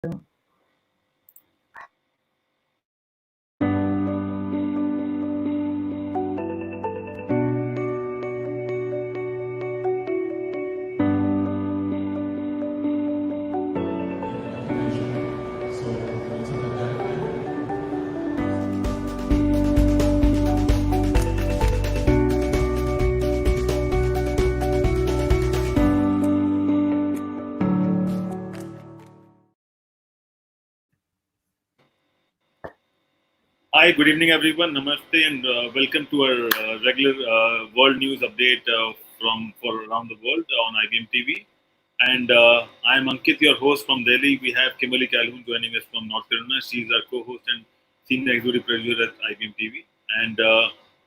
Hi, good evening, everyone. Namaste, and welcome to our regular world news update for around the world on IBM TV. And I am Ankit, your host from Delhi. We have Kimberly Calhoun joining us from North Carolina. She's our co-host and senior executive producer at IBM TV. And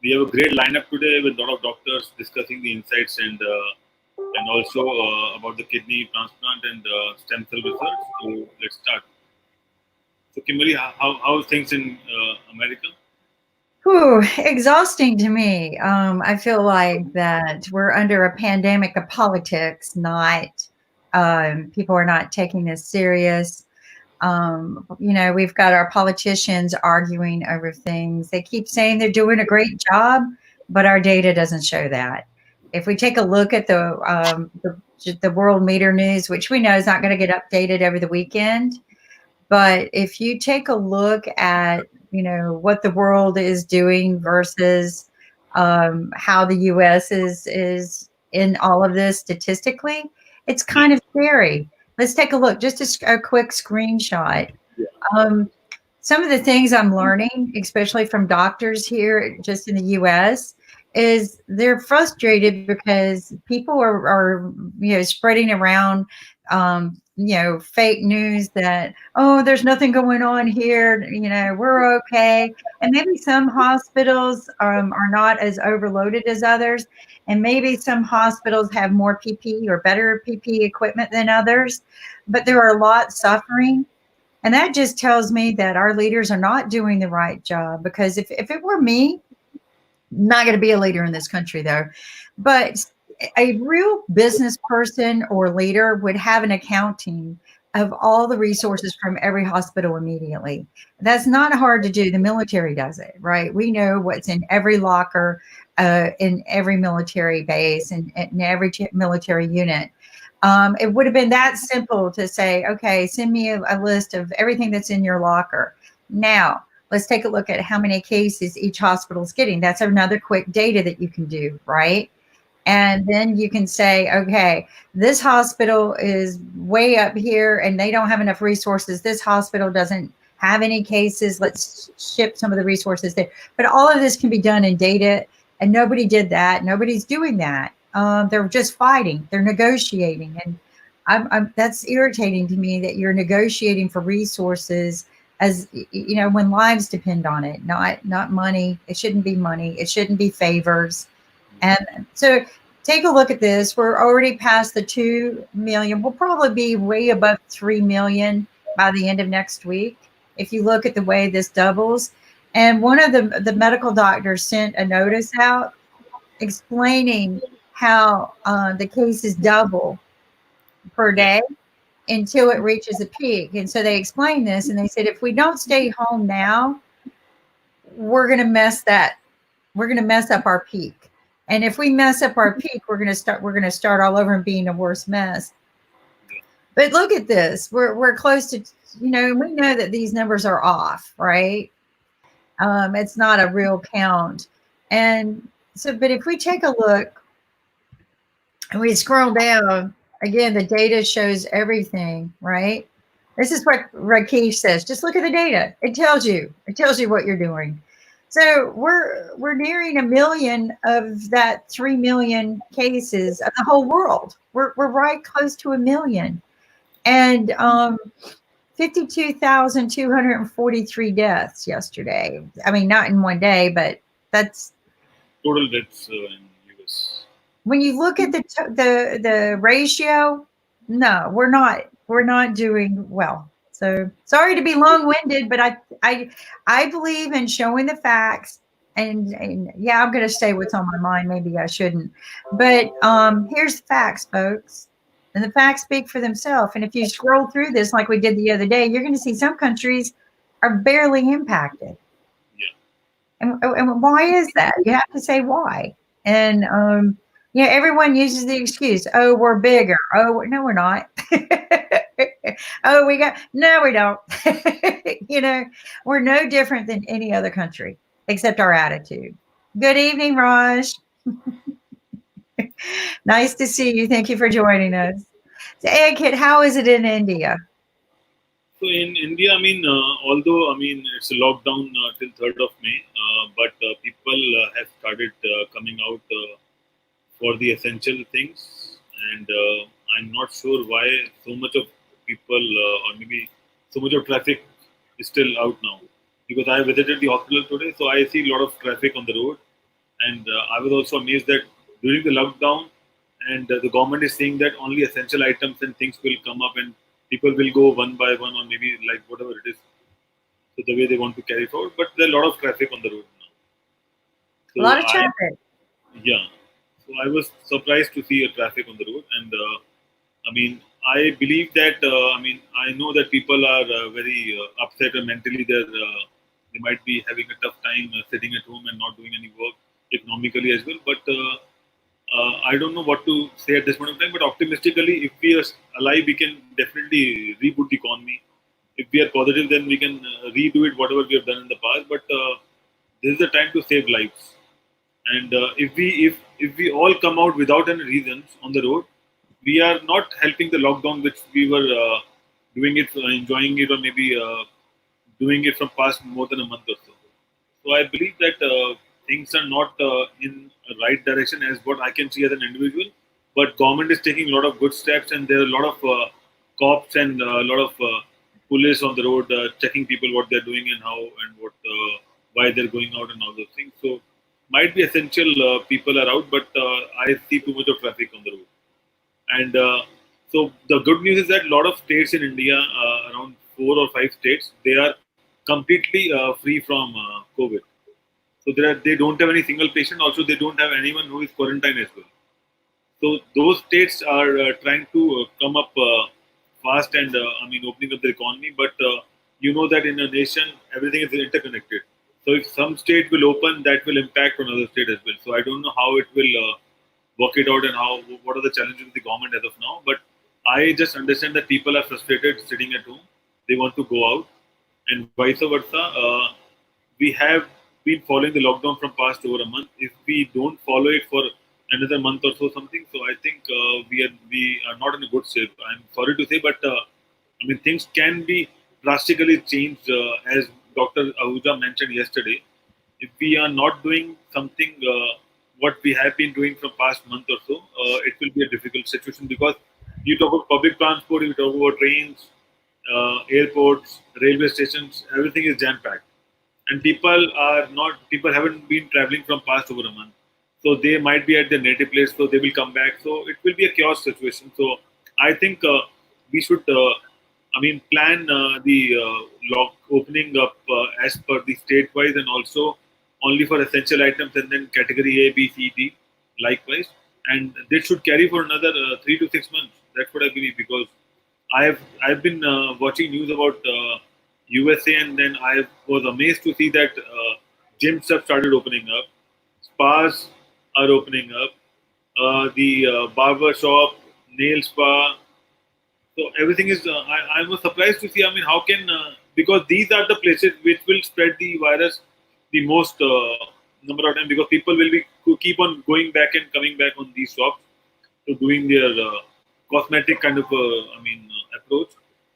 we have a great lineup today with a lot of doctors discussing the insights and also about the kidney transplant and stem cell research. So let's start. So, Kimberly, how are things in America? Whew, exhausting to me. I feel like that we're under a pandemic of politics, not people are not taking this serious. We've got our politicians arguing over things. They keep saying they're doing a great job, but our data doesn't show that. If we take a look at the world meter news, which we know is not going to get updated over the weekend, but if you take a look at, what the world is doing versus how the U.S. is in all of this statistically, it's kind of scary. Let's take a look. Just a quick screenshot. Um, some of the things I'm learning, especially from doctors here, just in the U.S., is they're frustrated because people are spreading around fake news that, oh, there's nothing going on here, we're okay. And maybe some hospitals are not as overloaded as others, and maybe some hospitals have more PPE or better PPE equipment than others, but there are a lot suffering. And that just tells me that our leaders are not doing the right job, because if it were me, I'm not going to be a leader in this country though, but a real business person or leader would have an accounting of all the resources from every hospital immediately. That's not hard to do. The military does it, right? We know what's in every locker, in every military base, and in every military unit. It would have been that simple to say, okay, send me a list of everything that's in your locker. Now, let's take a look at how many cases each hospital is getting. That's another quick data that you can do, right? And then you can say, okay, this hospital is way up here and they don't have enough resources. This hospital doesn't have any cases. Let's ship some of the resources there. But all of this can be done in data, and nobody did that. Nobody's doing that. They're just fighting. They're negotiating. And that's irritating to me, that you're negotiating for resources, as when lives depend on it, not money. It shouldn't be money. It shouldn't be favors. And so take a look at this. We're already past the 2 million. We'll probably be way above 3 million by the end of next week, if you look at the way this doubles. And one of the medical doctors sent a notice out explaining how the cases double per day until it reaches a peak. And so they explained this, and they said, if we don't stay home now, we're going to mess up our peak. And if we mess up our peak, we're going to start all over and be in a worse mess. But look at this. We're close to, we know that these numbers are off, right? It's not a real count. And so, but if we take a look and we scroll down, again, the data shows everything, right? This is what Rakesh says. Just look at the data. It tells you what you're doing. So we're nearing 1 million of that 3 million cases of the whole world. We're right close to 1 million, and 52,243 deaths yesterday. I mean, not in one day, but that's Total deaths in US. When you look at the ratio. No, we're not doing well. So sorry to be long-winded, but I believe in showing the facts, and yeah, I'm going to say what's on my mind. Maybe I shouldn't, but here's the facts, folks. And the facts speak for themselves. And if you scroll through this like we did the other day, you're going to see some countries are barely impacted. Yeah. And why is that? You have to say why. And everyone uses the excuse, "Oh, we're bigger." Oh, no, we're not. Oh, we got no, we don't. We're no different than any other country except our attitude. Good evening, Raj. Nice to see you. Thank you for joining us. So, Ankit, how is it in India? So in India, although it's a lockdown till 3rd of May, but people have started coming out for the essential things, and I'm not sure why so much of people or maybe so much of traffic is still out now. Because I visited the hospital today, so I see a lot of traffic on the road, and I was also amazed that during the lockdown, and the government is saying that only essential items and things will come up, and people will go one by one, or maybe like whatever it is, so the way they want to carry forward. But there are a lot of traffic on the road now. A So lot of traffic. yeah, so I was surprised to see a traffic on the road, and I believe that I know that people are very upset and mentally they might be having a tough time sitting at home and not doing any work economically as well. But I don't know what to say at this point of time. But optimistically, if we are alive, we can definitely reboot the economy. If we are positive, then we can redo it whatever we have done in the past. But this is the time to save lives. And if we all come out without any reasons on the road, we are not helping the lockdown, which we were doing it, enjoying it, or maybe doing it from past more than a month or so. So I believe that things are not in a right direction as what I can see as an individual. But government is taking a lot of good steps, and there are a lot of cops and a lot of police on the road checking people what they're doing and how and what why they're going out and all those things. So might be essential people are out, but I see too much of traffic on the road. And so the good news is that a lot of states in India, around 4 or 5 states, they are completely free from COVID. So they don't have any single patient. Also, they don't have anyone who is quarantined as well. So those states are trying to come up fast and opening up the economy. But you know that in a nation everything is interconnected. So if some state will open, that will impact on other state as well. So I don't know how it will work it out and how what are the challenges with the government as of now. But I just understand that people are frustrated sitting at home. They want to go out, and vice versa. We have been following the lockdown from past over a month. If we don't follow it for another month or so, something, so I think we are not in a good shape. I'm sorry to say, but things can be drastically changed, as Dr. Ahuja mentioned yesterday. If we are not doing something, what we have been doing from past month or so, it will be a difficult situation because you talk about public transport, you talk about trains, airports, railway stations, everything is jam packed, and people haven't been traveling from past over a month, so they might be at their native place, so they will come back, so it will be a chaos situation. So I think we should plan the opening up as per the state wise, and also only for essential items, and then category A, B, C, D likewise, and this should carry for another 3 to 6 months. That's what I believe, because I've been watching news about USA, and then I was amazed to see that gyms have started opening up, spas are opening up, the barber shop, nail spa. So everything is. I was surprised to see. How can because these are the places which will spread the virus the most number of times, because people will be keep on going back and coming back on these shops to doing their cosmetic kind of approach.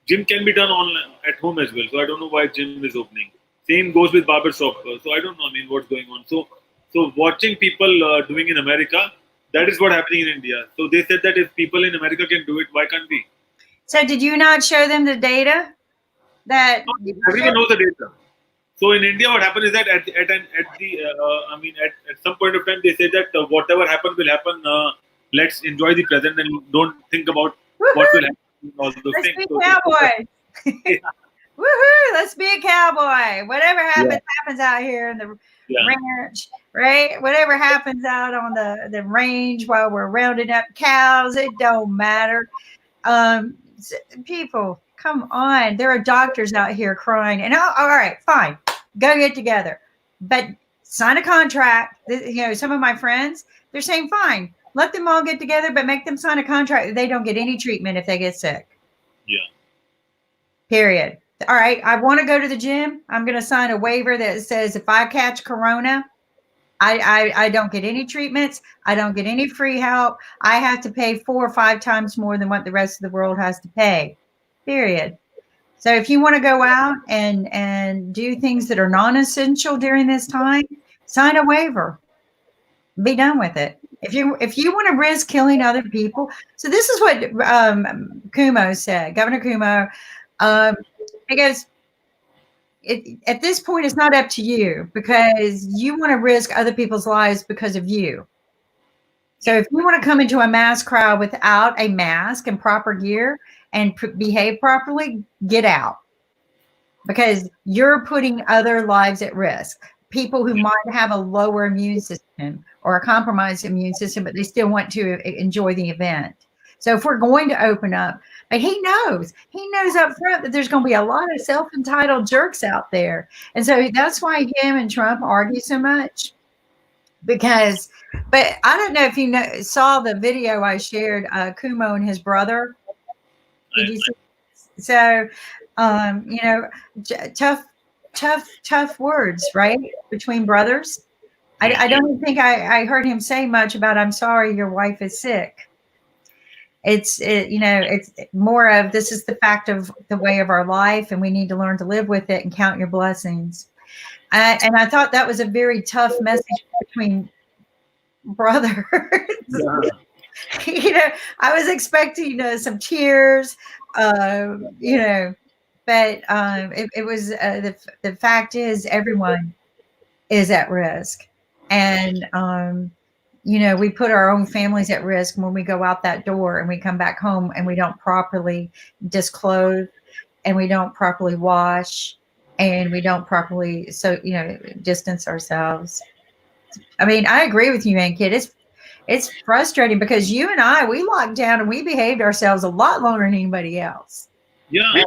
Gym can be done on at home as well. So I don't know why gym is opening. Same goes with barber shop. So I don't know. What's going on. So watching people doing in America, that is what happening in India. So they said that if people in America can do it, why can't we? So, did you not show them the data that No, everyone knows the data. So in India, what happened is that at some point of time they say that whatever happens will happen. Let's enjoy the present and don't think about what will Woohoo! happen. All those Let's things. be So cowboys. yeah. Woohoo! Let's be a cowboy. Whatever Yeah, happens, happens out here in the yeah, ranch, right? Whatever happens out on the range while we're rounding up cows, it don't matter. People, come on. There are doctors out here crying, and all right, fine, go get together, but sign a contract. Some of my friends, they're saying, fine, let them all get together, but make them sign a contract that they don't get any treatment if they get sick. yeah, Period. All right, I want to go to the gym. I'm going to sign a waiver that says if I catch corona, I don't get any treatments. I don't get any free help. I have to pay 4 or 5 times more than what the rest of the world has to pay. Period. So if you want to go out and do things that are non-essential during this time, sign a waiver. Be done with it. If you want to risk killing other people, so this is what Cuomo said, Governor Cuomo. Um, he goes, at this point, it's not up to you because you want to risk other people's lives because of you. So if you want to come into a mass crowd without a mask and proper gear and behave properly, get out because you're putting other lives at risk. People who might have a lower immune system or a compromised immune system, but they still want to enjoy the event. So if we're going to open up, but he knows up front that there's going to be a lot of self-entitled jerks out there. And so that's why him and Trump argue so much because, but I don't know if you saw the video I shared, Kumo and his brother. Did you see? So, you know, tough words, right? Between brothers. yeah, I don't think I heard him say much about, I'm sorry, your wife is sick. It's more of this is the fact of the way of our life, and we need to learn to live with it and count your blessings. And I thought that was a very tough message between brothers. yeah, I was expecting some tears, you know, but it was the fact is everyone is at risk, and we put our own families at risk when we go out that door and we come back home and we don't properly disclothe and we don't properly wash and we don't properly distance ourselves. I mean, I agree with you, man, kid. It's frustrating because you and I, we locked down and we behaved ourselves a lot longer than anybody else. yeah.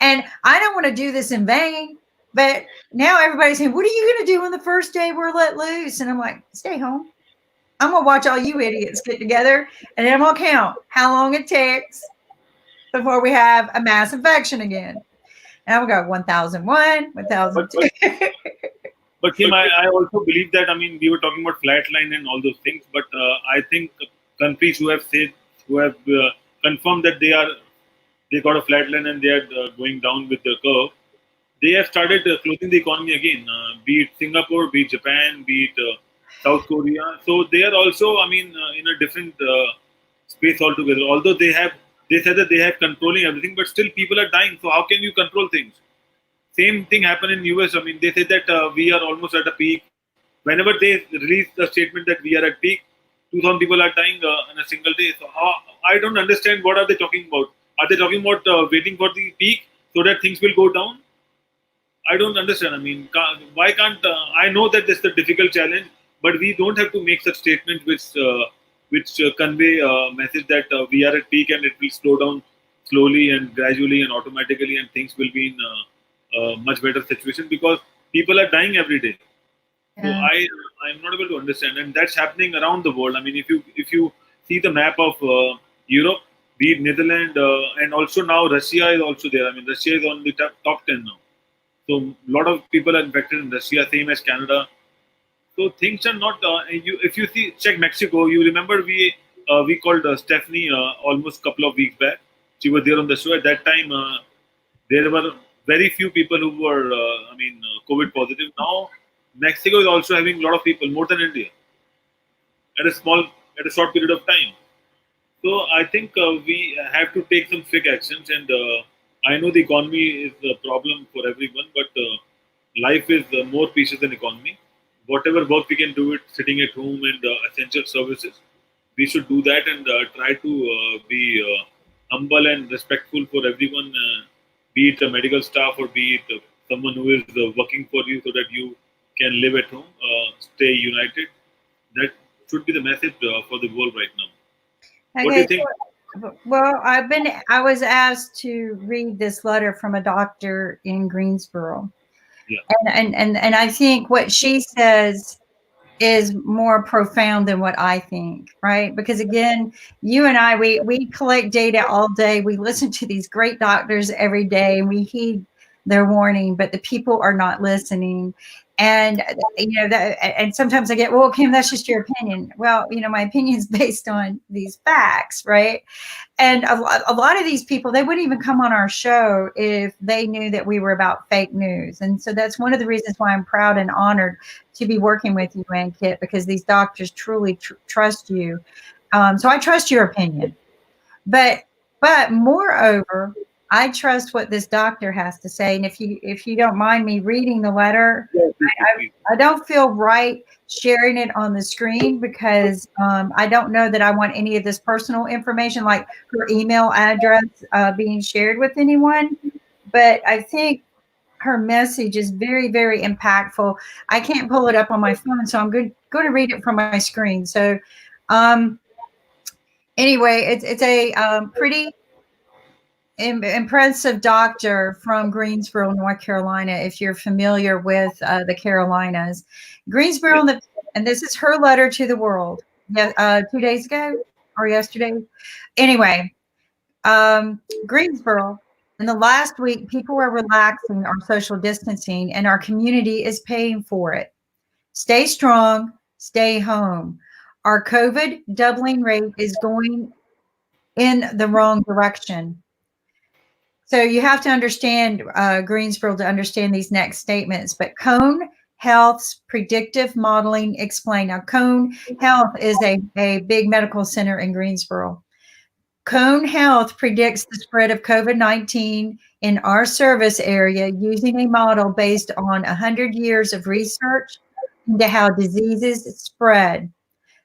And I don't want to do this in vain, but now everybody's saying, what are you going to do on the first day we're let loose? And I'm like, stay home. I'm going to watch all you idiots get together and then I'm going to count how long it takes before we have a mass infection again. And I'm going to go 1001, But 1002. but Kim, I also believe that. I mean, we were talking about flatline and all those things, but I think countries who have confirmed that they got a flatline and they are going down with the curve, they have started closing the economy again. Be it Singapore, be it Japan, be it South Korea. So they are also, I mean, in a different space altogether. Although they said that they have controlling everything, but still people are dying. So how can you control things? Same thing happened in US. I mean, they said that we are almost at a peak. Whenever they release the statement that we are at peak, 2,000 people are dying in a single day. So I don't understand what are they talking about. Are they talking about waiting for the peak so that things will go down? I don't understand. I mean, why can't I know that this is a difficult challenge, but we don't have to make such statements which convey a message that we are at peak and it will slow down slowly and gradually and automatically, and things will be in a much better situation because people are dying every day. So Yeah. I'm not able to understand, and that's happening around the world. I mean, if you see the map of Europe, be it Netherlands, and also now Russia is also there. I mean, Russia is on the top 10 now. So a lot of people are infected in Russia, same as Canada. So things are not. If you see, check Mexico. You remember we called Stephanie almost a couple of weeks back. She was there on the show. At that time, there were very few people who were, COVID positive. Now Mexico is also having a lot of people, more than India, at a short period of time. So I think we have to take some quick actions, and I know the economy is a problem for everyone, but life is more precious than economy. Whatever work we can do it sitting at home and essential services, we should do that and try to be humble and respectful for everyone, be it a medical staff or be it someone who is working for you so that you can live at home, stay united. That should be the message for the world right now. What do Okay. you think? Well, I was asked to read this letter from a doctor in Greensboro. Yeah, And I think what she says is more profound than what I think, right? Because again, you and I, we collect data all day. We listen to these great doctors every day and we heed their warning, but the people are not listening. And and sometimes I get, well, Kim, that's just your opinion. Well, my opinion is based on these facts, right? And a lot of these people, they wouldn't even come on our show if they knew that we were about fake news. And so that's one of the reasons why I'm proud and honored to be working with you, Ankit, because these doctors truly trust you. So I trust your opinion. But moreover, I trust what this doctor has to say. And if you don't mind me reading the letter, yeah, please, please, please. I don't feel right sharing it on the screen because I don't know that I want any of this personal information, like her email address, being shared with anyone. But I think her message is very, very impactful. I can't pull it up on my phone, so I'm going to read it from my screen. So, um, anyway, it's a pretty impressive doctor from Greensboro, North Carolina. If you're familiar with the Carolinas, Greensboro, Yes. and this is her letter to the world. Yeah, 2 days ago or yesterday. Anyway, Greensboro. In the last week, people are relaxing our social distancing, and our community is paying for it. Stay strong. Stay home. Our COVID doubling rate is going in the wrong direction. So you have to understand Greensboro to understand these next statements. But Cone Health's predictive modeling explained. Now, Cone Health is a big medical center in Greensboro. Cone Health predicts the spread of COVID-19 in our service area using a model based on 100 years of research into how diseases spread.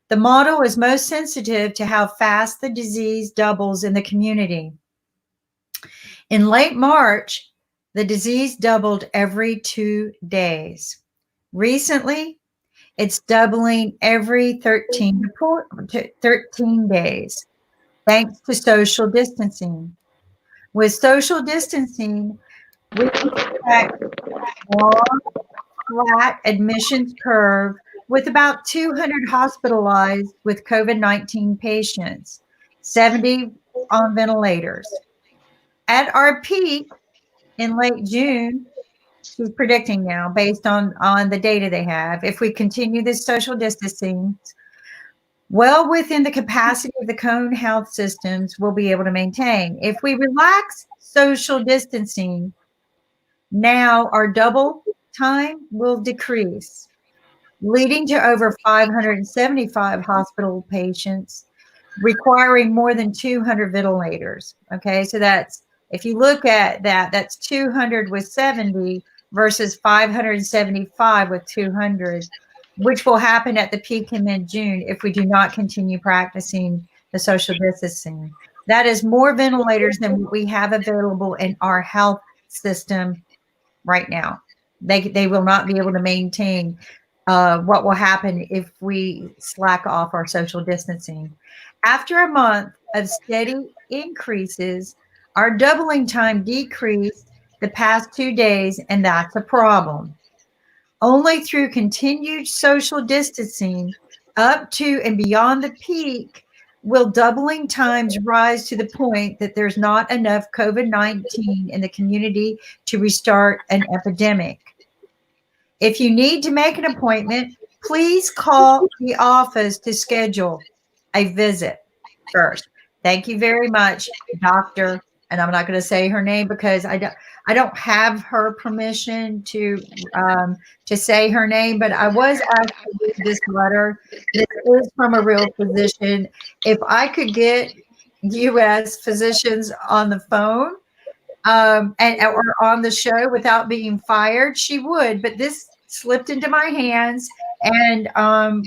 The model is most sensitive to how fast the disease doubles in the community. In late March, the disease doubled every 2 days. Recently, it's doubling every 13 days, thanks to social distancing. With social distancing, we expect long, flat admissions curve with about 200 hospitalized with COVID-19 patients, 70 on ventilators. At our peak in late June, she's predicting now based on the data they have, if we continue this social distancing, well within the capacity of the cone health systems we'll be able to maintain. If we relax social distancing, now our double time will decrease, leading to over 575 hospital patients requiring more than 200 ventilators. Okay, so that's, if you look at that, that's 200 with 70 versus 575 with 200, which will happen at the peak in mid-June if we do not continue practicing the social distancing. That is more ventilators than we have available in our health system right now. They will not be able to maintain what will happen if we slack off our social distancing. After a month of steady increases, our doubling time decreased the past 2 days, and that's a problem. Only through continued social distancing up to and beyond the peak will doubling times rise to the point that there's not enough COVID-19 in the community to restart an epidemic. If you need to make an appointment, please call the office to schedule a visit first. Thank you very much, Doctor. And I'm not going to say her name because I don't have her permission to say her name, but I was asked to read this letter. This is from a real physician. If I could get U.S. physicians on the phone, and or on the show without being fired, she would. But this slipped into my hands and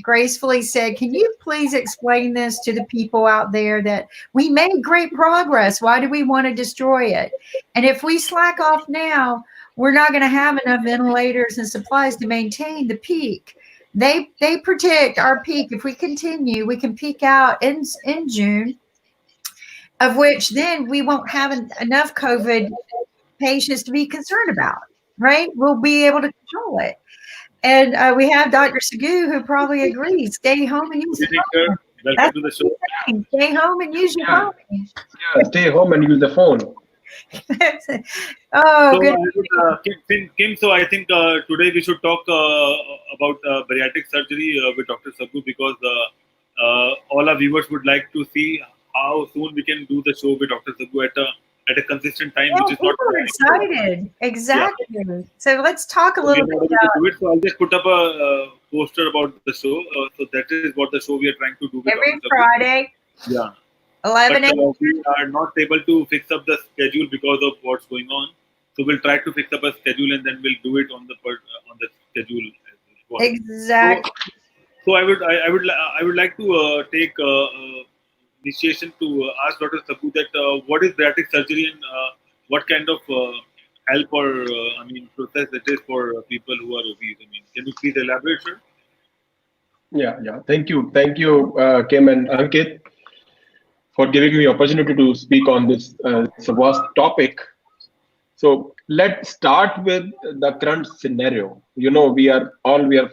gracefully said, "Can you please explain this to the people out there that we made great progress? Why do we want to destroy it? And if we slack off now, we're not going to have enough ventilators and supplies to maintain the peak." They predict our peak. If we continue, we can peak out in June, of which then we won't have enough COVID patients to be concerned about, right? We'll be able to control it. And we have Dr. Sagu who probably agrees. Stay home and use Good the evening, sir. phone. Welcome That's to the the show. thing. Stay home and use your Yeah, phone. yeah. Stay home and use the phone. Oh, So, good. I would, Kim, so I think today we should talk about bariatric surgery with Dr. Sagu because all our viewers would like to see how soon we can do the show with Dr. Sagu at a consistent time, Yeah, which is not people are excited. yeah. Exactly. So let's talk a So we little are bit not able to about do it. So I'll just put up a poster about the show. So that is what the show we are trying to do with Dr. every Sagu. Friday, Yeah. But 11 a.m. we are not able to fix up the schedule because of what's going on. So we'll try to fix up a schedule and then we'll do it on the schedule as possible. So, Exactly. I would like to take initiation to ask Dr. Sabu that what is bariatric surgery and what kind of help or process it is for people who are obese. I mean, can you please elaborate, sir? Yeah. Thank you, Kim and Ankit, for giving me opportunity to speak on this so vast topic. So let's start with the current scenario. We are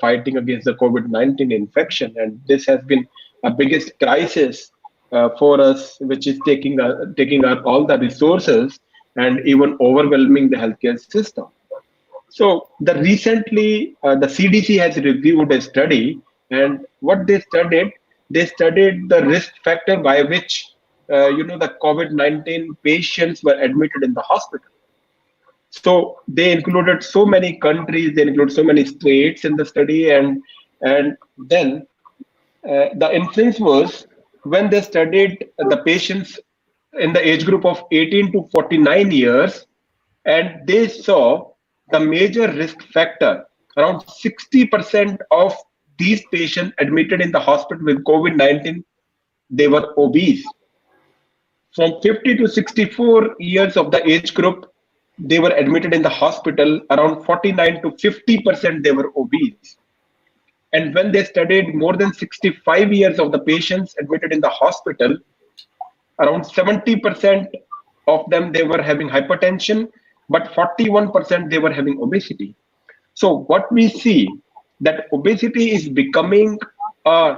fighting against the COVID-19 infection, and this has been a biggest crisis for us, which is taking our all the resources and even overwhelming the healthcare system. So the CDC has reviewed a study, and what they studied the risk factor by which the COVID-19 patients were admitted in the hospital. So they included so many countries, they included so many states in the study, and then the inference was when they studied the patients in the age group of 18 to 49 years, and they saw the major risk factor. Around 60% of these patients admitted in the hospital with COVID-19, they were obese. From 50 to 64 years of the age group, they were admitted in the hospital. Around 49 to 50% they were obese. And when they studied more than 65 years of the patients admitted in the hospital, around 70% of them they were having hypertension, but 41% they were having obesity. So what we see that obesity is becoming a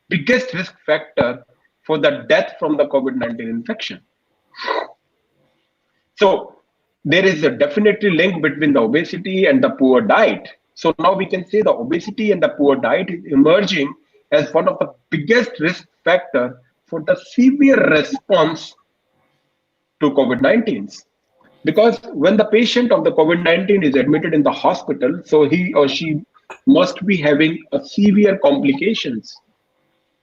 biggest risk factor for the death from the COVID-19 infection. So there is a definitely link between the obesity and the poor diet. So now we can say the obesity and the poor diet is emerging as one of the biggest risk factor for the severe response to COVID-19. Because when the patient of the COVID-19 is admitted in the hospital, so he or she must be having a severe complications.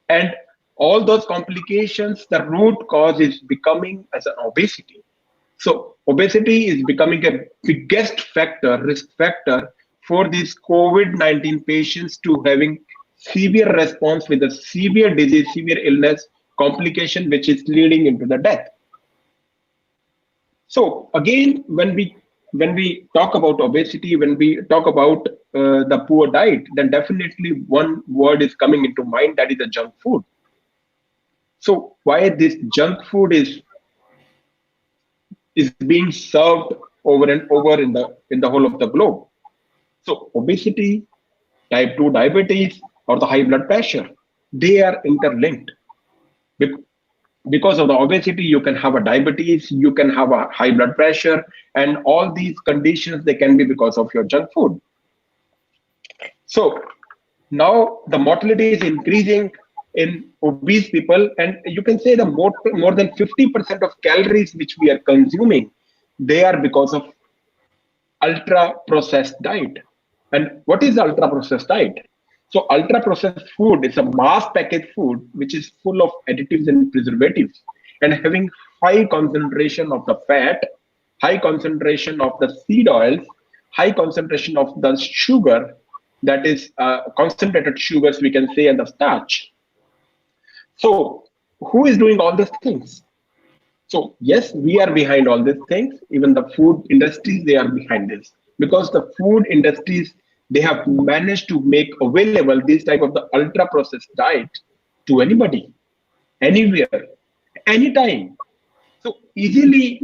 And all those complications, the root cause is becoming as an obesity. So obesity is becoming a biggest factor, risk factor for these COVID-19 patients to having severe response with a severe disease, severe illness, complication, which is leading into the death. So again, when we talk about obesity, when we talk about the poor diet, then definitely one word is coming into mind, that is the junk food. So why this junk food is being served over and over in the whole of the globe. So obesity, type 2 diabetes, or the high blood pressure, they are interlinked. Bec- Because of the obesity, you can have a diabetes, you can have a high blood pressure, and all these conditions they can be because of your junk food. So now the mortality is increasing in obese people, and you can say the more than 50% of calories which we are consuming, they are because of ultra processed diet. And what is ultra processed diet? So ultra processed food is a mass packaged food which is full of additives and preservatives and having high concentration of the fat, high concentration of the seed oils, high concentration of the sugar, that is concentrated sugars, we can say, and the starch. So who is doing all these things? So yes, we are behind all these things. Even the food industries, they are behind this, because the food industries, they have managed to make available this type of the ultra processed diet to anybody, anywhere, anytime. So easily,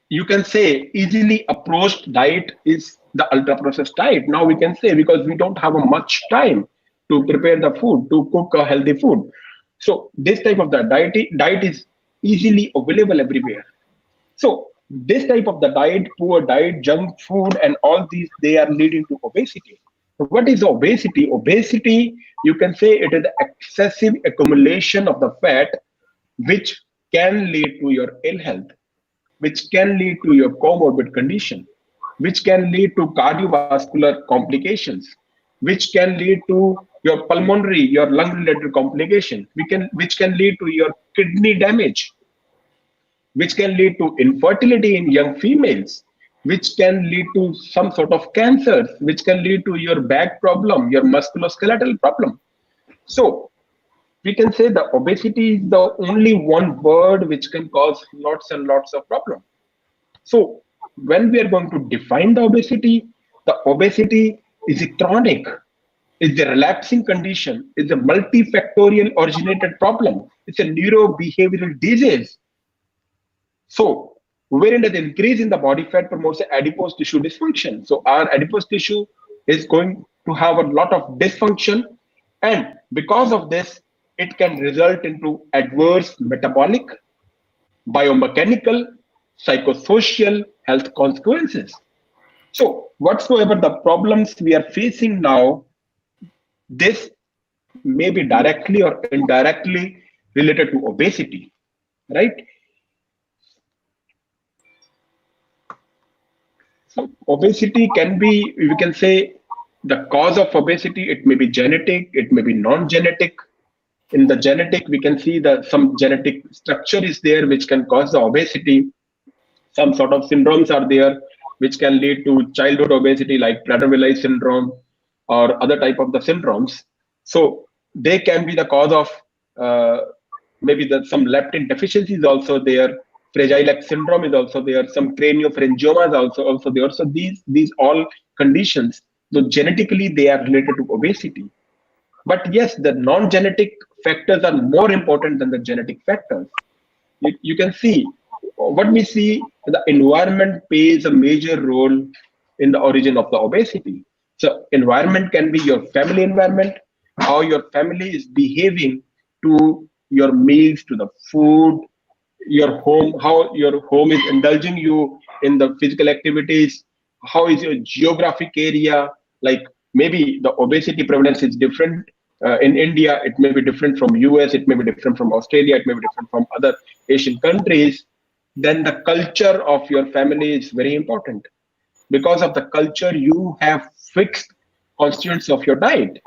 you can say, easily approached diet is the ultra processed diet. Now we can say, because we don't have a much time to prepare the food, to cook a healthy food. So this type of the diet is easily available everywhere. So this type of the diet, poor diet, junk food, and all these, they are leading to obesity. What is obesity? Obesity, you can say, it is the excessive accumulation of the fat, which can lead to your ill health, which can lead to your comorbid condition, which can lead to cardiovascular complications, which can lead to your pulmonary, your lung related complication, which can lead to your kidney damage, which can lead to infertility in young females, which can lead to some sort of cancers, which can lead to your back problem, your musculoskeletal problem. So we can say the obesity is the only one word which can cause lots and lots of problems. So when we are going to define the obesity is a chronic, is a relapsing condition, is a multifactorial originated problem. It's a neurobehavioral disease. So wherein the increase in the body fat promotes adipose tissue dysfunction. So our adipose tissue is going to have a lot of dysfunction, and because of this, it can result into adverse metabolic, biomechanical, psychosocial health consequences. So, whatsoever the problems we are facing now, this may be directly or indirectly related to obesity, right? So, obesity can be, we can say, the cause of obesity. It may be genetic, it may be non-genetic. In the genetic, we can see that some genetic structure is there which can cause the obesity. Some sort of syndromes are there which can lead to childhood obesity, like Prader-Willi syndrome or other type of the syndromes. So they can be the cause of uh, maybe some leptin deficiency is also there. Fragile X syndrome is also there. Some craniopharyngioma is also there. So these all conditions, so genetically they are related to obesity. But yes, the non-genetic factors are more important than the genetic factors. You can see what we see, the environment plays a major role in the origin of the obesity. So environment can be your family environment, how your family is behaving to your meals, to the food, your home, how your home is indulging you in the physical activities, how is your geographic area, like maybe the obesity prevalence is different in India, it may be different from US, it may be different from Australia, it may be different from other Asian countries. Then the culture of your family is very important. Because of the culture, you have fixed constituents of your diet.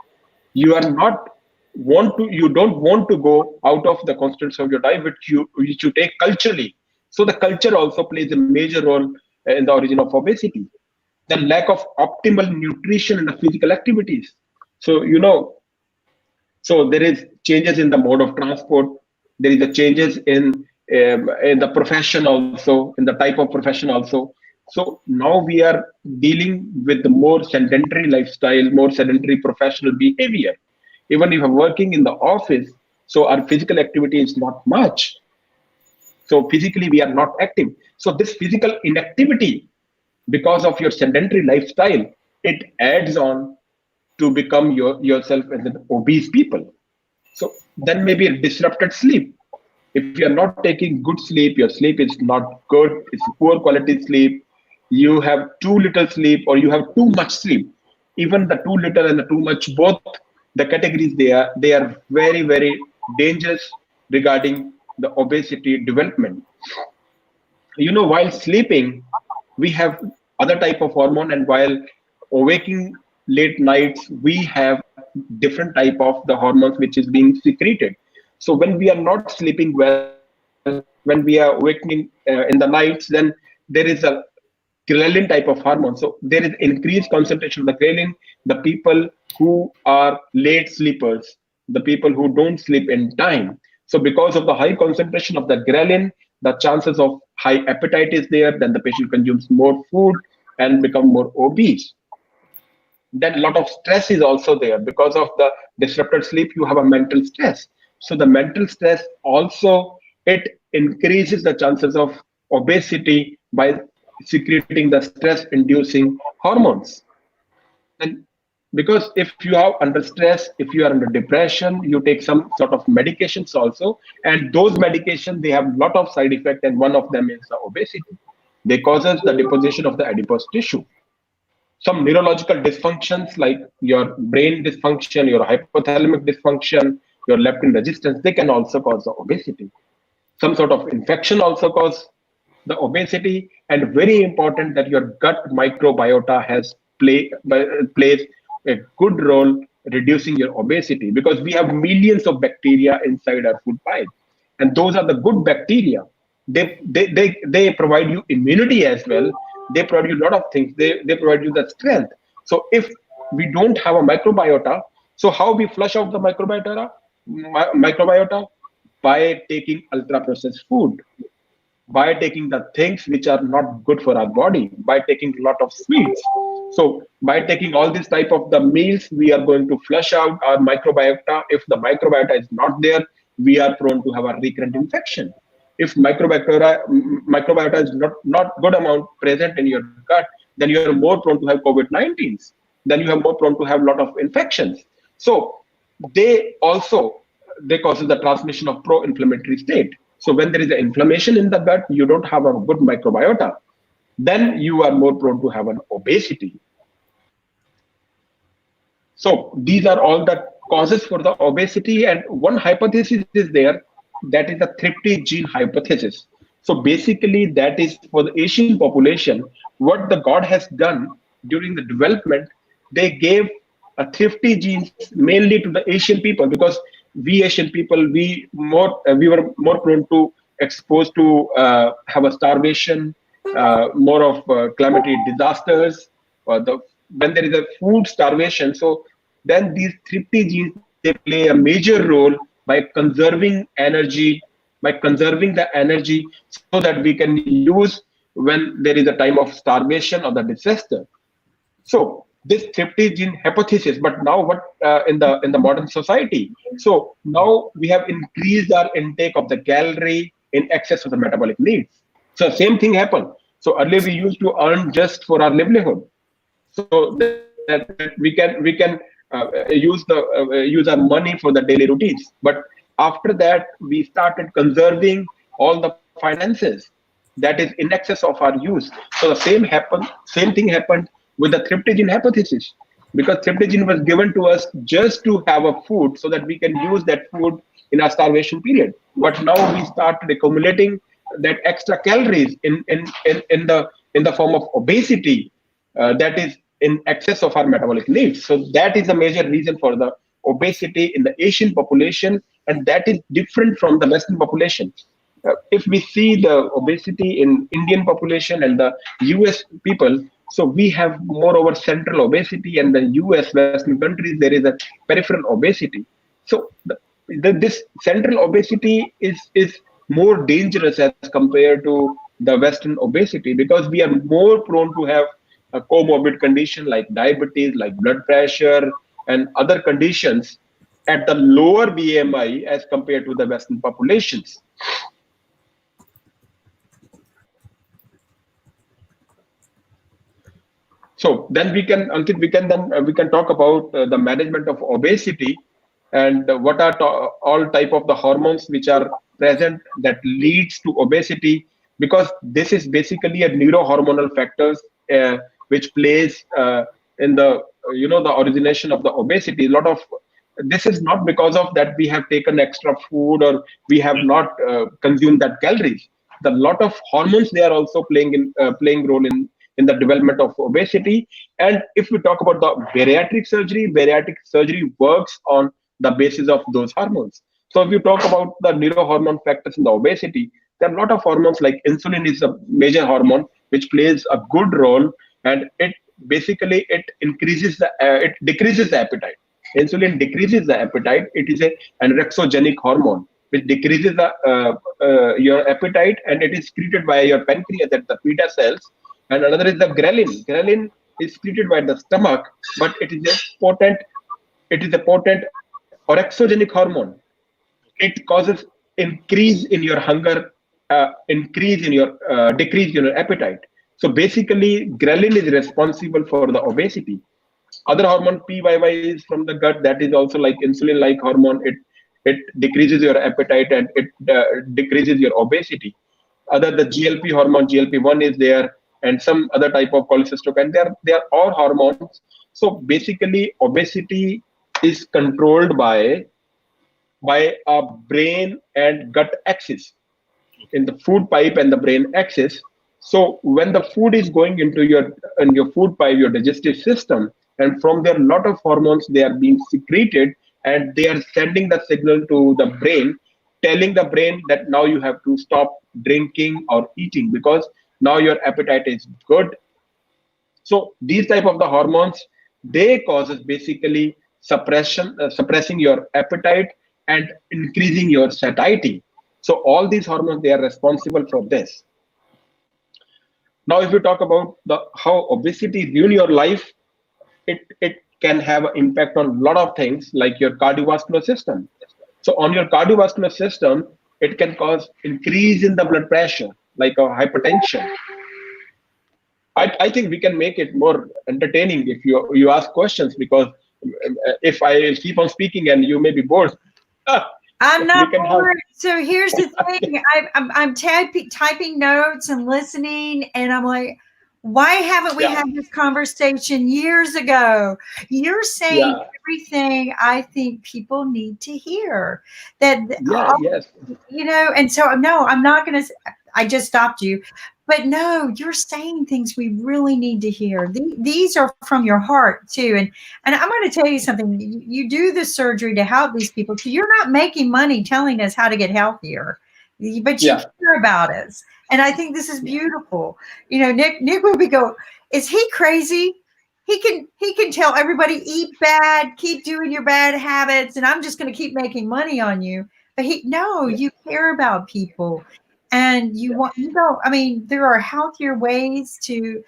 You are not you don't want to go out of the constituents of your diet which you take culturally. So the culture also plays a major role in the origin of obesity. The lack of optimal nutrition and the physical activities. So so there is changes in the mode of transport. There is a changes in the profession also, in the type of profession also. So now we are dealing with the more sedentary lifestyle, more sedentary professional behavior. Even if I'm working in the office, so our physical activity is not much. So physically we are not active. So this physical inactivity, because of your sedentary lifestyle, it adds on to become yourself as an obese people. So then maybe a disrupted sleep. If you're not taking good sleep, your sleep is not good, it's poor quality sleep, you have too little sleep or you have too much sleep. Even the too little and the too much, both the categories, they are very, very dangerous regarding the obesity development. While sleeping, we have other type of hormone, and while waking late nights, we have different type of the hormones which is being secreted. So when we are not sleeping well, when we are waking in the nights, then there is a creation of ghrelin type of hormone. So there is increased concentration of the ghrelin. The people who are late sleepers, the people who don't sleep in time. So because of the high concentration of the ghrelin, the chances of high appetite is there. Then the patient consumes more food and become more obese. Then a lot of stress is also there because of the disrupted sleep. You have a mental stress. So the mental stress also, it increases the chances of obesity by secreting the stress inducing hormones. And because if you are under stress, if you are under depression, you take some sort of medications also, and those medications, they have a lot of side effect, and one of them is the obesity. They causes the deposition of the adipose tissue. Some neurological dysfunctions like your brain dysfunction, your hypothalamic dysfunction, your leptin resistance, they can also cause the obesity. Some sort of infection also cause the obesity, and very important that your gut microbiota plays a good role reducing your obesity, because we have millions of bacteria inside our food pipe, and those are the good bacteria. They provide you immunity as well. They provide you a lot of things. They provide you the strength. So if we don't have a microbiota, so how we flush out the microbiota? By taking ultra processed food, by taking the things which are not good for our body, by taking a lot of sweets. So by taking all this type of the meals, we are going to flush out our microbiota. If the microbiota is not there, we are prone to have a recurrent infection. If microbiota is not good amount present in your gut, then you are more prone to have COVID-19s. Then you are more prone to have a lot of infections. So they causes the transmission of pro-inflammatory state. So when there is an inflammation in the gut, you don't have a good microbiota, then you are more prone to have an obesity. So these are all the causes for the obesity, and one hypothesis is there, that is the thrifty gene hypothesis. So basically, that is for the Asian population. What the God has done during the development, they gave a thrifty genes mainly to the Asian people, because we Asian people, we were more prone to exposed to have a starvation, more of climatic disasters, or when there is a food starvation. So then these thrifty genes, they play a major role by conserving the energy so that we can use when there is a time of starvation or the disaster. So this thrifty gene hypothesis, but now what in the modern society? So now we have increased our intake of the calorie in excess of the metabolic needs. So same thing happened. So earlier we used to earn just for our livelihood, so that we can use our money for the daily routines. But after that, we started conserving all the finances that is in excess of our use. So the same thing happened with the tryptogen hypothesis, because tryptogen was given to us just to have a food so that we can use that food in our starvation period. But now we started accumulating that extra calories in the form of obesity, that is in excess of our metabolic needs. So that is a major reason for the obesity in the Asian population, and that is different from the Western population. If we see the obesity in Indian population and the US people, so we have moreover central obesity, and the US Western countries there is a peripheral obesity. So this central obesity is more dangerous as compared to the Western obesity, because we are more prone to have a comorbid condition like diabetes, like blood pressure, and other conditions at the lower BMI as compared to the Western populations. So then Ankit, we can talk about the management of obesity, and what are all type of the hormones which are present that leads to obesity, because this is basically a neurohormonal factors which plays in the the origination of the obesity. A lot of this is not because of that we have taken extra food or we have not consumed that calories. The lot of hormones, they are also playing role in the development of obesity. And if we talk about the bariatric surgery works on the basis of those hormones. So if you talk about the neurohormone factors in the obesity, There are a lot of hormones, like insulin is a major hormone which plays a good role, and it basically it decreases the appetite. Insulin decreases the appetite. It is a anorexogenic hormone which decreases your appetite, and it is secreted by your pancreas at the beta cells. And another is the ghrelin. Ghrelin is secreted by the stomach, but it is a potent orexogenic hormone. It causes increase in your hunger, decrease in your appetite. So basically, ghrelin is responsible for the obesity. Other hormone PYY is from the gut. That is also like insulin-like hormone. It decreases your appetite, and it decreases your obesity. Other the GLP hormone, GLP-1 is there, and some other type of cholecystokine. They are all hormones. So basically, obesity is controlled by a brain and gut axis, in the food pipe and the brain axis. So when the food is going into your food pipe, your digestive system, and from there, a lot of hormones, they are being secreted, and they are sending the signal to the brain, telling the brain that now you have to stop drinking or eating because now your appetite is good. So these type of the hormones, they causes basically suppressing your appetite and increasing your satiety. So all these hormones, they are responsible for this. Now, if we talk about the how obesity ruin your life, it can have an impact on a lot of things like your cardiovascular system. So on your cardiovascular system, it can cause increase in the blood pressure, like a hypertension. I think we can make it more entertaining if you ask questions, because if I keep on speaking and you may be bored, I'm we not can have. bored. So here's the thing. I'm typing notes and listening, and I'm like, why haven't we Yeah, had this conversation years ago? You're saying yeah, everything I think people need to hear. That yeah, yes, and so no, I'm not going to. I just stopped you. But no, you're saying things we really need to hear. These are from your heart too, and I'm going to tell you something. You do the surgery to help these people. So you're not making money telling us how to get healthier, but you yeah, care about us. And I think this is yeah, beautiful. Nick would be go, is he crazy? He can tell everybody eat bad, keep doing your bad habits, and I'm just going to keep making money on you. But no, yeah, you care about people, and yeah, I mean, there are healthier ways to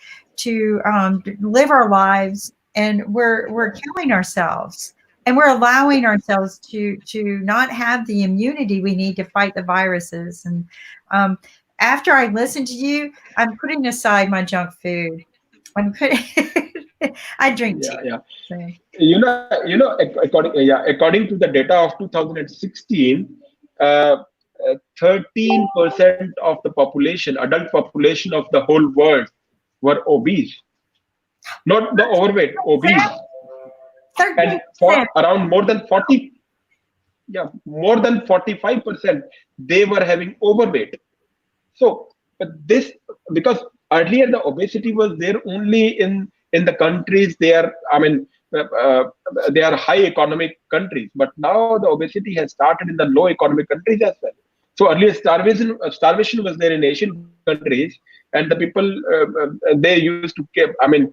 live our lives, and we're yeah, killing ourselves, and we're allowing ourselves to not have the immunity we need to fight the viruses. And um, after I listen to you, I'm putting aside my junk food. I'm putting I drink tea. yeah, yeah. So. According to the data of 2016, 13% of the population, adult population of the whole world, were obese, not the overweight, obese. And for 13%. around more than 40, yeah, more than 45%, they were having overweight. So this, because earlier the obesity was there only in the countries they are, I mean, they are high economic countries, but now the obesity has started in the low economic countries as well. So earlier starvation was there in Asian countries, and the people they used to keep, I mean,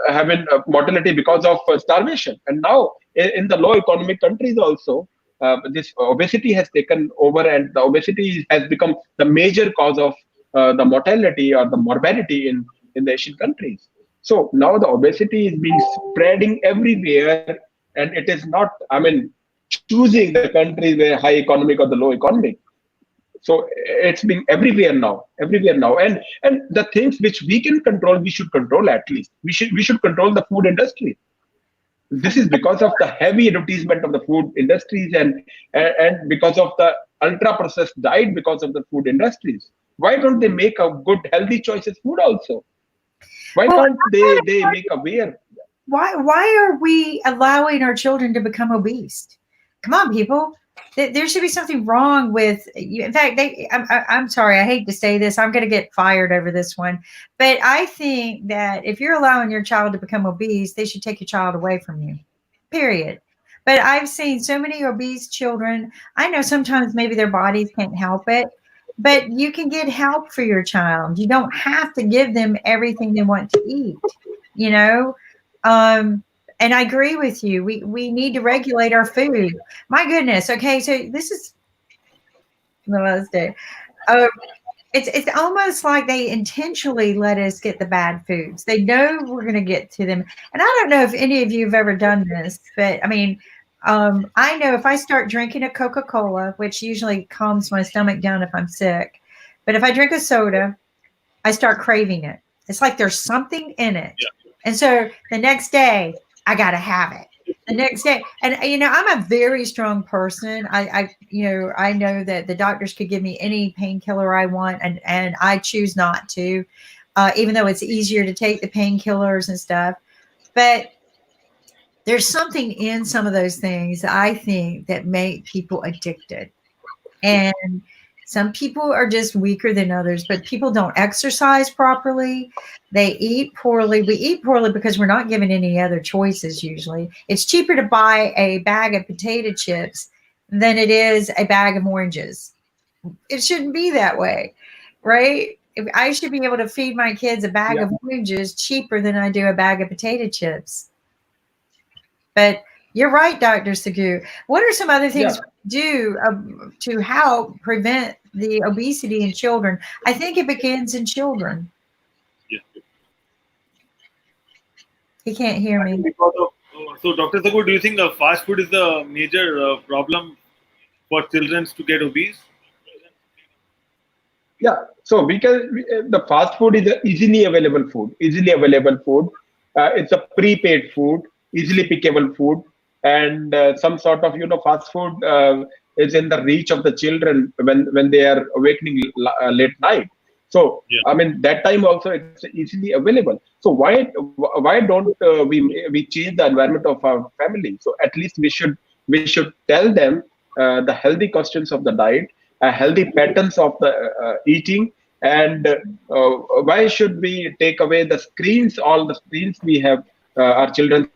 having mortality because of starvation. And now in the low economic countries also, this obesity has taken over, and the obesity has become the major cause of the mortality or the morbidity in the Asian countries. So now the obesity is being spreading everywhere, and it is not, I mean, choosing the countries where high economic or the low economic. So it's being everywhere now, and the things which we can control, we should control. At least we should control the food industry. This is because of the heavy advertisement of the food industries, and because of the ultra processed diet, because of the food industries. Why don't they make a good healthy choices food also? Why Well, can't they make aware? why are we allowing our children to become obese? Come on, people. There should be something wrong with you. In fact, I'm sorry. I hate to say this. I'm going to get fired over this one. But I think that if you're allowing your child to become obese, they should take your child away from you, period. But I've seen so many obese children. I know sometimes maybe their bodies can't help it, but you can get help for your child. You don't have to give them everything they want to eat, you know? Um, and I agree with you. We need to regulate our food. My goodness. Okay, so this is the last day. Um, it's almost like they intentionally let us get the bad foods. They know we're going to get to them. And I don't know if any of you have ever done this, but I mean, I know if I start drinking a Coca-Cola, which usually calms my stomach down if I'm sick, but if I drink a soda, I start craving it. It's like there's something in it. And so the next day, I got to have it. The next day, and I'm a very strong person. I know that the doctors could give me any painkiller I want, and I choose not to, even though it's easier to take the painkillers and stuff. But there's something in some of those things I think that make people addicted. And some people are just weaker than others, but people don't exercise properly. They eat poorly. We eat poorly because we're not given any other choices usually. It's cheaper to buy a bag of potato chips than it is a bag of oranges. It shouldn't be that way, right? If I should be able to feed my kids a bag Yeah. of oranges cheaper than I do a bag of potato chips. But you're right, Dr. Sagu. What are some other things Yeah. we do to help prevent the obesity in children? I think it begins in children. Yeah. He can't hear I me. think because of, so, Dr. Sagu, do you think fast food is the major problem for children to get obese? Yeah, so the fast food is a easily available food. Easily available food. It's a prepaid food, easily pickable food, and some sort of fast food is in the reach of the children when they are awakening late night. So Yeah. I mean that time also it's easily available. So why don't we change the environment of our family? So at least we should tell them the healthy questions of the diet, healthy patterns of the eating, and why should we take away the screens, all the screens we have? Our children have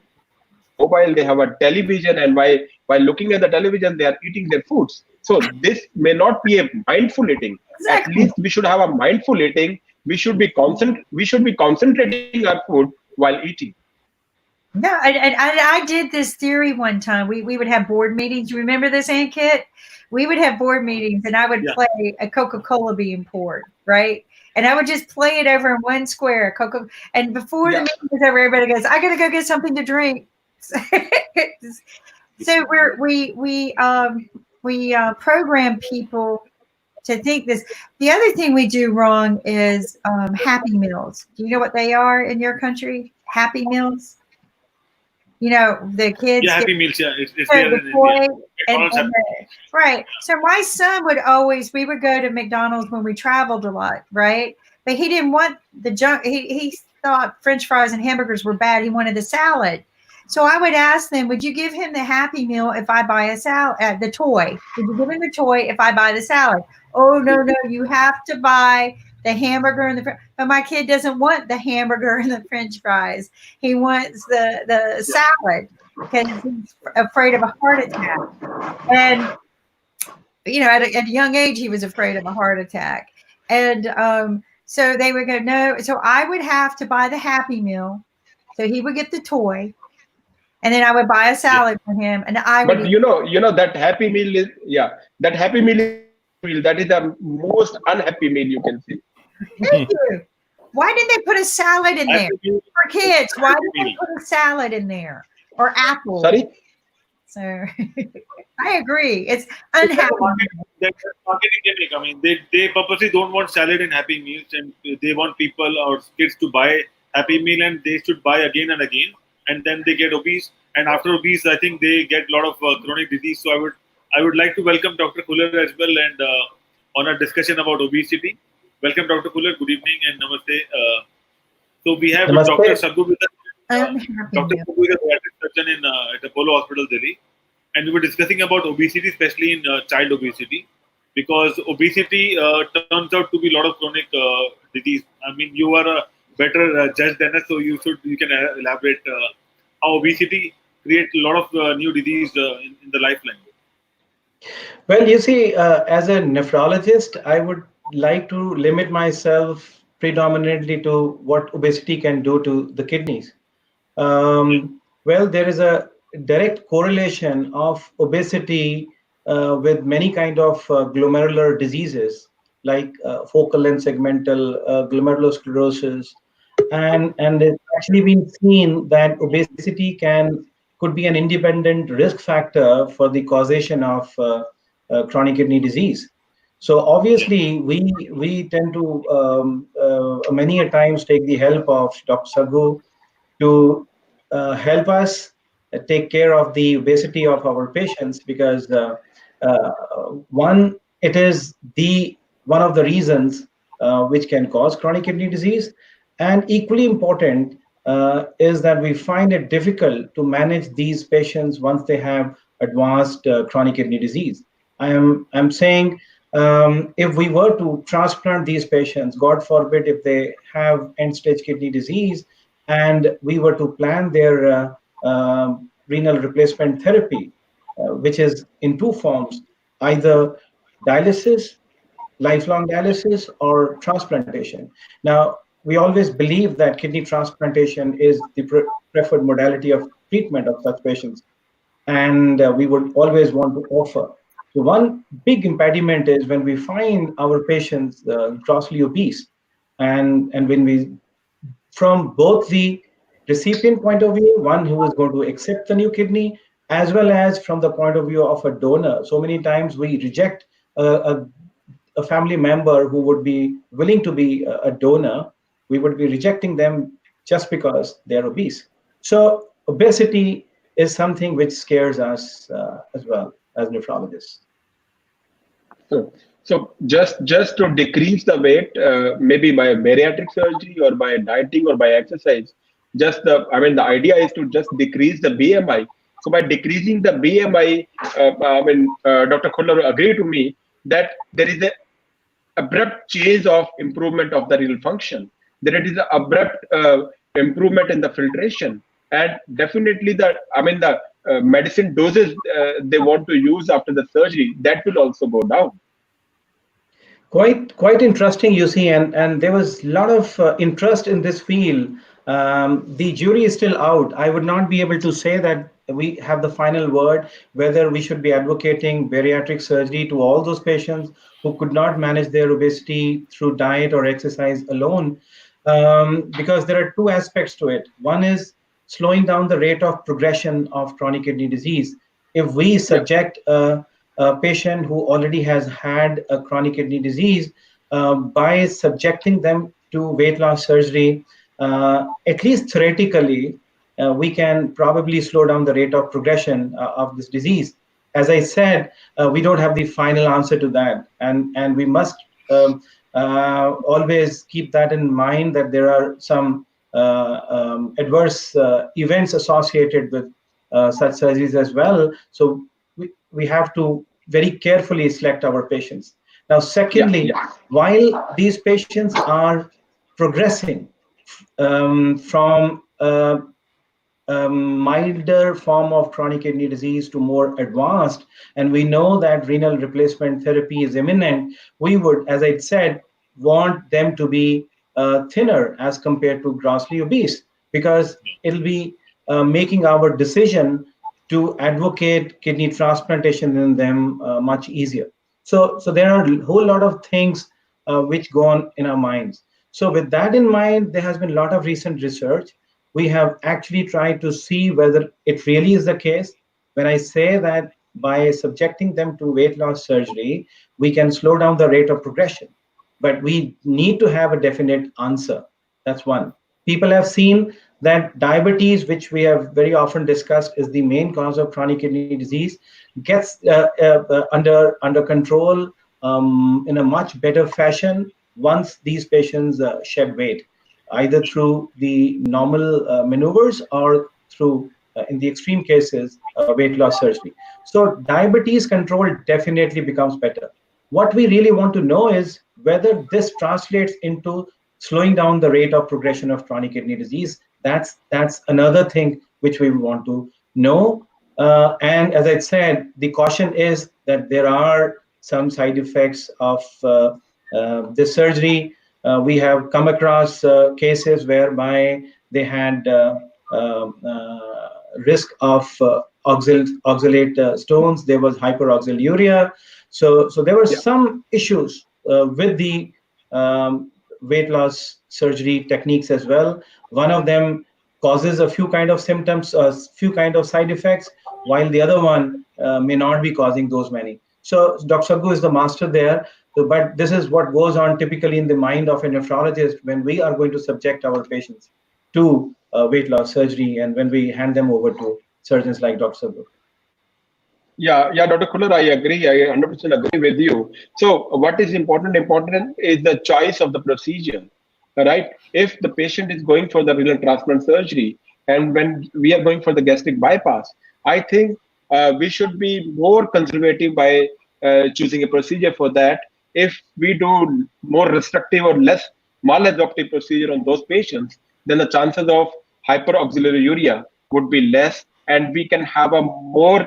a mobile, they have a television, and by looking at the television they are eating their foods. So this may not be a mindful eating. At Exactly. least we should have a mindful eating. We should be concentrating our food while eating. No, and I did this theory one time. We would have board meetings. You remember this, Aunt Kit? We would have board meetings, and I would Yeah. play a Coca-Cola being poured, right? And I would just play it over in one square, Coca. And before the Yeah. meeting was over, everybody goes, "I got to go get something to drink." So we program people to think this. The other thing we do wrong is Happy Meals. Do you know what they are in your country? Happy Meals. The kids Yeah, get Happy Meals. Yeah, it's so there the in India. toy McDonald's and right. So my son would always we would go to McDonald's when we traveled a lot, right? But he didn't want the junk. He thought French fries and hamburgers were bad. He wanted the salad. So I would ask them, would you give him the Happy Meal if I buy a salad? The toy. Would you give him the toy if I buy the salad? Oh no, you have to buy the hamburger and but my kid doesn't want the hamburger and the French fries. He wants the salad because he's afraid of a heart attack. And at a young age, he was afraid of a heart attack. And so they would go, no. So I would have to buy the Happy Meal. So he would get the toy, and then I would buy a Yeah. salad for him, and I would But eat. that happy meal is, yeah, that happy meal is not a happy meal. That is the most unhappy meal you can see. Thank you. Why did they put a salad in there Happy Meal. for kids? Why Happy did they Meal. put a salad in there or apples? Sorry. So I agree. It's It's like unhappy. a marketing gimmick. I mean, they purposely don't want salad in Happy Meals, and they want people or kids to buy Happy Meal, and they should buy again and again, and then they get obese. And after obese, I think they get a lot of chronic disease. So I would like to welcome Dr. Fuller as well, and on a discussion about obesity. Welcome, Dr. Fuller. Good evening and namaste. So we have Dr. Namaste. Sagu with us. Unhappy Dr. meal. Sagu is a pediatric surgeon at Apollo Hospital, Delhi, and we were discussing about obesity, especially in child obesity, because obesity turns out to be a lot of chronic disease. I mean, you are a better judge than us, so you can elaborate how obesity creates a lot of new disease in the lifeline. Well, you see, as a nephrologist, I would like to limit myself predominantly to what obesity can do to the kidneys. Yeah. Well, there is a direct correlation of obesity with many kind of glomerular diseases like focal and segmental glomerulosclerosis, and it's actually been seen that obesity could be an independent risk factor for the causation of chronic kidney disease. So Yeah. obviously, we tend to many a times take the help of Dr. Sagu to help us take care of the obesity of our patients, because uh, one, it is the one of the reasons which can cause chronic kidney disease, and equally important is that we find it difficult to manage these patients once they have advanced chronic kidney disease. I'm saying, if we were to transplant these patients, God forbid, if they have end stage kidney disease, and we were to plan their renal replacement therapy, which is in two forms, either dialysis, lifelong dialysis, or transplantation. Now, we always believe that kidney transplantation is the preferred modality of treatment of such patients, and we would always want to offer. So, one big impediment is when we find our patients grossly obese, and when we, from both the recipient point of view, one who is going to accept the new kidney, as well as from the point of view of a donor. So many times we reject a family member who would be willing to be a donor. We would be rejecting them just because they're obese. So obesity is something which scares us as well as nephrologists. So just to decrease the weight, maybe by bariatric surgery or by dieting or by exercise, just the I mean the idea is to just decrease the BMI. So by decreasing the BMI, Dr. Khulla will agree to me that there is a abrupt change of improvement of the renal function. There it is an abrupt improvement in the filtration, and definitely the medicine doses they want to use after the surgery, that will also go down. Quite interesting, you see, and there was a lot of interest in this field. The jury is still out. I would not be able to say that we have the final word whether we should be advocating bariatric surgery to all those patients who could not manage their obesity through diet or exercise alone, because there are two aspects to it. One is slowing down the rate of progression of chronic kidney disease. If we Yeah. subject a patient who already has had a chronic kidney disease, by subjecting them to weight loss surgery, at least theoretically, we can probably slow down the rate of progression of this disease. As I said, we don't have the final answer to that, and we must always keep that in mind, that there are some adverse events associated with such surgeries as well. So we have to very carefully select our patients. Now, Yeah. secondly, Yeah. while these patients are progressing from milder form of chronic kidney disease to more advanced, and we know that renal replacement therapy is imminent, we would, as I said, want them to be thinner as compared to grossly obese, because it'll be making our decision to advocate kidney transplantation in them much easier. So there are a whole lot of things which go on in our minds. So with that in mind, there has been a lot of recent research. We have actually tried to see whether it really is the case. When I say that by subjecting them to weight loss surgery, we can slow down the rate of progression, but we need to have a definite answer. That's one. People have seen that diabetes, which we have very often discussed, is the main cause of chronic kidney disease, gets under control in a much better fashion once these patients shed weight, either through the normal maneuvers or through, in the extreme cases, weight loss surgery. So diabetes control definitely becomes better. What we really want to know is whether this translates into slowing down the rate of progression of chronic kidney disease. That's another thing which we want to know. And as I said, the caution is that there are some side effects of This surgery, we have come across cases whereby they had risk of oxalate stones. There was hyperoxaluria. So there were Yeah. some issues with the weight loss surgery techniques as well. One of them causes a few kind of symptoms, a few kind of side effects, while the other one may not be causing those many. So Dr. Sagu is the master there. But this is what goes on typically in the mind of a nephrologist when we are going to subject our patients to weight loss surgery and when we hand them over to surgeons like Dr. Sagu. Yeah, Dr. Kuller, I agree. I 100% agree with you. So, what is important? Important is the choice of the procedure, right? If the patient is going for the renal transplant surgery, and when we are going for the gastric bypass, I think we should be more conservative by choosing a procedure for that. If we do more restrictive or less maladaptive procedure on those patients, then the chances of hyperoxaluria would be less, and we can have a more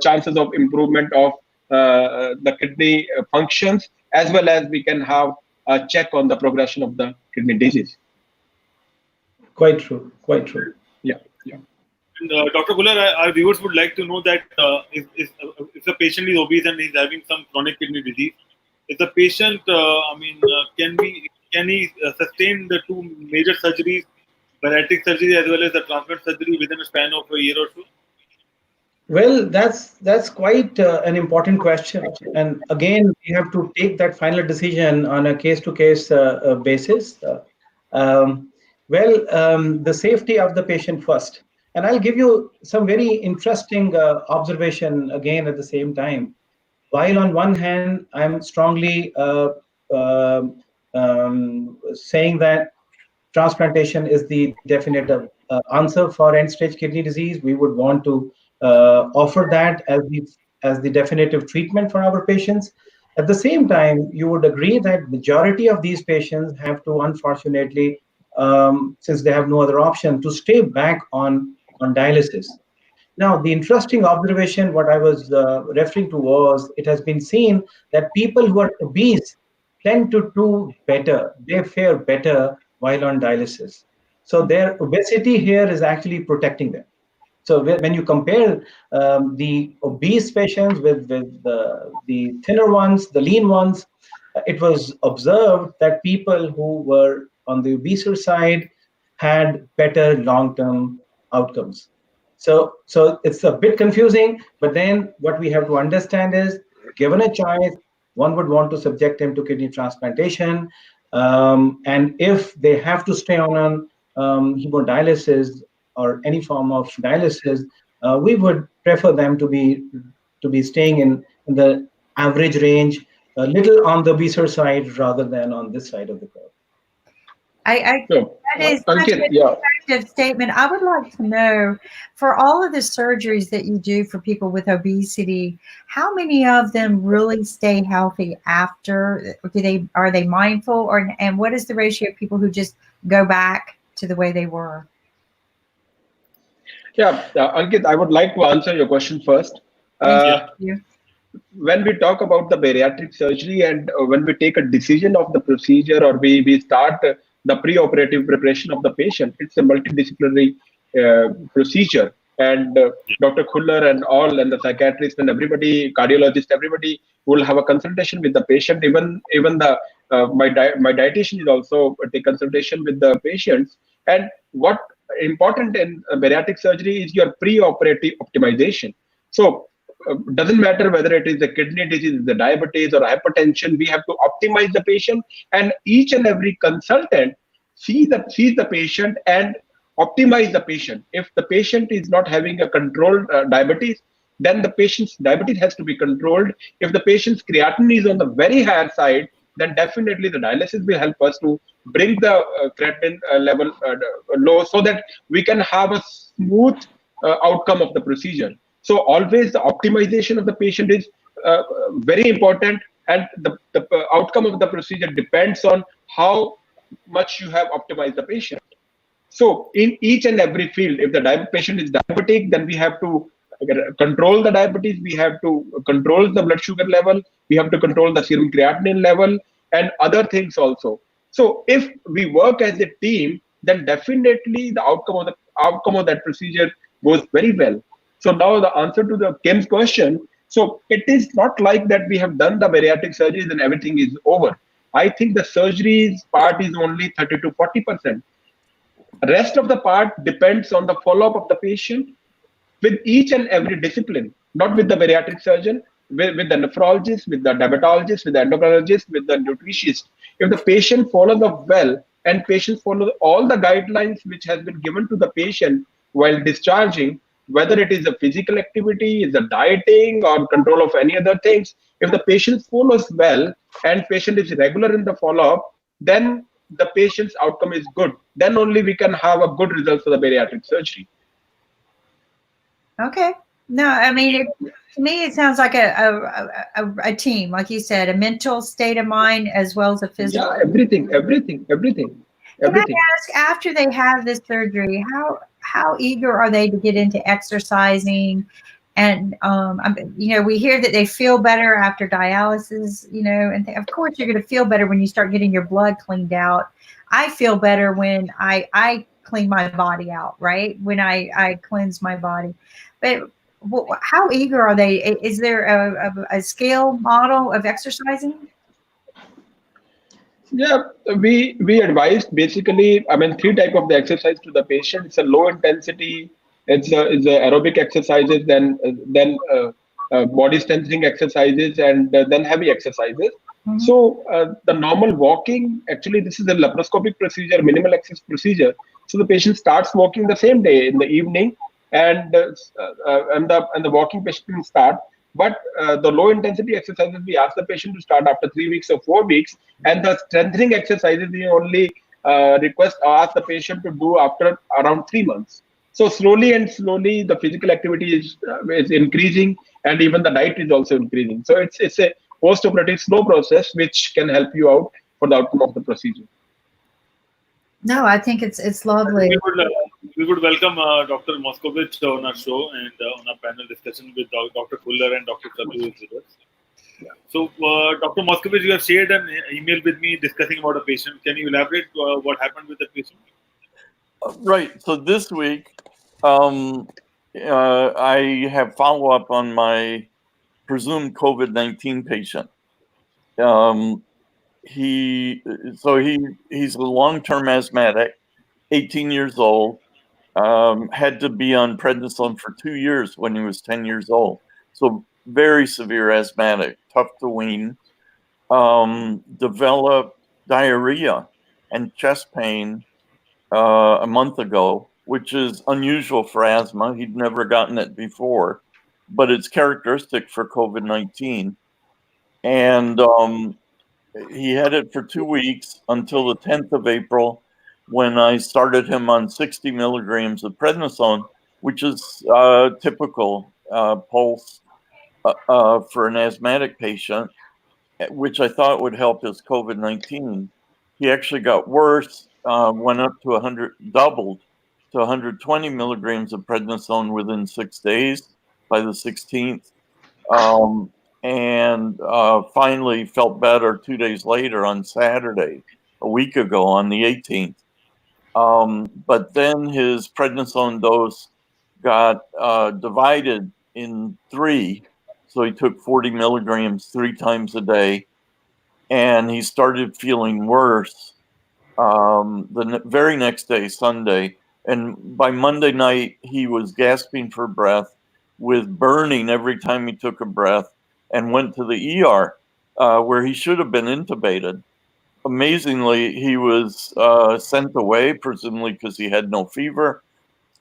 chances of improvement of the kidney functions, as well as we can have a check on the progression of the kidney disease. Quite true. Quite true. Yeah, yeah. And Dr. Kuller, our viewers would like to know that if the patient is obese and is having some chronic kidney disease, if the patient, can he sustain the two major surgeries, bariatric surgery as well as the transplant surgery within a span of a year or so? Well, that's quite an important question, and again, we have to take that final decision on a case-to-case basis. The safety of the patient first, and I'll give you some very interesting observation again at the same time. While on one hand, I'm strongly saying that transplantation is the definitive answer for end-stage kidney disease. We would want to offer that as the definitive treatment for our patients. At the same time, you would agree that majority of these patients have to, unfortunately, since they have no other option, to stay back on dialysis. Now, the interesting observation, what I was referring to was, it has been seen that people who are obese tend to do better. They fare better while on dialysis. So their obesity here is actually protecting them. So when you compare the obese patients with the thinner ones, the lean ones, it was observed that people who were on the obese side had better long-term outcomes. So it's a bit confusing, but then what we have to understand is, given a choice, one would want to subject them to kidney transplantation, and if they have to stay on hemodialysis or any form of dialysis, we would prefer them to be staying in the average range, a little on the obese side rather than on this side of the curve. So, That is such Ankit, an yeah, effective statement. I would like to know, for all of the surgeries that you do for people with obesity, how many of them really stay healthy after? Are they mindful, and what is the ratio of people who just go back to the way they were? yeah, Ankit, I would like to answer your question first. Thank Uh, Yeah. you. when we talk about the bariatric surgery, and when we take a decision of the procedure, or we start the pre-operative preparation of the patient, it's a multidisciplinary procedure. And Dr. Khuller and all, and the psychiatrist and everybody, cardiologist, everybody will have a consultation with the patient. Even the my dietitian is also take consultation with the patients. And what important in bariatric surgery is your pre-operative optimization. So doesn't matter whether it is the kidney disease, the diabetes, or hypertension, we have to optimize the patient, and each and every consultant sees the patient and optimize the patient. If the patient is not having a controlled diabetes, then the patient's diabetes has to be controlled. If the patient's creatinine is on the very higher side, then definitely the dialysis will help us to bring the creatinine level low, so that we can have a smooth outcome of the procedure. So always the optimization of the patient is very important, and the outcome of the procedure depends on how much you have optimized the patient. So in each and every field, if the patient is diabetic, then we have to control the diabetes, we have to control the blood sugar level, we have to control the serum creatinine level, and other things also. So if we work as a team, then definitely the outcome of that procedure goes very well. So now the answer to the Kim's question. So it is not like that we have done the bariatric surgeries and everything is over. I think the surgeries part is only 30 to 40%. Rest of the part depends on the follow-up of the patient with each and every discipline, not with the bariatric surgeon, with the nephrologist, with the dermatologist, with the endocrinologist, with the nutritionist. If the patient follows up well and patients follow all the guidelines which has been given to the patient while discharging, whether it is a physical activity, is a dieting or control of any other things, if the patient follows well and patient is regular in the follow-up, then the patient's outcome is good. Then only we can have a good result for the bariatric surgery. Okay. No, I mean, to me, it sounds like a team, like you said, a mental state of mind as well as a physical. Yeah, everything. Can I ask, after they have this surgery, how eager are they to get into exercising? And we hear that they feel better after dialysis. And of course you're going to feel better when you start getting your blood cleaned out. I feel better when I clean my body out, right? When I cleanse my body. But how eager are they? Is there a scale model of exercising? Yeah, we advised basically, I mean, three type of the exercise to the patient. It's a low intensity, it's a aerobic exercises, then body strengthening exercises, and then heavy exercises. Mm-hmm. So the normal walking, actually, this is a laparoscopic procedure, minimal access procedure. So the patient starts walking the same day in the evening, and the walking patient will start. But the low intensity exercises, we ask the patient to start after 3 weeks or 4 weeks, and the strengthening exercises we only request or ask the patient to do after around 3 months. So slowly and slowly, the physical activity is increasing, and even the diet is also increasing. So it's a post-operative slow process which can help you out for the outcome of the procedure. No, I think it's lovely. We would welcome Dr. Moskovich on our show and on our panel discussion with Dr. Fuller and Dr. Sadhu is with us. So, Dr. Moskovich, you have shared an email with me discussing about a patient. Can you elaborate what happened with the patient? Right. So this week, I have follow up on my presumed COVID-19 patient. He's a long-term asthmatic, 18 years old. Had to be on prednisone for 2 years when he was 10 years old. So very severe asthmatic, tough to wean. Developed diarrhea and chest pain a month ago, which is unusual for asthma. He'd never gotten it before, but it's characteristic for COVID-19. And he had it for 2 weeks until the 10th of April, when I started him on 60 milligrams of prednisone, which is typical pulse for an asthmatic patient, which I thought would help his COVID-19. He actually got worse, went up to 100, doubled to 120 milligrams of prednisone within 6 days by the 16th. And finally felt better 2 days later on Saturday, a week ago on the 18th. But then his prednisone dose got divided in 3. So he took 40 milligrams 3 times a day, and he started feeling worse the very next day, Sunday. And by Monday night, he was gasping for breath with burning every time he took a breath, and went to the ER where he should have been intubated. Amazingly, he was sent away, presumably because he had no fever,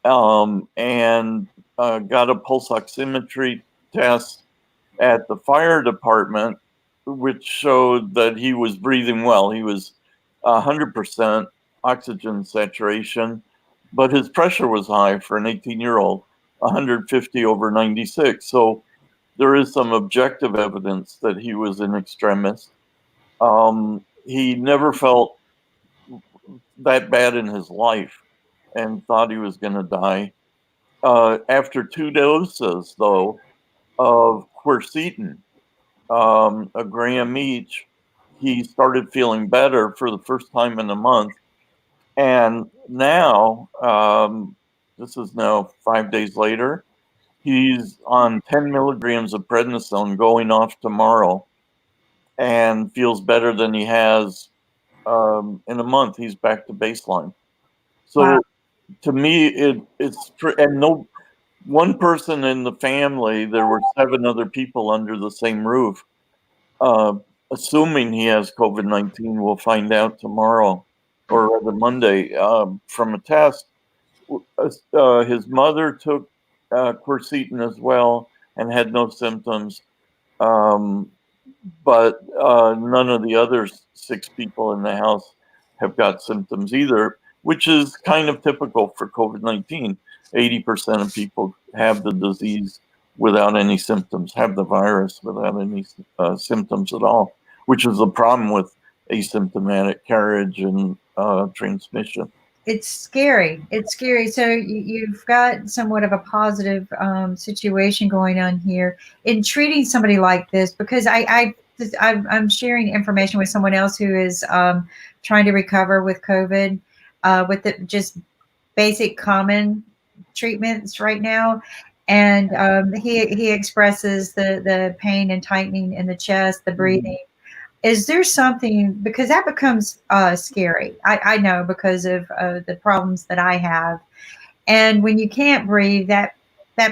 and got a pulse oximetry test at the fire department, which showed that he was breathing well. He was 100% oxygen saturation, but his pressure was high for an 18-year-old, 150 over 96. So there is some objective evidence that he was in extremis. He never felt that bad in his life and thought he was going to die. After 2 doses, though, of quercetin, a gram each, he started feeling better for the first time in a month. And now, this is now 5 days later, he's on 10 milligrams of prednisone going off tomorrow and feels better than he has in a month. He's back to baseline. So Wow. to me, it's and no one person in the family. There were 7 other people under the same roof. Assuming he has COVID-19, we'll find out tomorrow or rather Monday from a test. His mother took quercetin as well and had no symptoms. But none of the other 6 people in the house have got symptoms either, which is kind of typical for COVID-19. 80% of people have the disease without any symptoms, have the virus without any symptoms at all, which is the problem with asymptomatic carriage and transmission. It's scary. It's scary. So you've got somewhat of a positive situation going on here in treating somebody like this, because I'm sharing information with someone else who is trying to recover with COVID, with just basic common treatments right now. And he expresses the pain and tightening in the chest, the breathing. Is there something, because that becomes scary. I know, because of the problems that I have. And when you can't breathe, that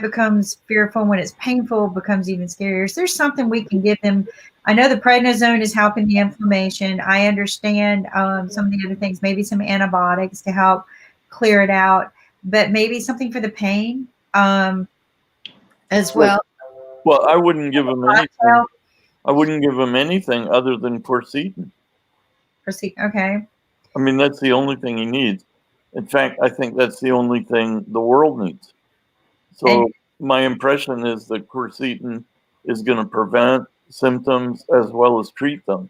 becomes fearful. When it's painful, it becomes even scarier. Is there something we can give them? I know the prednisone is helping the inflammation. I understand some of the other things, maybe some antibiotics to help clear it out, but maybe something for the pain as well. Well, I wouldn't give him anything. I wouldn't give him anything other than quercetin. Okay. I mean, that's the only thing he needs. In fact, I think that's the only thing the world needs. So my impression is that quercetin is going to prevent symptoms as well as treat them.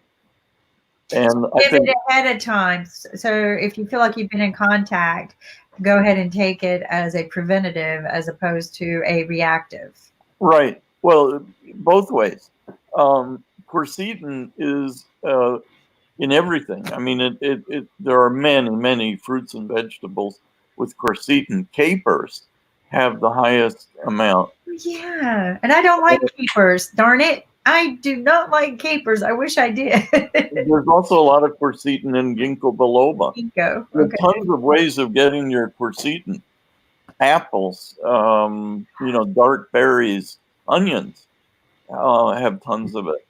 And I think it ahead of time. So if you feel like you've been in contact, go ahead and take it as a preventative as opposed to a reactive. Right. Well, both ways. Quercetin is in everything. I mean, there are many fruits and vegetables with quercetin. Capers have the highest amount. Yeah, and I don't like capers. Darn it. I do not like capers. I wish I did. There's also a lot of quercetin in ginkgo biloba. Ginkgo. There's Okay. tons of ways of getting your quercetin. Apples, dark berries, onions have tons of it,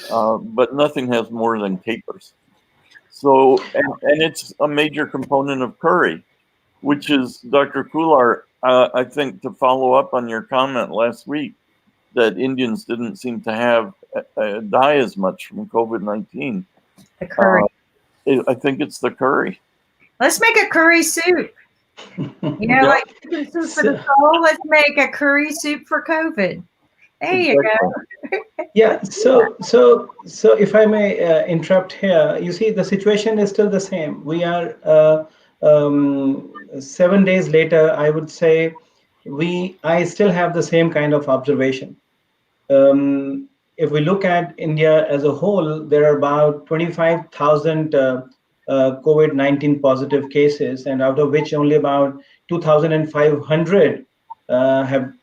but nothing has more than capers. So, and it's a major component of curry, which is, Dr. Kular, I think, to follow up on your comment last week that Indians didn't seem to have die as much from COVID-19. The curry. I think it's the curry. Let's make a curry soup. Like chicken soup for the soul. Let's make a curry soup for COVID. There you go. Yeah. So if I may interrupt here, you see, the situation is still the same. We are 7 days later. I would say I still have the same kind of observation. If we look at India as a whole, there are about 25,000 COVID-19 positive cases, and out of which only about 2,500 have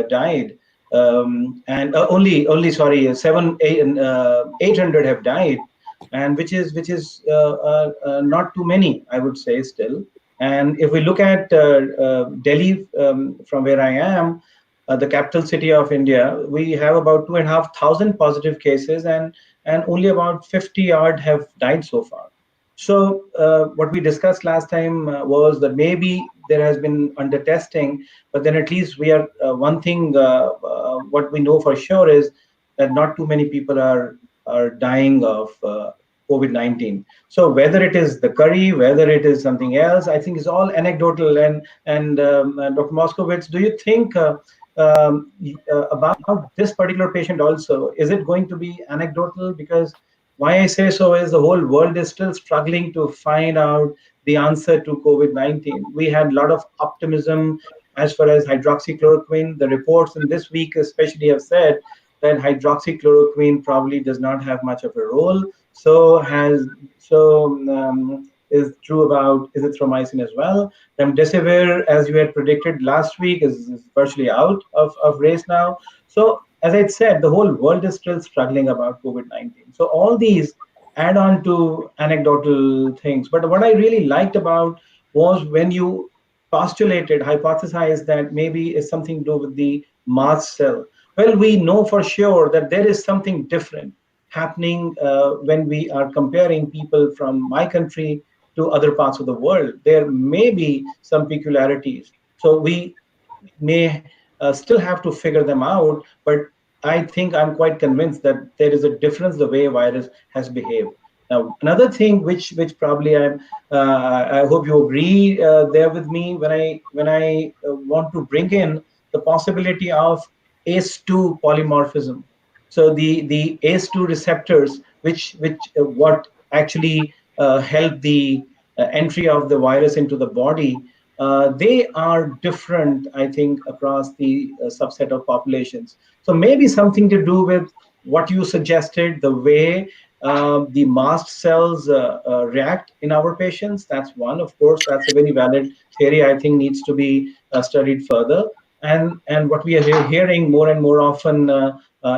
died. And only 800 have died, and which is not too many, I would say, still. And if we look at Delhi, from where I am, the capital city of India, we have about 2,500 positive cases, and only about 50 odd have died so far. So what we discussed last time was that maybe there has been under testing, but then at least we are one thing. What we know for sure is that not too many people are dying of COVID-19. So whether it is the curry, whether it is something else, I think is all anecdotal. And Dr. Moskowitz, do you think about this particular patient also, is it going to be anecdotal? Because why I say so is the whole world is still struggling to find out the answer to COVID-19. We had a lot of optimism as far as hydroxychloroquine. The reports in this week especially have said that hydroxychloroquine probably does not have much of a role. Is true about azithromycin as well. Remdesivir, as you had predicted last week, is virtually out of race now. So, as I said, the whole world is still struggling about COVID-19. So, all these add on to anecdotal things. But what I really liked about was when you postulated, hypothesized that maybe it's something to do with the mast cell. Well, we know for sure that there is something different happening when we are comparing people from my country to other parts of the world. There may be some peculiarities. So we may still have to figure them out, but I think I'm quite convinced that there is a difference the way virus has behaved. Now, another thing which probably I hope you agree there with me when I want to bring in the possibility of ACE2 polymorphism. So the ACE2 receptors, which what actually help the entry of the virus into the body, they are different, I think, across the subset of populations. So maybe something to do with what you suggested, the way the mast cells react in our patients. That's one, of course, that's a very valid theory. I think needs to be studied further. And what we are hearing more and more often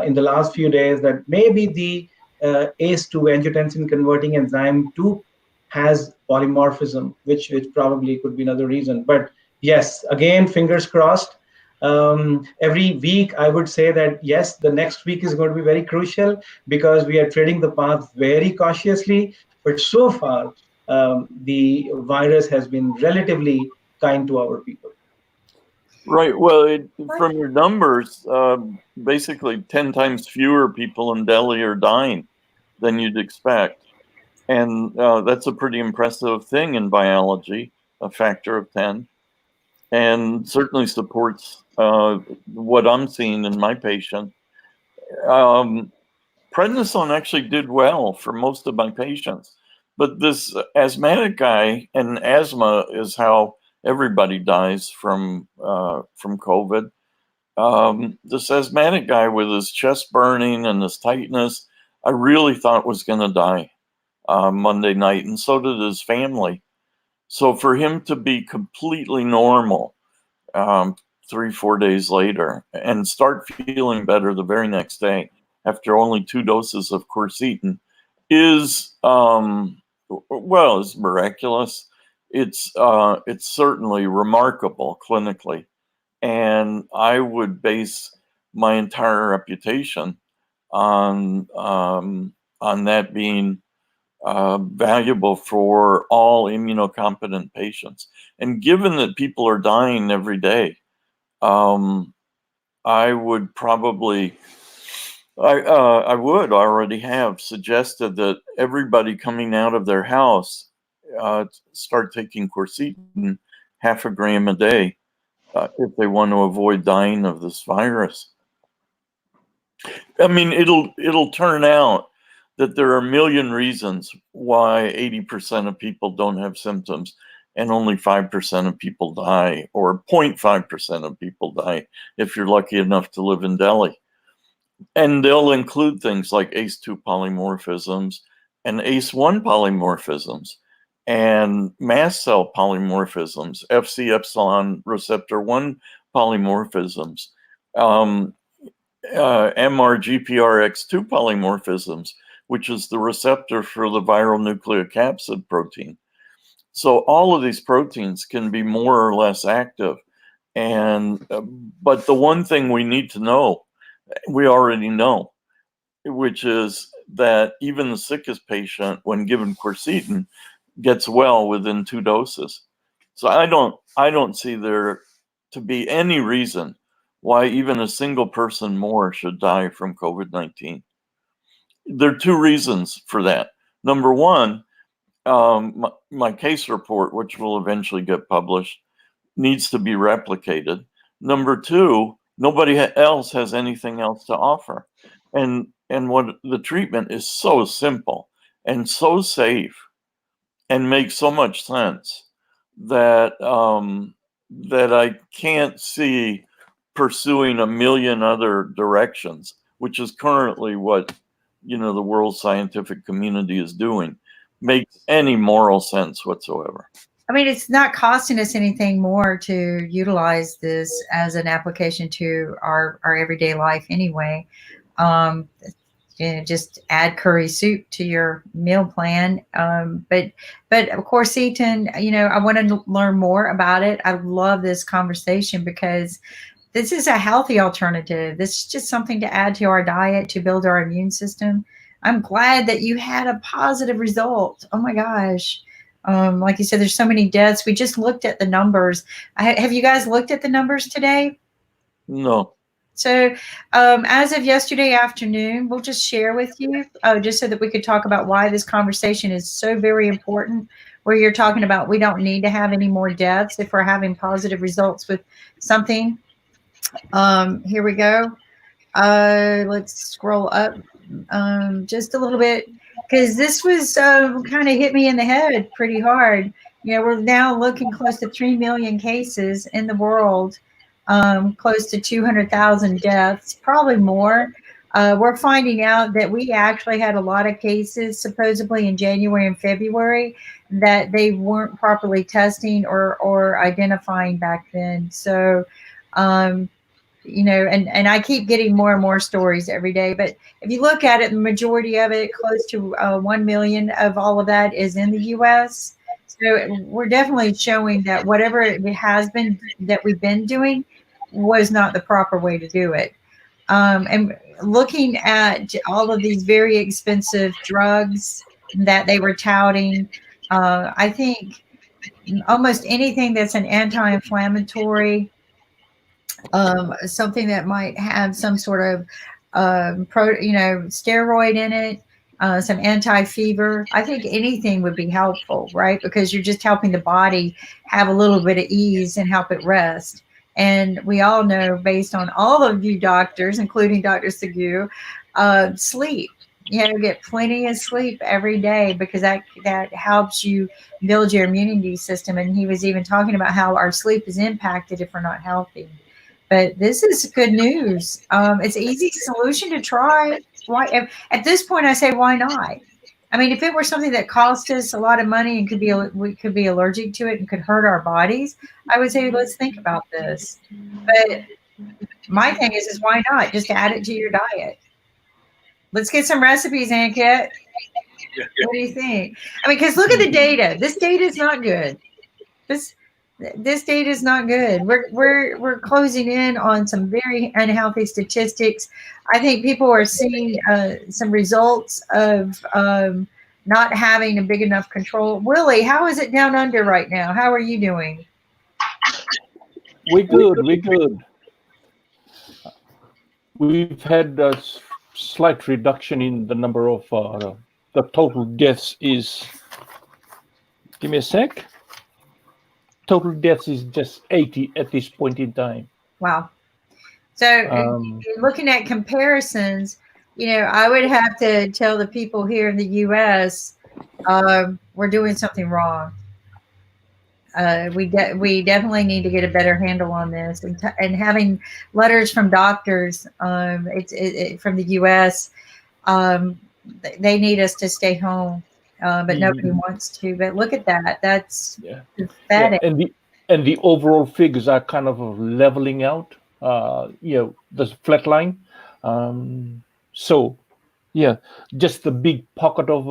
in the last few days that maybe the ACE2 angiotensin converting enzyme 2 has polymorphism, which probably could be another reason. But yes, again, fingers crossed. Every week, I would say that yes, the next week is going to be very crucial because we are treading the path very cautiously. But so far, the virus has been relatively kind to our people. Right. Well, from your numbers, basically 10 times fewer people in Delhi are dying than you'd expect. And that's a pretty impressive thing in biology, a factor of 10, and certainly supports what I'm seeing in my patient. Prednisone actually did well for most of my patients, but this asthmatic guy, and asthma is how everybody dies from COVID. This asthmatic guy with his chest burning and his tightness, I really thought was going to die Monday night, and so did his family. So for him to be completely normal 3-4 days later and start feeling better the very next day after only 2 doses of quercetin is well, is miraculous. It's certainly remarkable clinically, and I would base my entire reputation on that being valuable for all immunocompetent patients. And given that people are dying every day, I would probably, I would already have suggested that everybody coming out of their house start taking quercetin 0.5 gram a day if they want to avoid dying of this virus. I mean, it'll turn out that there are a million reasons why 80% of people don't have symptoms and only 5% of people die, or 0.5% of people die if you're lucky enough to live in Delhi. And they'll include things like ACE2 polymorphisms and ACE1 polymorphisms and mast cell polymorphisms, Fc epsilon receptor 1 polymorphisms, MRGPRX2 polymorphisms, which is the receptor for the viral nucleocapsid protein. So all of these proteins can be more or less active. And but the one thing we need to know, we already know, which is that even the sickest patient, when given quercetin, gets well within 2 doses. So I don't see there to be any reason why even a single person more should die from COVID-19. There are 2 reasons for that. Number one, my case report, which will eventually get published, needs to be replicated. Number 2, nobody else has anything else to offer. And what the treatment is so simple and so safe and makes so much sense that that I can't see pursuing a million other directions, which is currently what the world scientific community is doing makes any moral sense whatsoever. I mean, it's not costing us anything more to utilize this as an application to our everyday life anyway. Um, just add curry soup to your meal plan. But of course, Seaton, I want to learn more about it. I love this conversation because this is a healthy alternative. This is just something to add to our diet to build our immune system. I'm glad that you had a positive result. Oh my gosh. Like you said, there's so many deaths. We just looked at the numbers. Have you guys looked at the numbers today? No. So, as of yesterday afternoon, we'll just share with you, just so that we could talk about why this conversation is so very important. Where you're talking about we don't need to have any more deaths if we're having positive results with something. Here we go. Let's scroll up just a little bit because this was kind of hit me in the head pretty hard. We're now looking close to 3 million cases in the world, close to 200,000 deaths, probably more. We're finding out that we actually had a lot of cases supposedly in January and February that they weren't properly testing or identifying back then. So, and I keep getting more and more stories every day. But if you look at it, the majority of it, close to 1 million of all of that is in the U.S. So we're definitely showing that whatever it has been that we've been doing was not the proper way to do it. And looking at all of these very expensive drugs that they were touting, I think almost anything that's an anti-inflammatory, something that might have some sort of steroid in it, some anti-fever. I think anything would be helpful, right? Because you're just helping the body have a little bit of ease and help it rest. And we all know, based on all of you doctors, including Dr. Sagu, sleep. Get plenty of sleep every day because that helps you build your immunity system. And he was even talking about how our sleep is impacted if we're not healthy. But this is good news. It's an easy solution to try. Why? At this point, I say, why not? I mean, if it were something that cost us a lot of money and we could be allergic to it and could hurt our bodies, I would say, let's think about this. But my thing is why not? Just add it to your diet. Let's get some recipes, Ankit. What do you think? I mean, because look at the data. This data is not good. This data is not good. We're closing in on some very unhealthy statistics. I think people are seeing some results of not having a big enough control. Willie, how is it down under right now? How are you doing? We're good. We're good. We've had a slight reduction in the number of the total deaths is. Give me a sec. Total deaths is just 80 at this point in time. Wow. So looking at comparisons, I would have to tell the people here in the U.S. We're doing something wrong. We definitely need to get a better handle on this, and having letters from doctors from the U.S. They need us to stay home. But nobody wants to. But look at that. That's pathetic. Yeah. And the overall figures are kind of leveling out. The flat line. So, yeah, just the big pocket of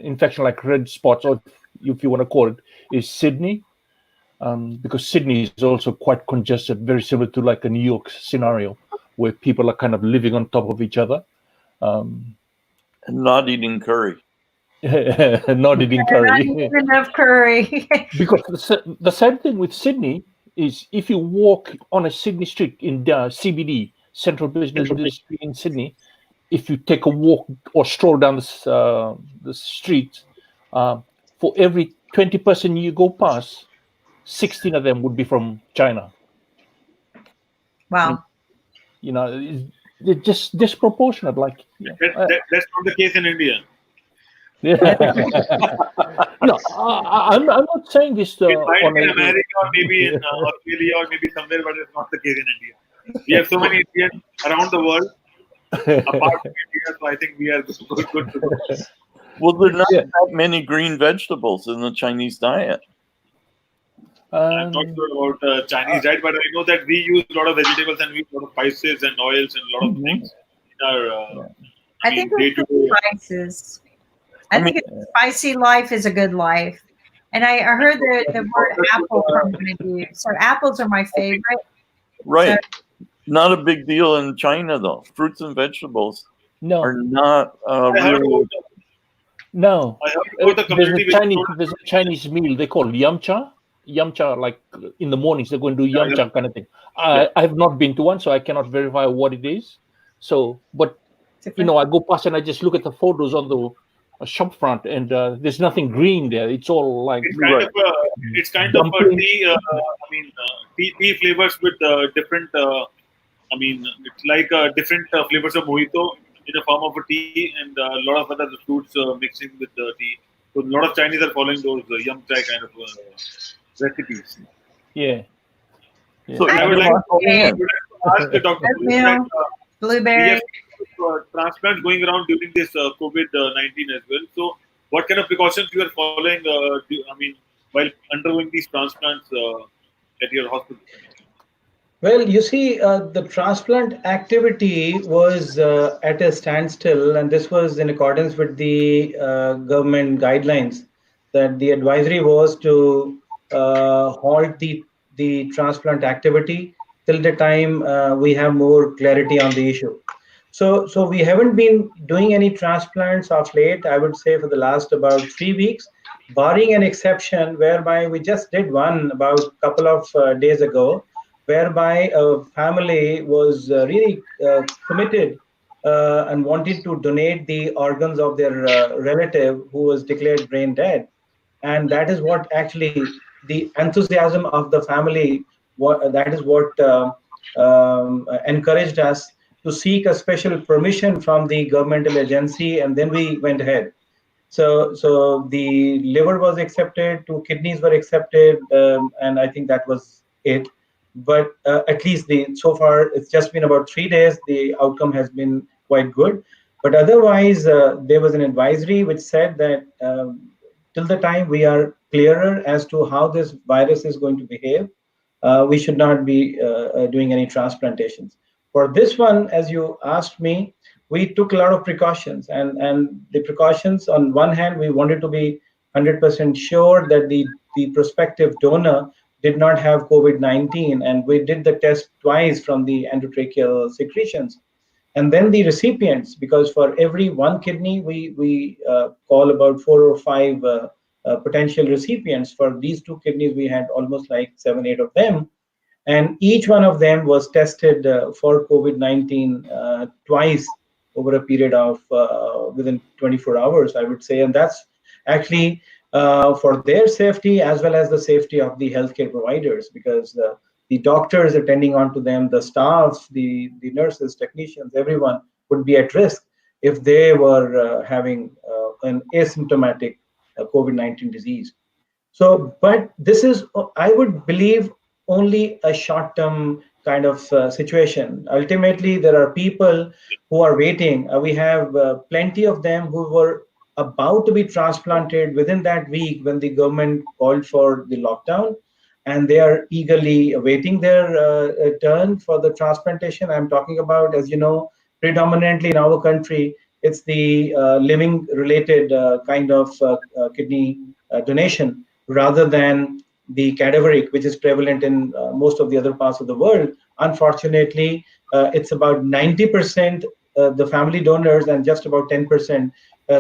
infection, like red spots, or if you want to call it, is Sydney. Because Sydney is also quite congested, very similar to like a New York scenario, where people are kind of living on top of each other. Not eating curry. Not eating curry. Not eating enough curry. Because the sad thing with Sydney is if you walk on a Sydney street in CBD, Central Business District in Sydney, if you take a walk or stroll down the street, for every 20 person you go past, 16 of them would be from China. Wow. They're just disproportionate. Like that's not the case in India. Yeah. No, I'm not saying this. It might be in America, or maybe in Australia, or maybe somewhere, but it's not the case in India. We have so many Indians around the world, apart from India, so I think we are good to go. Well, there are not Yeah. that many green vegetables in the Chinese diet. I'm not Um, sure about Chinese diet, but I know that we use a lot of vegetables and we use a lot of spices and oils and a lot of Mhm. things in our, I think day it's to the day. spices. I I think mean, a spicy life is a good life. And I heard the word apple from one of you. So apples are my favorite. right. Not a big deal in China, though. Fruits and vegetables are no, not I heard really. about no. I heard about the There's a community which Chinese. told There's a Chinese meal they call yamcha. Yamcha, like in the mornings they're going to do yeah, yamcha kind of thing. yeah. I have not been to one, so I cannot verify what it is. So, but I go past and I just look at the photos on the shop front, and there's nothing green there. It's all like Right. It's kind of a dumpling. tea. Tea flavors with different. It's like different flavors of mojito in the form of a tea and a lot of other fruits mixing with the tea. So a lot of Chinese are following those yum chai kind of recipes. Yeah, yeah. So And I eat would your like heart out I in. would like to ask Dr. Puneet that Oatmeal, we have blueberry. transplants going around during this COVID-19 as well. So, what kind of precautions you are following? While undergoing these transplants at your hospital? Well, you see, the transplant activity was at a standstill, and this was in accordance with the government guidelines that the advisory was to halt the transplant activity till the time we have more clarity on the issue. So we haven't been doing any transplants of late, I would say, for the last about 3 weeks, barring an exception whereby we just did one about a couple of days ago, whereby a family was really committed and wanted to donate the organs of their relative who was declared brain dead. And that is what actually the enthusiasm of the family, that is what encouraged us to seek a special permission from the governmental agency, and then we went ahead. So the liver was accepted, two kidneys were accepted, and I think that was it. But at least the so far it's just been about 3 days. The outcome has been quite good. But otherwise, there was an advisory which said that till the time we are clearer as to how this virus is going to behave, we should not be doing any transplantations. For this one, as you asked me, we took a lot of precautions, and the precautions, on one hand, we wanted to be 100% sure that the prospective donor did not have COVID-19, and we did the test twice from the endotracheal secretions. And then the recipients, because for every one kidney, we call about 4 or 5 potential recipients. For these two kidneys, we had almost like 7, 8 of them, and each one of them was tested for COVID-19 twice over a period of within 24 hours, I would say. And that's actually for their safety as well as the safety of the healthcare providers, because the doctors attending on to them, the staff, the nurses, technicians, everyone would be at risk if they were having an asymptomatic COVID-19 disease. So, but this is, I would believe, only a short term kind of situation. Ultimately, there are people who are waiting. We have plenty of them who were about to be transplanted within that week when the government called for the lockdown, and they are eagerly awaiting their turn for the transplantation. I'm talking about, as you know, predominantly in our country, it's the living related kind of kidney donation rather than the cadaveric, which is prevalent in most of the other parts of the world. Unfortunately, it's about 90% the family donors and just about 10%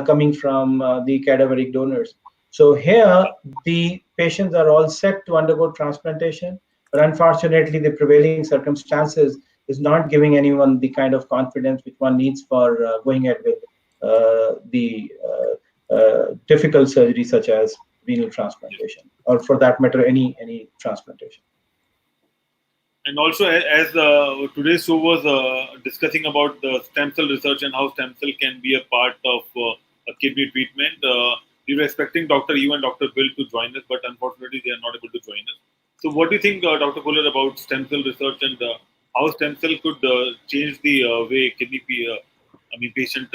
coming from the cadaveric donors. So here, the patients are all set to undergo transplantation, but unfortunately, the prevailing circumstances is not giving anyone the kind of confidence which one needs for going ahead with the difficult surgery such as renal transplantation, or for that matter, any transplantation. And also, as today's show was discussing about the stem cell research and how stem cell can be a part of a kidney treatment, we were expecting Dr. Yu and Dr. Bill to join us, but unfortunately, they are not able to join us. So, what do you think, Dr. Fuller, about stem cell research and how stem cell could change the way patient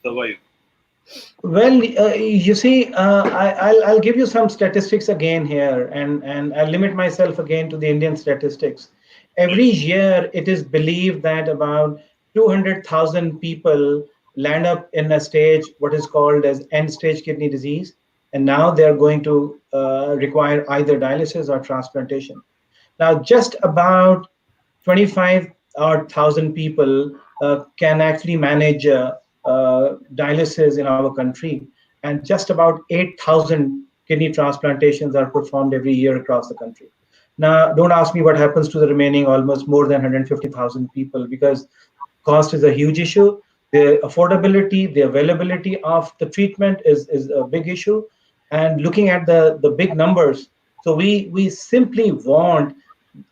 survive. Well, you see, I'll give you some statistics again here, and I'll limit myself again to the Indian statistics. Every year, it is believed that about 200,000 people land up in a stage, what is called as end-stage kidney disease, and now they are going to require either dialysis or transplantation. Now, just about 25 or 1,000 people can actually manage dialysis in our country, and just about 8,000 kidney transplantations are performed every year across the country. Now, don't ask me what happens to the remaining almost more than 150,000 people, because cost is a huge issue. The affordability, the availability of the treatment is a big issue. And looking at the big numbers, so we simply want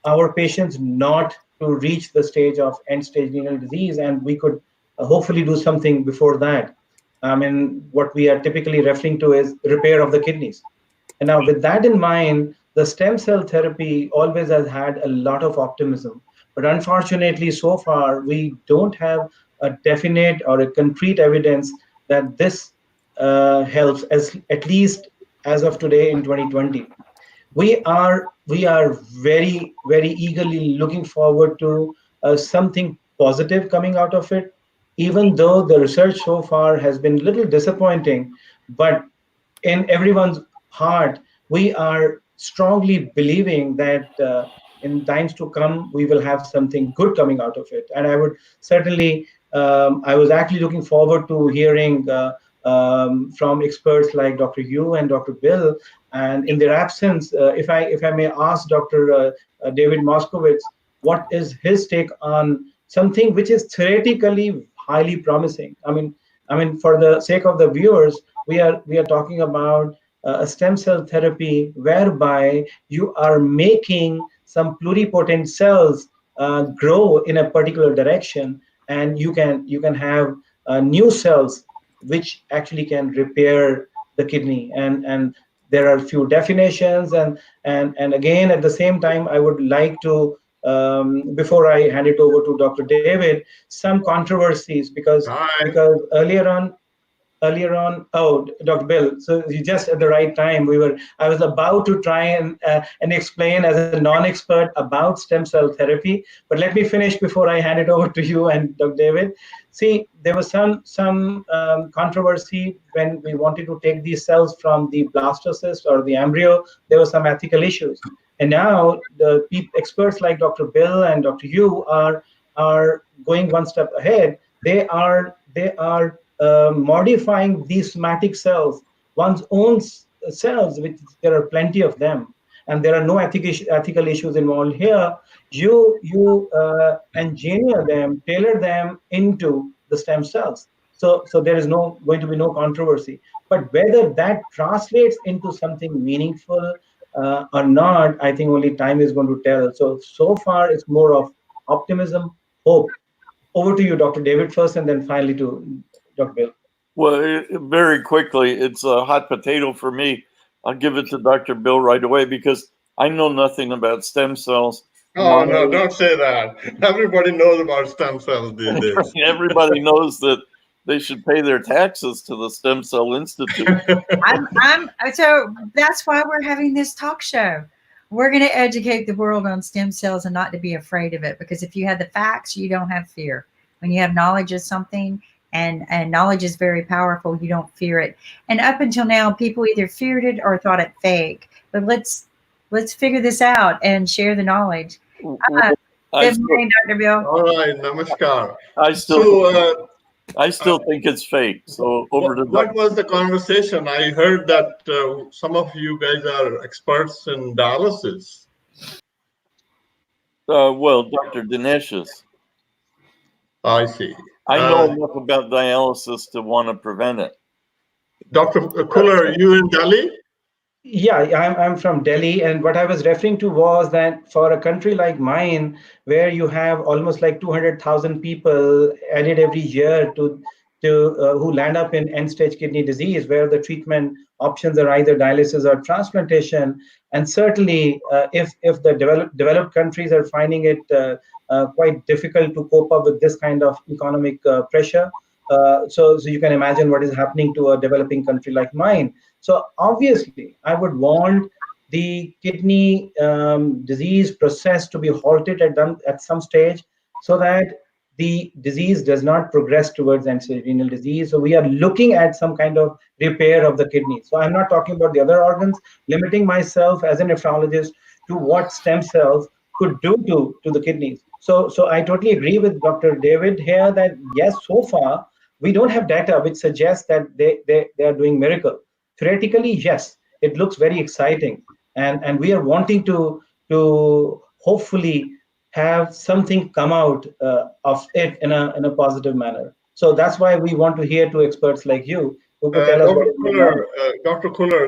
our patients not to reach the stage of end stage renal disease, and we could hopefully do something before that. I mean, what we are typically referring to is repair of the kidneys. And now, with that in mind, the stem cell therapy always has had a lot of optimism. But unfortunately, so far, we don't have a definite or a concrete evidence that this helps, as at least as of today in 2020. We are very eagerly looking forward to something positive coming out of it, even though the research so far has been a little disappointing. But in everyone's heart, we are strongly believing that in times to come, we will have something good coming out of it. And I would certainly, I was actually looking forward to hearing from experts like Dr. Yu and Dr. Bill. And in their absence, if I may ask Dr. David Moskowitz, what is his take on something which is theoretically highly promising? I mean, for the sake of the viewers, we are talking about a stem cell therapy whereby you are making some pluripotent cells grow in a particular direction, and you can have new cells which actually can repair the kidney. And there are a few definitions, and again, at the same time, I would like to, before I hand it over to Dr. David, some controversies, because Hi. earlier on, oh, Dr. Bill, so you just at the right time, I was about to try and explain as a non-expert about stem cell therapy, but let me finish before I hand it over to you and Dr. David. See, there was some controversy when we wanted to take these cells from the blastocyst or the embryo. There were some ethical issues, and now the experts like Dr. Bill and Dr. Yu are going one step ahead. They are modifying these somatic cells, one's own cells, which there are plenty of them, and there are no ethical issues involved here. You engineer them, tailor them into the stem cells. So there is no going to be no controversy. But whether that translates into something meaningful or not, I think only time is going to tell. So far, it's more of optimism, hope. Over to you, Dr. David, first, and then finally to Dr. Bill. Well, very quickly, it's a hot potato for me. I'll give it to Dr. Bill right away because I know nothing about stem cells. Oh, no, don't say that. Everybody knows about stem cells these days. Everybody knows that they should pay their taxes to the Stem Cell Institute. So that's why we're having this talk show. We're going to educate the world on stem cells and not to be afraid of it, because if you have the facts, you don't have fear. When you have knowledge of something, and knowledge is very powerful, you don't fear it. And up until now, people either feared it or thought it fake. But let's figure this out and share the knowledge. Good morning, Dr. Bill. All right, namaskar. I still think it's fake. So over to what was the conversation? I heard that some of you guys are experts in dialysis. Well, Dr. Dinesh is. I see. I know enough about dialysis to want to prevent it. Dr. Kuller, are you in Delhi? Yeah, I'm from Delhi, and what I was referring to was that for a country like mine, where you have almost like 200,000 people added every year who land up in end-stage kidney disease, where the treatment options are either dialysis or transplantation. And certainly, if the developed countries are finding it quite difficult to cope up with this kind of economic pressure, so you can imagine what is happening to a developing country like mine. So obviously, I would want the kidney disease process to be halted at some stage, so that the disease does not progress towards end-stage renal disease. So we are looking at some kind of repair of the kidney. So I'm not talking about the other organs, limiting myself as a nephrologist to what stem cells could do to the kidneys. So I totally agree with Dr. David here that yes, so far we don't have data which suggests that they are doing miracle. Theoretically, yes, it looks very exciting, and we are wanting to hopefully have something come out of it in a positive manner. So that's why we want to hear to experts like you who could tell us what is going on. Dr. Kuller,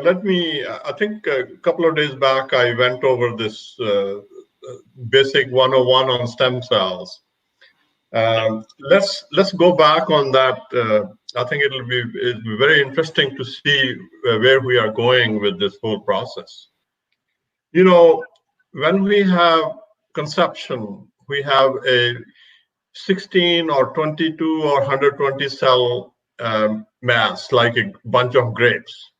I think a couple of days back, I went over this basic 101 on stem cells. Let's go back on that. I think it'll be very interesting to see where we are going with this whole process. You know, when we have conception, we have a 16 or 22 or 120 cell mass, like a bunch of grapes.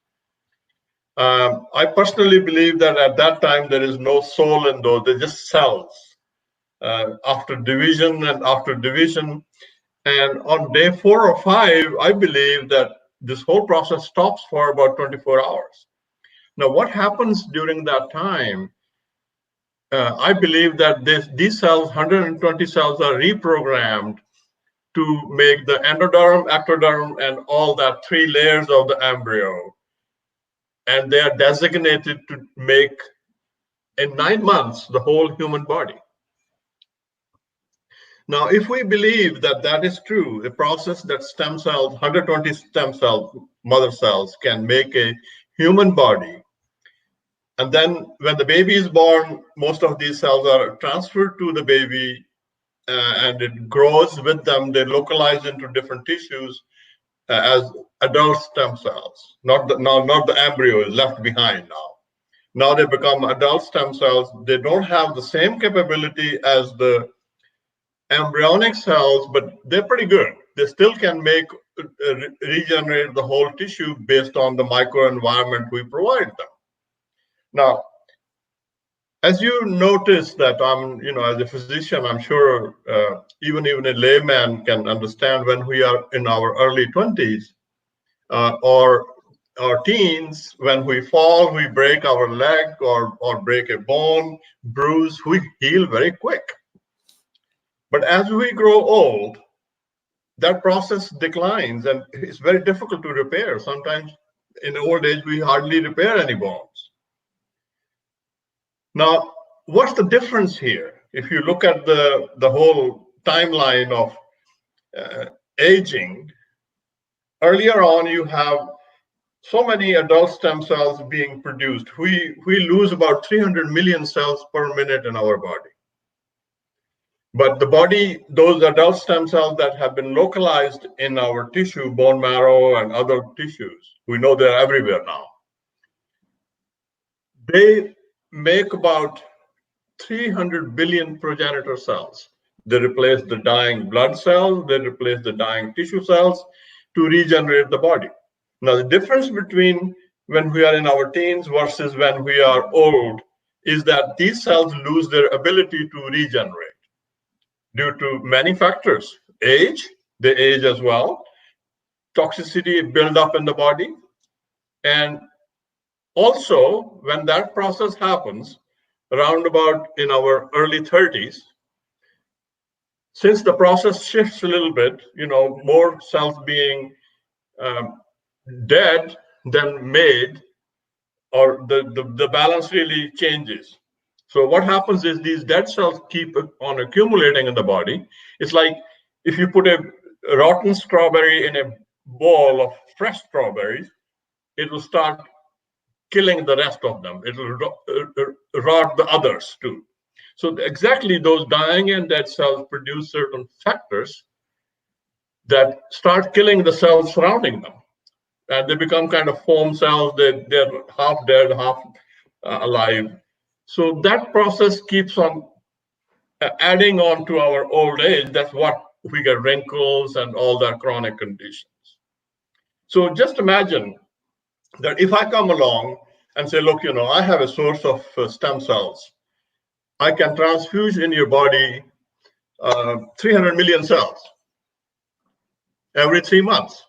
I personally believe that at that time there is no soul in those; they're just cells. After division and after division, and on day 4 or 5, I believe that this whole process stops for about 24 hours. Now, what happens during that time? I believe that these cells, 120 cells, are reprogrammed to make the endoderm, ectoderm, and all that 3 layers of the embryo. And they are designated to make, in 9 months, the whole human body. Now, if we believe that that is true, a process that stem cells, 120 stem cells, mother cells, can make a human body, and then when the baby is born, most of these cells are transferred to the baby, and it grows with them. They localize into different tissues as adult stem cells. Not the embryo is left behind now. Now they become adult stem cells. They don't have the same capability as the embryonic cells, but they're pretty good. They still can regenerate the whole tissue based on the microenvironment we provide them. Now, as you notice that as a physician, I'm sure even a layman can understand when we are in our early 20s or our teens, when we fall, we break our leg or break a bone, bruise, we heal very quick. But as we grow old, that process declines and it's very difficult to repair. Sometimes in old age, we hardly repair any bones. Now, what's the difference here? If you look at the whole timeline of aging, earlier on, you have so many adult stem cells being produced. We lose about 300 million cells per minute in our body. But the body, those adult stem cells that have been localized in our tissue, bone marrow and other tissues, we know they're everywhere now. They make about 300 billion progenitor cells. They replace the dying blood cells, they replace the dying tissue cells to regenerate the body. Now, the difference between when we are in our teens versus when we are old is that these cells lose their ability to regenerate due to many factors. Age, they age as well. Toxicity build up in the body. And also, when that process happens, around about in our early 30s, since the process shifts a little bit, more cells being dead than made, or the balance really changes. So what happens is these dead cells keep on accumulating in the body. It's like if you put a rotten strawberry in a bowl of fresh strawberries, it will start killing the rest of them. It will rot the others too. So exactly those dying and dead cells produce certain factors that start killing the cells surrounding them. And they become kind of foam cells. They're half dead, half alive. So that process keeps on adding on to our old age. That's what we get, wrinkles and all that chronic conditions. So just imagine that if I come along and say, look, I have a source of stem cells. I can transfuse in your body 300 million cells every 3 months.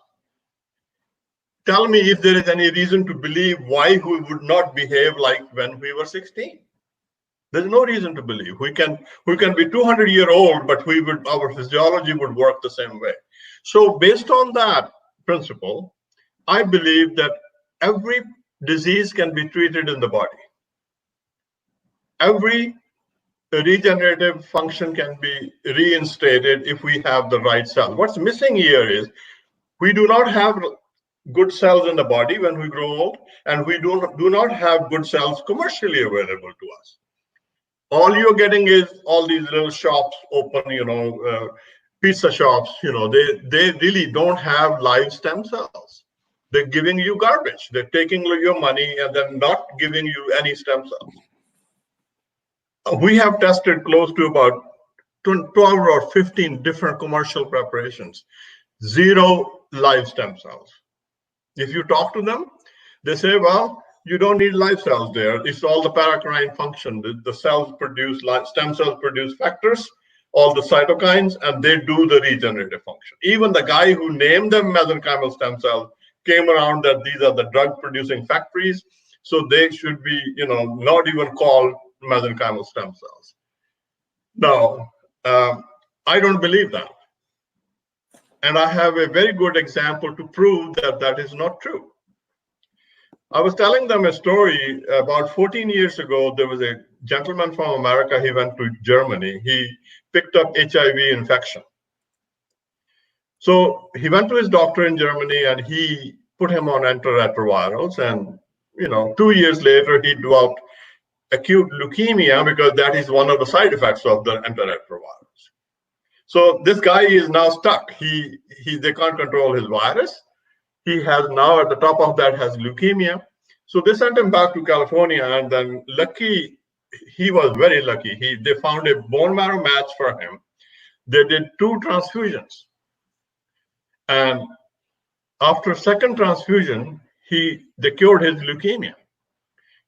Tell me if there is any reason to believe why we would not behave like when we were 16. There's no reason to believe. We can be 200-year-old, but our physiology would work the same way. So based on that principle, I believe that every disease can be treated in the body. Every regenerative function can be reinstated if we have the right cells. What's missing here is we do not have good cells in the body when we grow old, and we do not have good cells commercially available to us. All you're getting is all these little shops open, pizza shops, they really don't have live stem cells. They're giving you garbage. They're taking your money and then not giving you any stem cells. We have tested close to about 12 or 15 different commercial preparations, 0 live stem cells. If you talk to them, they say, well, you don't need live cells there. It's all the paracrine function. The cells produce, stem cells produce factors, all the cytokines, and they do the regenerative function. Even the guy who named them mesenchymal stem cells came around that these are the drug producing factories. So they should be, not even called mesenchymal stem cells. Now, I don't believe that. And I have a very good example to prove that that is not true. I was telling them a story about 14 years ago. There was a gentleman from America. He went to Germany. He picked up HIV infection. So he went to his doctor in Germany and he put him on antiretrovirals. And, 2 years later, he developed acute leukemia because that is one of the side effects of the antiretrovirals. So this guy is now stuck. They can't control his virus. He has now at the top of that has leukemia. So they sent him back to California, and then he was very lucky. They found a bone marrow match for him. They did 2 transfusions. And after second transfusion, they cured his leukemia.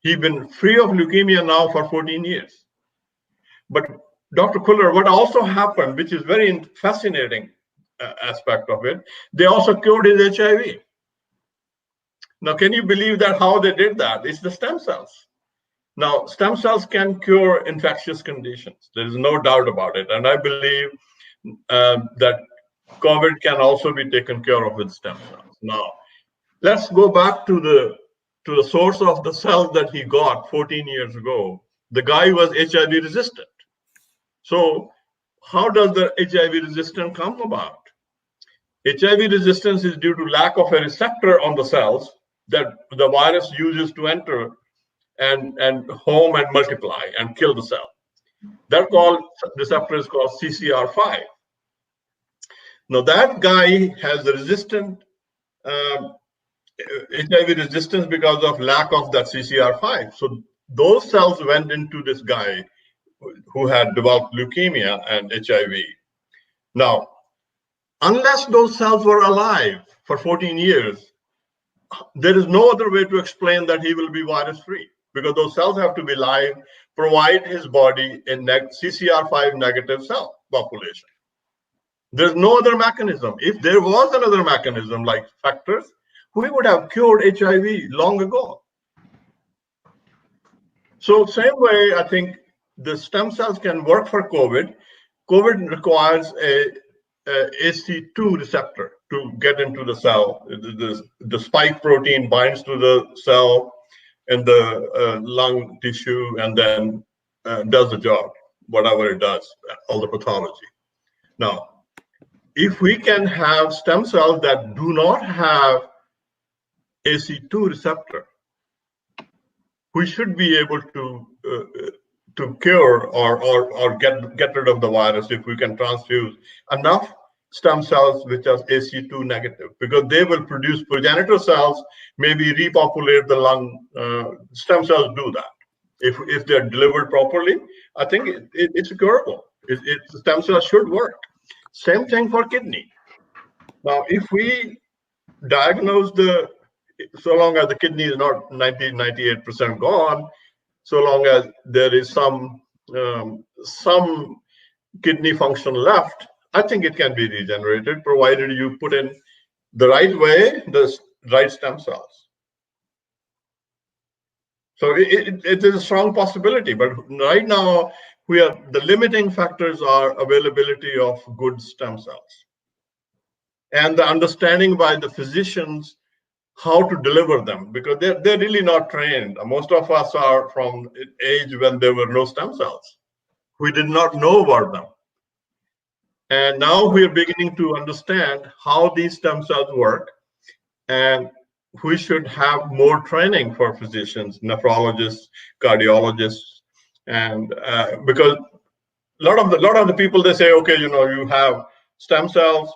He's been free of leukemia now for 14 years. But Dr. Kuller, what also happened, which is very fascinating aspect of it, they also cured his HIV. Now, can you believe that how they did that? It's the stem cells. Now, stem cells can cure infectious conditions. There is no doubt about it. And I believe that COVID can also be taken care of with stem cells. Now, let's go back to the source of the cells that he got 14 years ago. The guy was HIV resistant. So how does the HIV resistance come about? HIV resistance is due to lack of a receptor on the cells that the virus uses to enter and home and multiply and kill the cell. That receptor is called CCR5. Now that guy has resistant HIV resistance because of lack of that CCR5. So those cells went into this guy who had developed leukemia and HIV. Now, unless those cells were alive for 14 years, there is no other way to explain that he will be virus-free, because those cells have to be live, provide his body a CCR5 negative cell population. There's no other mechanism. If there was another mechanism like factors, we would have cured HIV long ago. So same way, I think the stem cells can work for COVID. COVID requires a AC2 receptor to get into the cell. The spike protein binds to the cell in the lung tissue and then does the job, whatever it does, all the pathology. Now, if we can have stem cells that do not have AC2 receptor, we should be able to cure or get rid of the virus if we can transfuse enough stem cells which are AC2 negative, because they will produce progenitor cells, maybe repopulate the lung. Stem cells do that. If they're delivered properly, I think it's curable. Stem cells should work. Same thing for kidney. Now, if we diagnose so long as the kidney is not 98% gone, so long as there is some kidney function left, I think it can be regenerated, provided you put in the right way, the right stem cells. So it is a strong possibility, but right now the limiting factors are availability of good stem cells and the understanding by the physicians how to deliver them, because they're really not trained. Most of us are from age when there were no stem cells. We did not know about them. And now we are beginning to understand how these stem cells work, and we should have more training for physicians, nephrologists, cardiologists, and because a lot of the people, they say, okay, you have stem cells.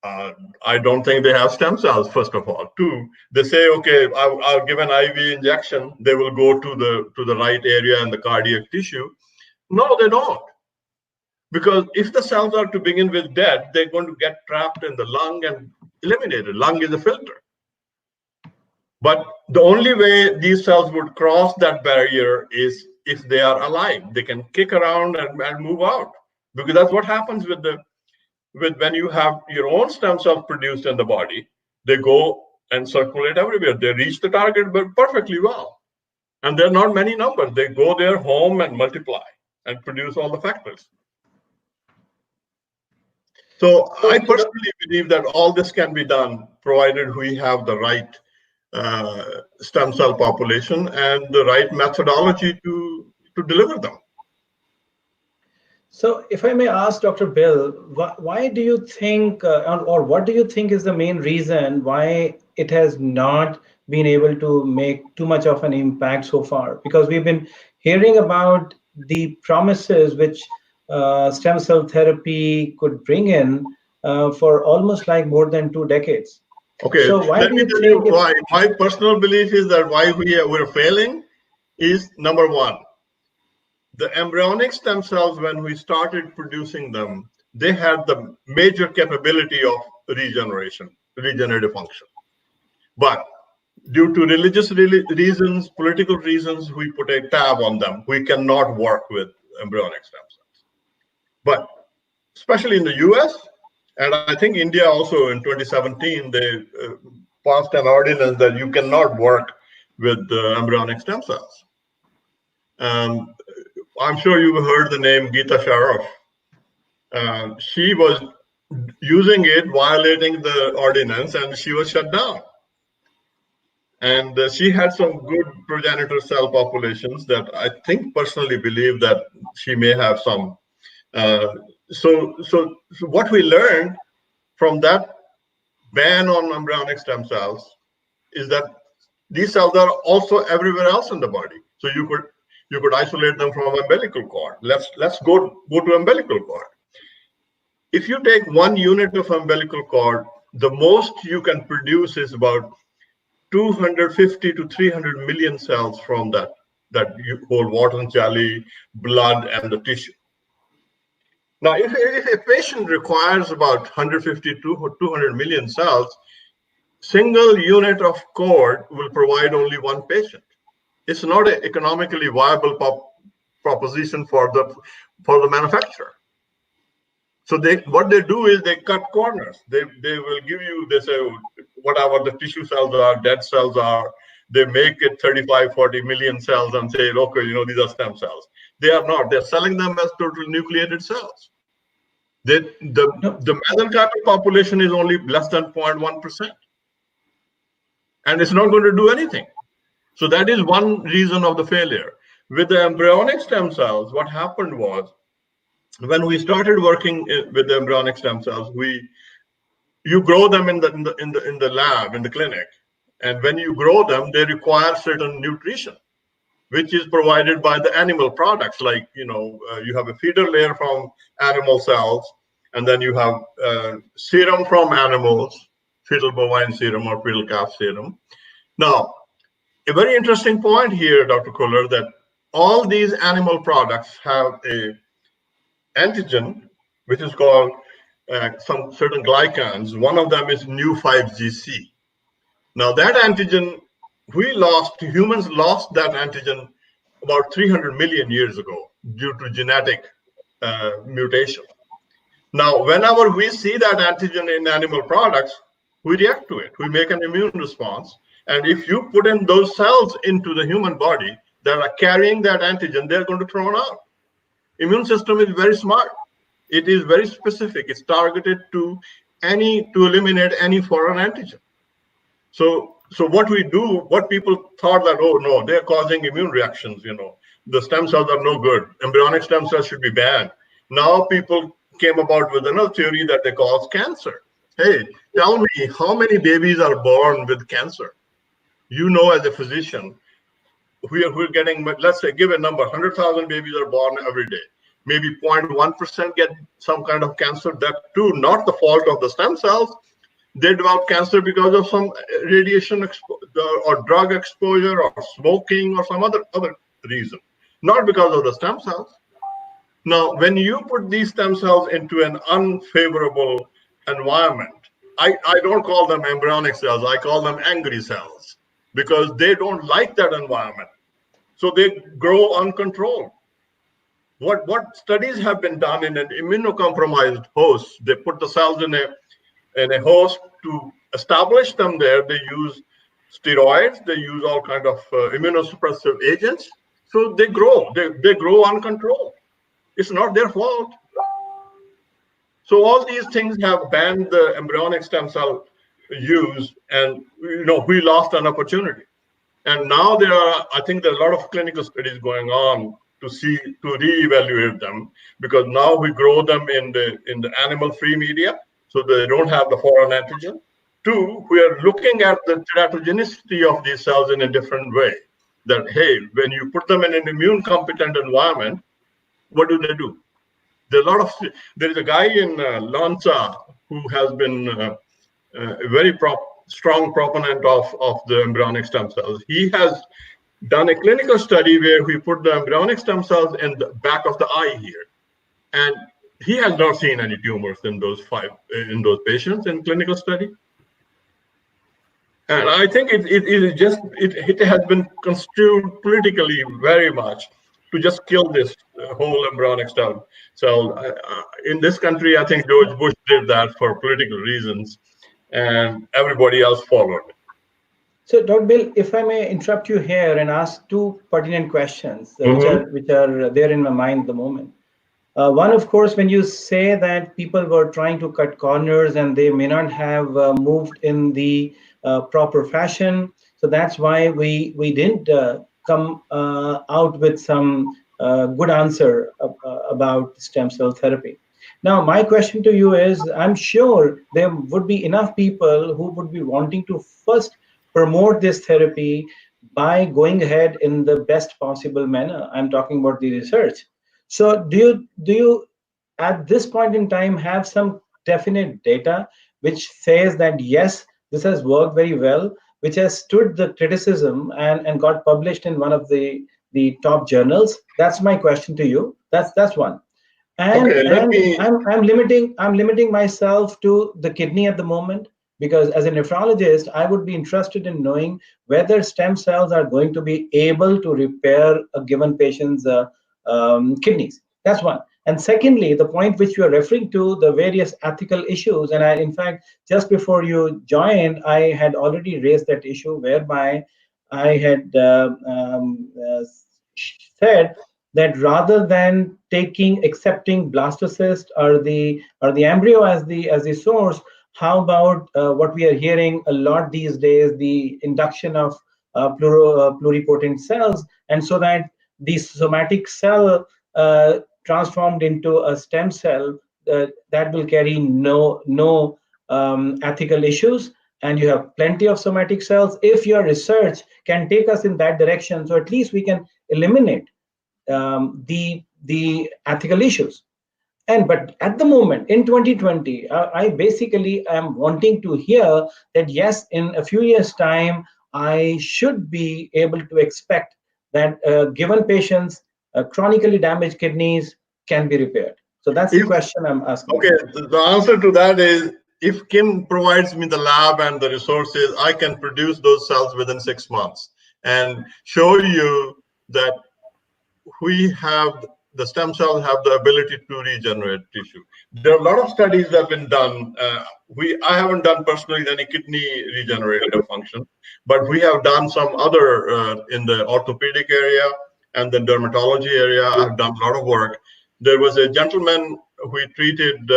I don't think they have stem cells, first of all. Two, they say, okay, I'll give an IV injection. They will go to the right area in the cardiac tissue. No, they don't. Because if the cells are to begin with dead, they're going to get trapped in the lung and eliminated. Lung is a filter. But the only way these cells would cross that barrier is if they are alive. They can kick around and move out. Because that's what happens with when you have your own stem cells produced in the body. They go and circulate everywhere. They reach the target perfectly well. And there are not many numbers. They go there home and multiply and produce all the factors. So I personally believe that all this can be done provided we have the right stem cell population and the right methodology to deliver them. So if I may ask Dr. Bill, why do you think, or what do you think is the main reason why it has not been able to make too much of an impact so far? Because we've been hearing about the promises which stem cell therapy could bring in for almost like more than 2 decades. Okay, so why let do me you tell think you why. My personal belief is that why we're failing is, number one, the embryonic stem cells, when we started producing them, they had the major capability of regenerative function. But due to religious reasons, political reasons, we put a tab on them. We cannot work with embryonic stem cells. But especially in the US, and I think India also in 2017, they passed an ordinance that you cannot work with embryonic stem cells. I'm sure you've heard the name Geeta Sharaf. She was using it, violating the ordinance, and she was shut down. And she had some good progenitor cell populations that I think personally believe that she may have some. So what we learned from that ban on embryonic stem cells is that these cells are also everywhere else in the body. So you could isolate them from umbilical cord. Let's go to umbilical cord. If you take 1 unit of umbilical cord, the most you can produce is about 250 to 300 million cells from that whole water and jelly, blood, and the tissue. Now, if a patient requires about 150 to 200 million cells, single unit of cord will provide only one patient. It's not an economically viable proposition for the manufacturer. So what they do is they cut corners. They will give you, they say, whatever the tissue cells are, dead cells are, they make it 35, 40 million cells and say, okay, these are stem cells. They are not. They're selling them as total nucleated cells. The mesenchymal population is only less than 0.1%. And it's not going to do anything. So that is one reason of the failure. With the embryonic stem cells, what happened was, when we started working with the embryonic stem cells, you grow them in the lab, in the clinic, and when you grow them, they require certain nutrition, which is provided by the animal products. Like you have a feeder layer from animal cells, and then you have serum from animals, fetal bovine serum or fetal calf serum. Now, a very interesting point here, Dr. Kohler, that all these animal products have a antigen, which is called some certain glycans. One of them is New5GC. Now that antigen, humans lost that antigen about 300 million years ago due to genetic mutation. Now, whenever we see that antigen in animal products, we react to it. We make an immune response. And if you put in those cells into the human body that are carrying that antigen, they're going to throw it out. Immune system is very smart. It is very specific. It's targeted to eliminate any foreign antigen. So what we do, what people thought that, oh no, they're causing immune reactions, the stem cells are no good. Embryonic stem cells should be banned. Now people came about with another theory that they cause cancer. Hey, tell me how many babies are born with cancer? As a physician, we're getting, let's say, give a number, 100,000 babies are born every day. Maybe 0.1% get some kind of cancer. That too, not the fault of the stem cells. They develop cancer because of some radiation or drug exposure or smoking or some other reason, not because of the stem cells. Now, when you put these stem cells into an unfavorable environment, I don't call them embryonic cells, I call them angry cells, because they don't like that environment. So they grow uncontrolled. What studies have been done in an immunocompromised host, they put the cells in a host to establish them there. They use steroids, they use all kind of immunosuppressive agents. So they grow uncontrolled. It's not their fault. So all these things have banned the embryonic stem cell use, and we lost an opportunity. And now I think there are a lot of clinical studies going on to reevaluate them, because now we grow them in the animal-free media, so they don't have the foreign antigen. Two, we are looking at the teratogenicity of these cells in a different way. That, hey, when you put them in an immune-competent environment, what do they do? There is a guy in Lanza who has been a very strong proponent of the embryonic stem cells. He has done a clinical study where we put the embryonic stem cells in the back of the eye here, and he has not seen any tumors in those patients in clinical study. And I think it has been construed politically very much to just kill this whole embryonic stem cell. In this country, I think George Bush did that for political reasons, and everybody else followed. So, Dr. Bill, if I may interrupt you here and ask two pertinent questions, which are there in my mind at the moment. One, of course, when you say that people were trying to cut corners and they may not have moved in the proper fashion, so that's why we didn't come out with some good answer about stem cell therapy. Now, my question to you is, I'm sure there would be enough people who would be wanting to first promote this therapy by going ahead in the best possible manner. I'm talking about the research. So do you at this point in time have some definite data which says that yes, this has worked very well, which has stood the criticism and got published in one of the top journals? That's my question to you. That's one. And, okay, I'm limiting myself to the kidney at the moment, because as a nephrologist, I would be interested in knowing whether stem cells are going to be able to repair a given patient's kidneys. That's one. And secondly, the point which you are referring to, the various ethical issues, and in fact, just before you joined, I had already raised that issue, whereby I had said that rather than accepting blastocyst or the embryo as the source, how about what we are hearing a lot these days, the induction of pluripotent cells, and so that the somatic cell transformed into a stem cell that will carry no ethical issues, and you have plenty of somatic cells. If your research can take us in that direction, so at least we can eliminate the ethical issues. But at the moment in 2020, I basically am wanting to hear that yes, in a few years' time, I should be able to expect that given patients chronically damaged kidneys can be repaired. So that's the If question I'm asking. okay, the answer to that is if Kim provides me the lab and the resources, I can produce those cells within 6 months and show you that we have the stem cells have the ability to regenerate tissue. There are a lot of studies that have been done. I haven't done personally any kidney regenerative function, but we have done some other in the orthopedic area and the dermatology area. I've done a lot of work. There was a gentleman we treated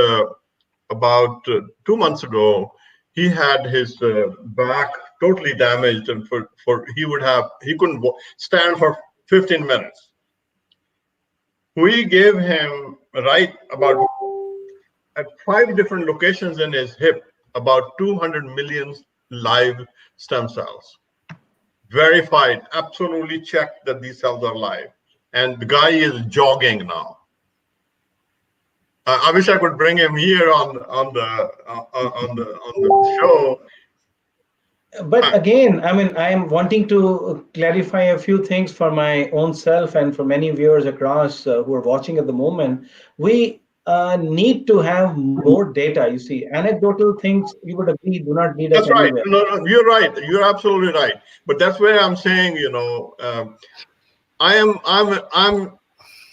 about 2 months ago. He had his back totally damaged, and he couldn't stand for 15 minutes. We gave him about at 5 different locations in his hip about 200 million live stem cells, verified, absolutely checked that these cells are live, and the guy is jogging now. I wish I could bring him here on the show. But again, I mean, I'm wanting to clarify a few things for my own self and for many viewers across who are watching at the moment. We need to have more data. You see, anecdotal things, you would agree, do not lead us That's right. anywhere. No, you're right. You're absolutely right. But that's where I'm saying,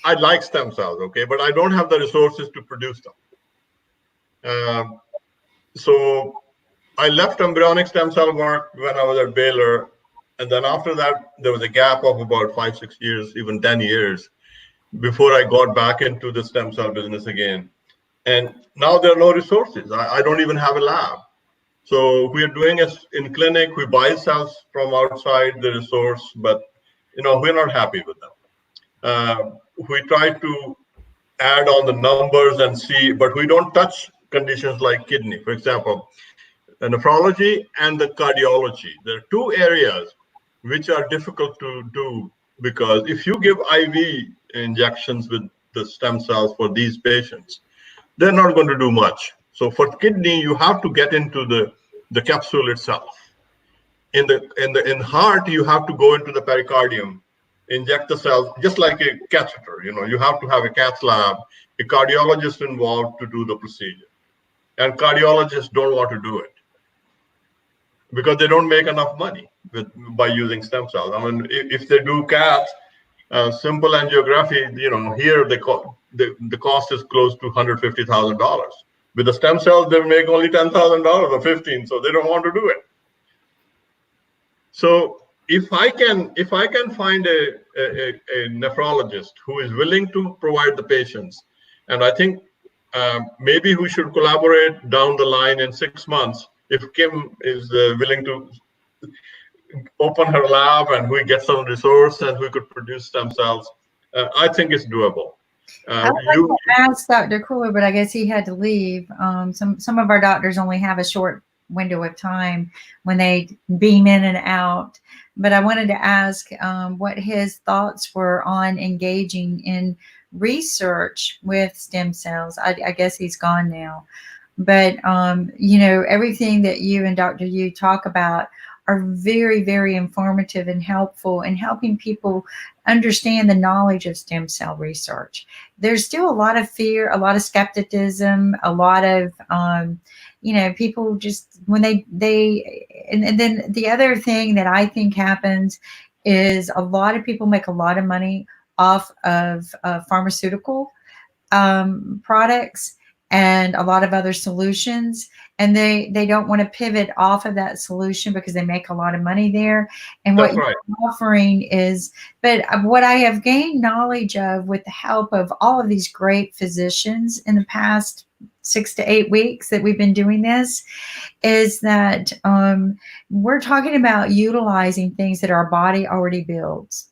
I like stem cells, okay, but I don't have the resources to produce them. So I left embryonic stem cell work when I was at Baylor, and then after that there was a gap of about 5-6 years, even 10 years, before I got back into the stem cell business again. And now there are no resources. I don't even have a lab. So we are doing it in clinic. We buy cells from outside the resource, but we're not happy with them. We try to add on the numbers and see, but we don't touch conditions like kidney, for example, the nephrology and the cardiology. There are 2 areas which are difficult to do, because if you give IV injections with the stem cells for these patients, they're not going to do much. So for kidney, you have to get into the capsule itself. In heart, you have to go into the pericardium, inject the cells, just like a catheter. You have to have a cath lab, a cardiologist involved to do the procedure, and cardiologists don't want to do it because they don't make enough money by using stem cells. I mean, if they do cath, simple angiography, here the cost is close to $150,000. With the stem cells, they make only $10,000 or $15,000, so they don't want to do it. So if I can find a nephrologist who is willing to provide the patients, and I think maybe we should collaborate down the line in 6 months if Kim is willing to open her lab and we get some resource and we could produce stem cells. I think it's doable. I would like to ask Dr. Cooler, but I guess he had to leave. Some of our doctors only have a short window of time when they beam in and out. But I wanted to ask what his thoughts were on engaging in research with stem cells. I guess he's gone now. But, everything that you and Dr. Yu talk about are very, very informative and helpful in helping people understand the knowledge of stem cell research. There's still a lot of fear, a lot of skepticism, a lot of, people just when and then the other thing that I think happens is a lot of people make a lot of money off of pharmaceutical products and a lot of other solutions, and they don't want to pivot off of that solution because they make a lot of money there. And what you're offering is, but what I have gained knowledge of with the help of all of these great physicians in the past 6 to 8 weeks that we've been doing this is that we're talking about utilizing things that our body already builds.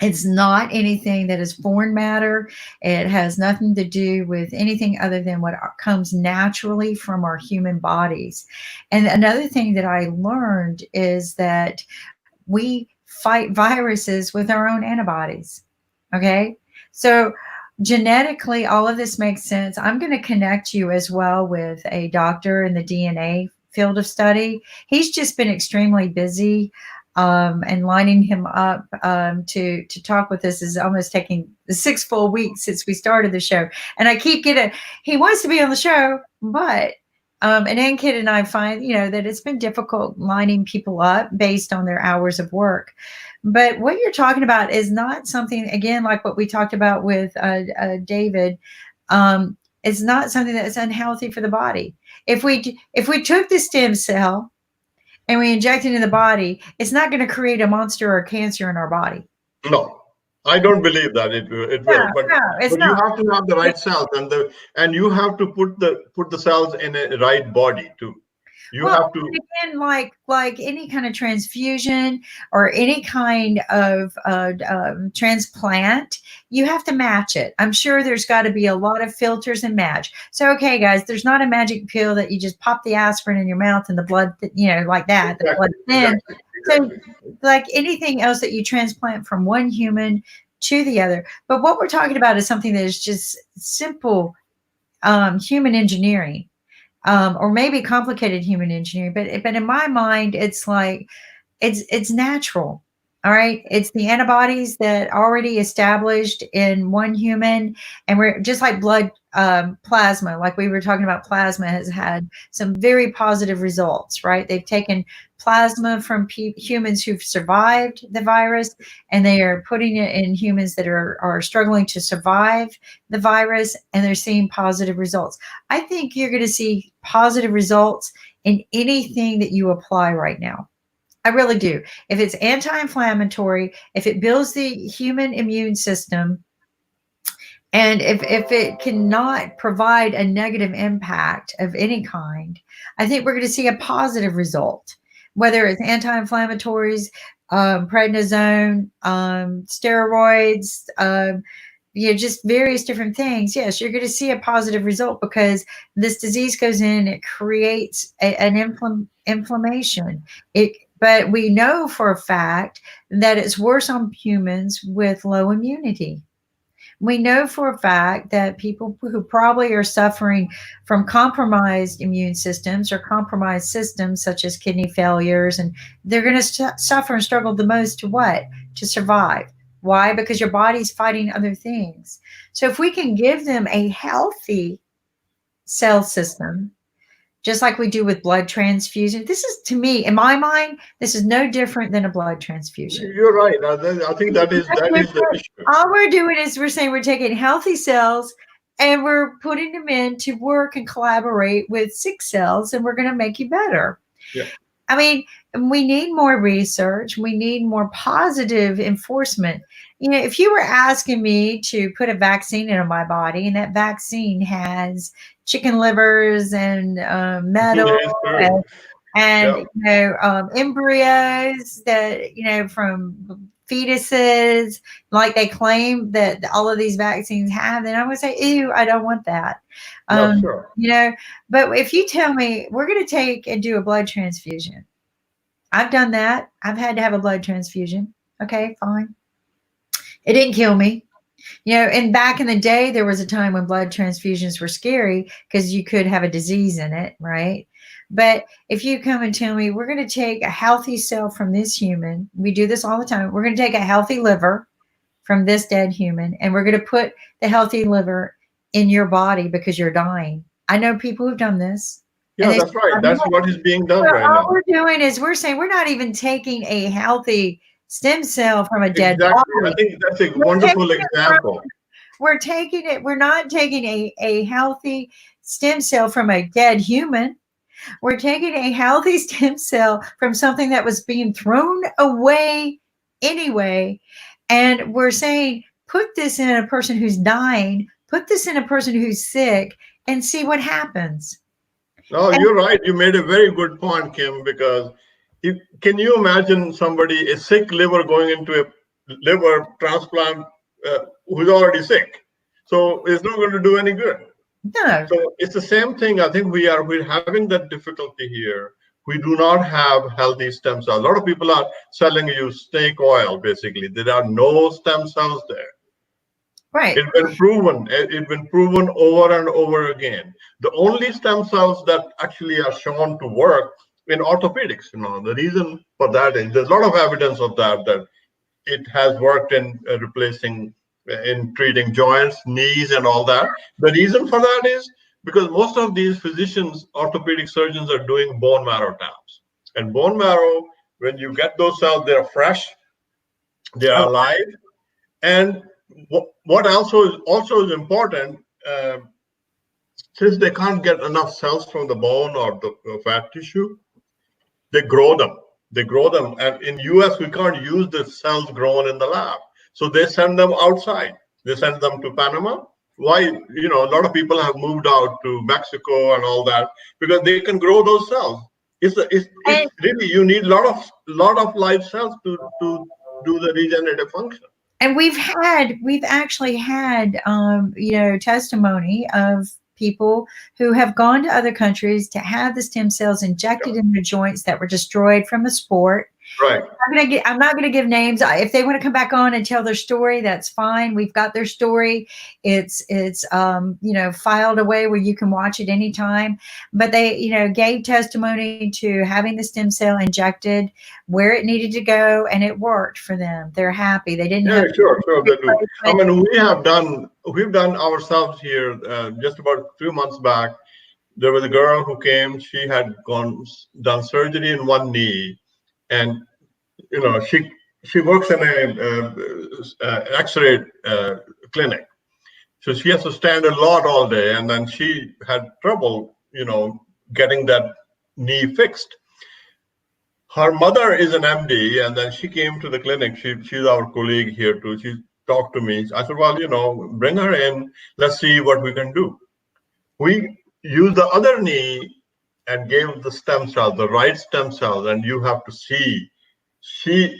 It's not anything that is foreign matter. It has nothing to do with anything other than what comes naturally from our human bodies. And another thing that I learned is that we fight viruses with our own antibodies. Okay. So genetically, all of this makes sense. I'm going to connect you as well with a doctor in the DNA field of study. He's just been extremely busy, and lining him up to talk with us is almost taking 6 full weeks since we started the show. And I keep getting, he wants to be on the show, but and Ankit and I find, that it's been difficult lining people up based on their hours of work. But what you're talking about is not something, again, like what we talked about with David. It's not something that's unhealthy for the body. If we took the stem cell and we inject it in the body, it's not going to create a monster or cancer in our body. No, I don't believe that it will. But it's you not. have to have the right cells, and you have to put the cells in a right body too. You have to. Again, like any kind of transfusion or any kind of transplant, you have to match it. I'm sure there's got to be a lot of filters and match. So, okay, guys, there's not a magic pill that you just pop the aspirin in your mouth and the blood, like that. Exactly, The blood thin. exactly. So, like anything else that you transplant from one human to the other. But what we're talking about is something that is just simple human engineering. Or maybe complicated human engineering, but in my mind, it's like it's natural. All right, it's the antibodies that already established in one human, and we're just like blood plasma, like we were talking about. Plasma has had some very positive results, right? They've taken plasma from humans who've survived the virus, and they are putting it in humans that are struggling to survive the virus, and they're seeing positive results. I think you're going to see positive results in anything that you apply right now. I really do. If it's anti-inflammatory, if it builds the human immune system, and if it cannot provide a negative impact of any kind, I think we're going to see a positive result. Whether it's anti-inflammatories, prednisone, steroids, just various different things. Yes, you're going to see a positive result because this disease goes in, it creates an inflammation. But we know for a fact that it's worse on humans with low immunity. We know for a fact that people who probably are suffering from compromised immune systems or compromised systems such as kidney failures, and they're going to suffer and struggle the most to what? To survive. Why? Because your body's fighting other things. So if we can give them a healthy cell system, just like we do with blood transfusion, this is, to me, in my mind, this is no different than a blood transfusion. You're right. I think that is the issue. All we're doing is we're saying we're taking healthy cells and we're putting them in to work and collaborate with sick cells, and we're going to make you better. Yeah. I mean, we need more research. We need more positive enforcement. If you were asking me to put a vaccine into my body, and that vaccine has chicken livers and metal and embryos that from fetuses, like they claim that all of these vaccines have, then I would say, ew, I don't want that. Sure. But if you tell me we're going to take and do a blood transfusion, I've done that. I've had to have a blood transfusion. Okay, fine. It didn't kill me. And back in the day, there was a time when blood transfusions were scary because you could have a disease in it, right? But if you come and tell me we're going to take a healthy cell from this human, we do this all the time. We're going to take a healthy liver from this dead human, and we're going to put the healthy liver in your body because you're dying. I know people who've done this. Yeah, that's right. That's what is being done right now. All we're doing is we're saying we're not even taking a healthy stem cell from a dead body. I think that's a wonderful example. We're not taking a healthy stem cell from a dead human. We're taking a healthy stem cell from something that was being thrown away anyway. And we're saying, put this in a person who's dying, put this in a person who's sick, and see what happens. No, you're right. You made a very good point, Kim, because can you imagine somebody, a sick liver, going into a liver transplant who's already sick? So it's not going to do any good. No. So it's the same thing. I think we're having that difficulty here. We do not have healthy stem cells. A lot of people are selling you snake oil, basically. There are no stem cells there. Right. It's been proven. It's been proven over and over again. The only stem cells that actually are shown to work in orthopedics, the reason for that is there's a lot of evidence of that it has worked in replacing, in treating joints, knees, and all that. The reason for that is because most of these physicians, orthopedic surgeons, are doing bone marrow taps. And bone marrow, when you get those cells, they're fresh, they are alive. And what also is important, since they can't get enough cells from the bone or the fat tissue, they grow them. They grow them, and in US we can't use the cells grown in the lab, so they send them outside. They send them to Panama. Why? A lot of people have moved out to Mexico and all that because they can grow those cells. It's really, you need a lot of live cells to do the regenerative function. And we've actually had testimony of people who have gone to other countries to have the stem cells injected in their joints that were destroyed from a sport. Right. I'm not going to give names. If they want to come back on and tell their story, that's fine. We've got their story. It's filed away where you can watch it anytime. But they, gave testimony to having the stem cell injected where it needed to go, and it worked for them. They're happy. They didn't. Yeah, sure, they do. I mean, we've done ourselves here. Just about 2 months back, there was a girl who came. She had done surgery in one knee, and she works in a X-ray clinic, so she has to stand a lot all day, and then she had trouble, getting that knee fixed. Her mother is an MD, and then she came to the clinic. She's our colleague here too. She talked to me. I said, well, bring her in. Let's see what we can do. We used the other knee and gave the stem cells, the right stem cells, and you have to see. She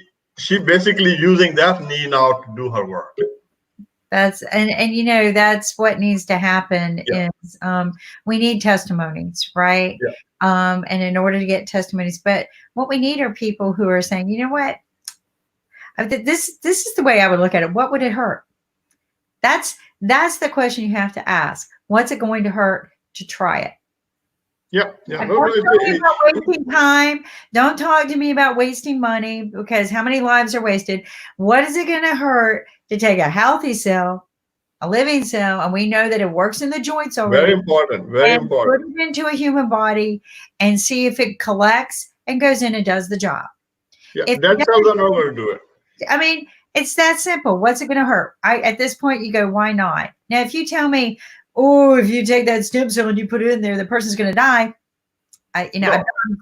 basically using that knee now to do her work. That's that's what needs to happen. Yeah. Is we need testimonies, right? Yeah. And in order to get testimonies, but what we need are people who are saying, you know what, this is the way I would look at it. What would it hurt? That's the question you have to ask. What's it going to hurt to try it? Yeah. Don't talk to me about wasting time. Don't talk to me about wasting money, because how many lives are wasted? What is it going to hurt to take a healthy cell, a living cell, and we know that it works in the joints already. Very important. Very important. Put it into a human body and see if it collects and goes in and does the job. Yeah, that cells are not going to do it. I mean, it's that simple. What's it going to hurt? At this point, you go, why not? Now, if you tell me, oh, if you take that stem cell and you put it in there, the person's going to die. I'm not it's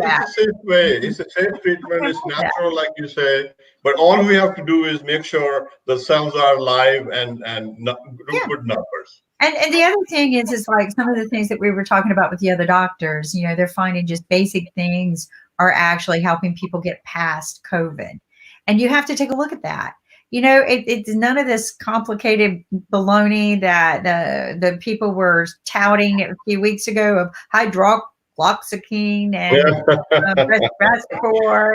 a safe way. It's a safe treatment. It's natural, like you say. But all we have to do is make sure the cells are live and good numbers. And the other thing is like some of the things that we were talking about with the other doctors. They're finding just basic things are actually helping people get past COVID, and you have to take a look at that. It's none of this complicated baloney that the people were touting a few weeks ago of hydroxychloroquine and Respiracor.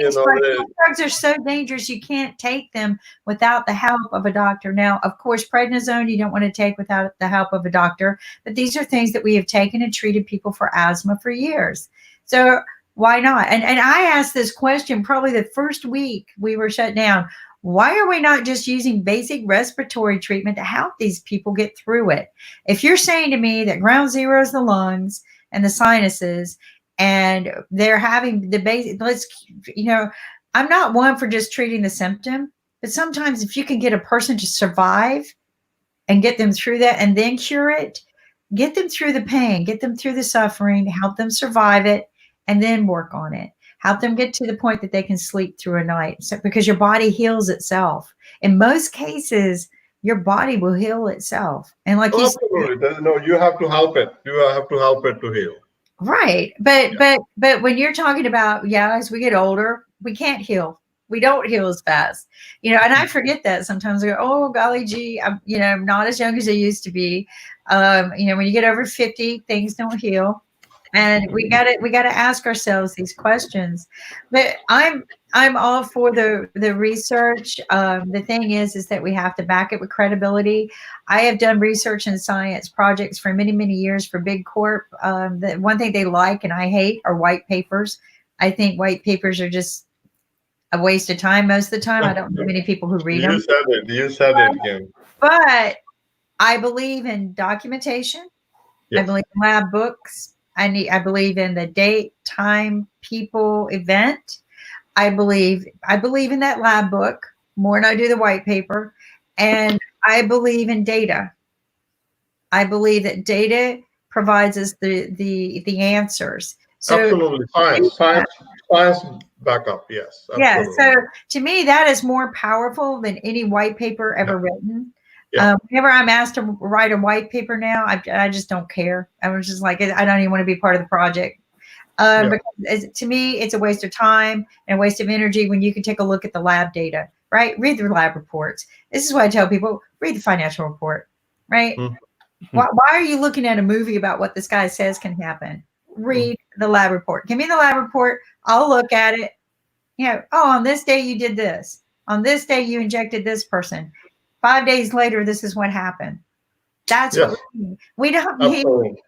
Drugs are so dangerous you can't take them without the help of a doctor. Now, of course, prednisone you don't want to take without the help of a doctor, but these are things that we have taken and treated people for asthma for years. So why not? And I asked this question probably the first week we were shut down. Why are we not just using basic respiratory treatment to help these people get through it? If you're saying to me that ground zero is the lungs and the sinuses, and they're having the basic, I'm not one for just treating the symptom, but sometimes if you can get a person to survive and get them through that and then cure it, get them through the pain, get them through the suffering, help them survive it, and then work on it. Help them get to the point that they can sleep through a night. So, because your body heals itself. In most cases, your body will heal itself. And like you said, no, you have to help it. You have to help it to heal. Right. But when you're talking about, as we get older, we can't heal. We don't heal as fast. And I forget that sometimes. I go, oh, golly gee, I'm not as young as I used to be. When you get over 50, things don't heal. And we gotta ask ourselves these questions. But I'm I'm all for the research. The thing is that we have to back it with credibility. I have done research and science projects for many years for big corp. The one thing they like and I hate are white papers. I think white papers are just a waste of time most of the time. I don't know many people who read them. You said it, Kim. But I believe in documentation. Yes. I believe in lab books. I believe in the date, time, people, event. I believe in that lab book more than I do the white paper. And I believe in data. I believe that data provides us the answers. So Absolutely. Science backup. Yes. yeah, Absolutely. so to me, that is more powerful than any white paper ever written. Yeah. Whenever I'm asked to write a white paper now, I just don't care. I was just like, I don't even want to be part of the project. Because to me, it's a waste of time and a waste of energy when you can take a look at the lab data, right? Read the lab reports. This is what I tell people, read the financial report, right? Why are you looking at a movie about what this guy says can happen? Read the lab report. Give me the lab report. I'll look at it. You know, oh, on this day you did this. On this day you injected this person. 5 days later, this is what happened. That's what we don't need. Absolutely.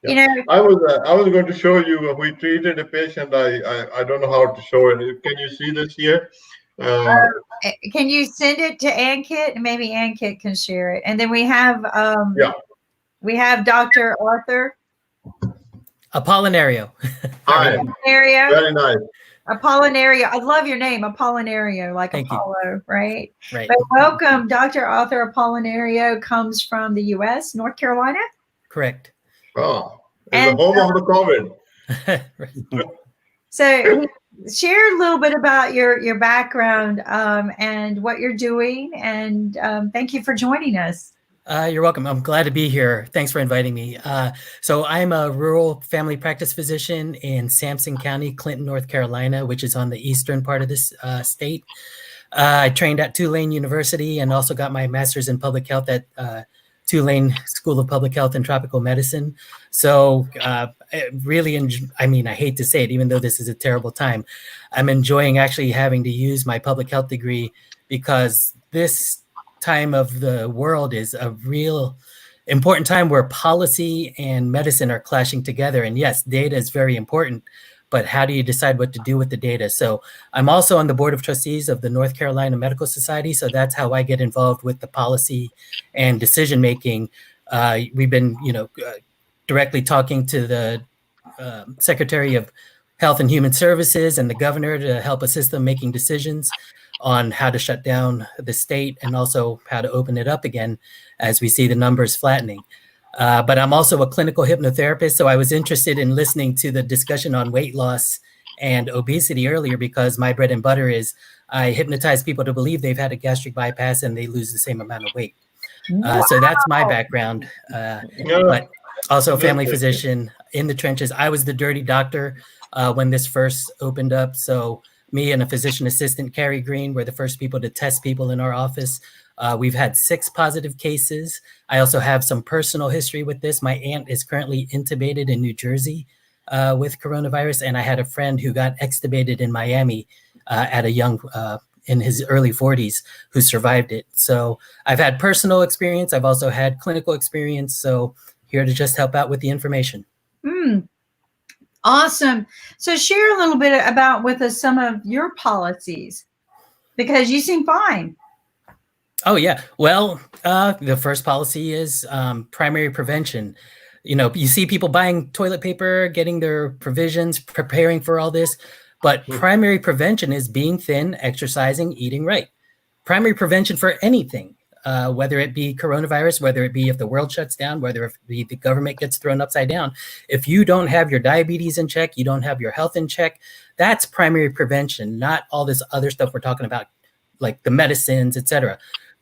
You know, I was going to show you. We treated a patient. I don't know how to show it. Can you see this here? Can you send it to Ankit? Maybe Ankit can share it. And then we have we have Dr. Arthur Apollinario. Hi. Apollinario. Very nice. Apollinario. I love your name, Apollinario, like Thank Apollo, you. right? Right. But welcome, Dr. Arthur Apollinario comes from the U.S., North Carolina. Correct. Oh, it's the home of the COVID. So share a little bit about your background and what you're doing, and thank you for joining us. You're welcome. I'm glad to be here. Thanks for inviting me. So I'm a rural family practice physician in Sampson County, Clinton, North Carolina, which is on the eastern part of this state. I trained at Tulane University and also got my master's in public health at Tulane School of Public Health and Tropical Medicine. So really, I hate to say it, even though this is a terrible time, I'm enjoying actually having to use my public health degree because this time of the world is a real important time where policy and medicine are clashing together. And yes, data is very important, but how do you decide what to do with the data? So I'm also on the board of trustees of the North Carolina Medical Society. So that's how I get involved with the policy and decision making. We've been, directly talking to the Secretary of Health and Human Services and the governor to help assist them making decisions on how to shut down the state and also how to open it up again as we see the numbers flattening. But I'm also a clinical hypnotherapist, so I was interested in listening to the discussion on weight loss and obesity earlier because my bread and butter is I hypnotize people to believe they've had a gastric bypass and they lose the same amount of weight. So that's my background, but also a family physician in the trenches. I was the dirty doctor when this first opened up, so me and a physician assistant, Carrie Green, were the first people to test people in our office. We've had 6 positive cases. I also have some personal history with this. My aunt is currently intubated in New Jersey with coronavirus, and I had a friend who got extubated in Miami at a young, in his early 40s, who survived it. So I've had personal experience. I've also had clinical experience. So here to just help out with the information. Awesome. So share a little bit about with us some of your policies because you seem fine. Oh, yeah. Well, the first policy is primary prevention. You see people buying toilet paper, getting their provisions, preparing for all this. But primary prevention is being thin, exercising, eating right. Primary prevention for anything, whether it be coronavirus, whether it be if the world shuts down, whether it be the government gets thrown upside down. If you don't have your diabetes in check, you don't have your health in check, that's primary prevention, not all this other stuff we're talking about, like the medicines, etc.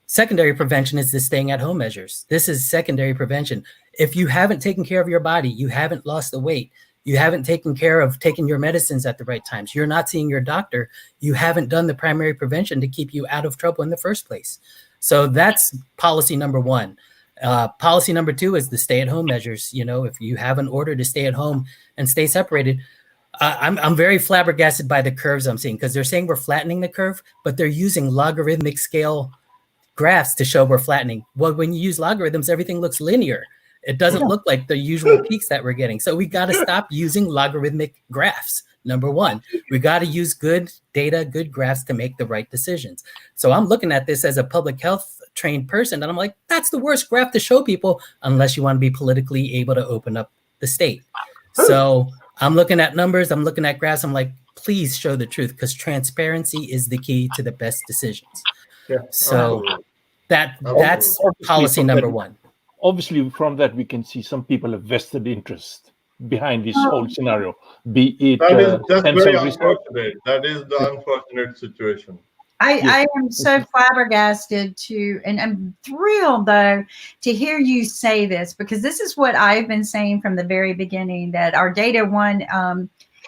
Secondary prevention is the staying at home measures. This is secondary prevention. If you haven't taken care of your body, you haven't lost the weight, you haven't taken care of taking your medicines at the right times, you're not seeing your doctor, you haven't done the primary prevention to keep you out of trouble in the first place. So that's policy number 1. Policy number 2 is the stay at home measures. If you have an order to stay at home and stay separated, I'm very flabbergasted by the curves I'm seeing, because they're saying we're flattening the curve, but they're using logarithmic scale graphs to show we're flattening. Well, when you use logarithms, everything looks linear. It doesn't look like the usual peaks that we're getting. So we got to stop using logarithmic graphs. Number one, we got to use good data, good graphs to make the right decisions. So I'm looking at this as a public health trained person, and I'm like, that's the worst graph to show people unless you want to be politically able to open up the state. So I'm looking at numbers, I'm looking at graphs, I'm like, please show the truth, because transparency is the key to the best decisions. Yeah, So absolutely. that's Obviously, policy from number that- one. Obviously, from that, we can see some people have vested interest behind this whole scenario, be it That's stem very cell research. unfortunate. That is the unfortunate situation. I am so flabbergasted and I'm thrilled though to hear you say this, because this is what I've been saying from the very beginning, that our data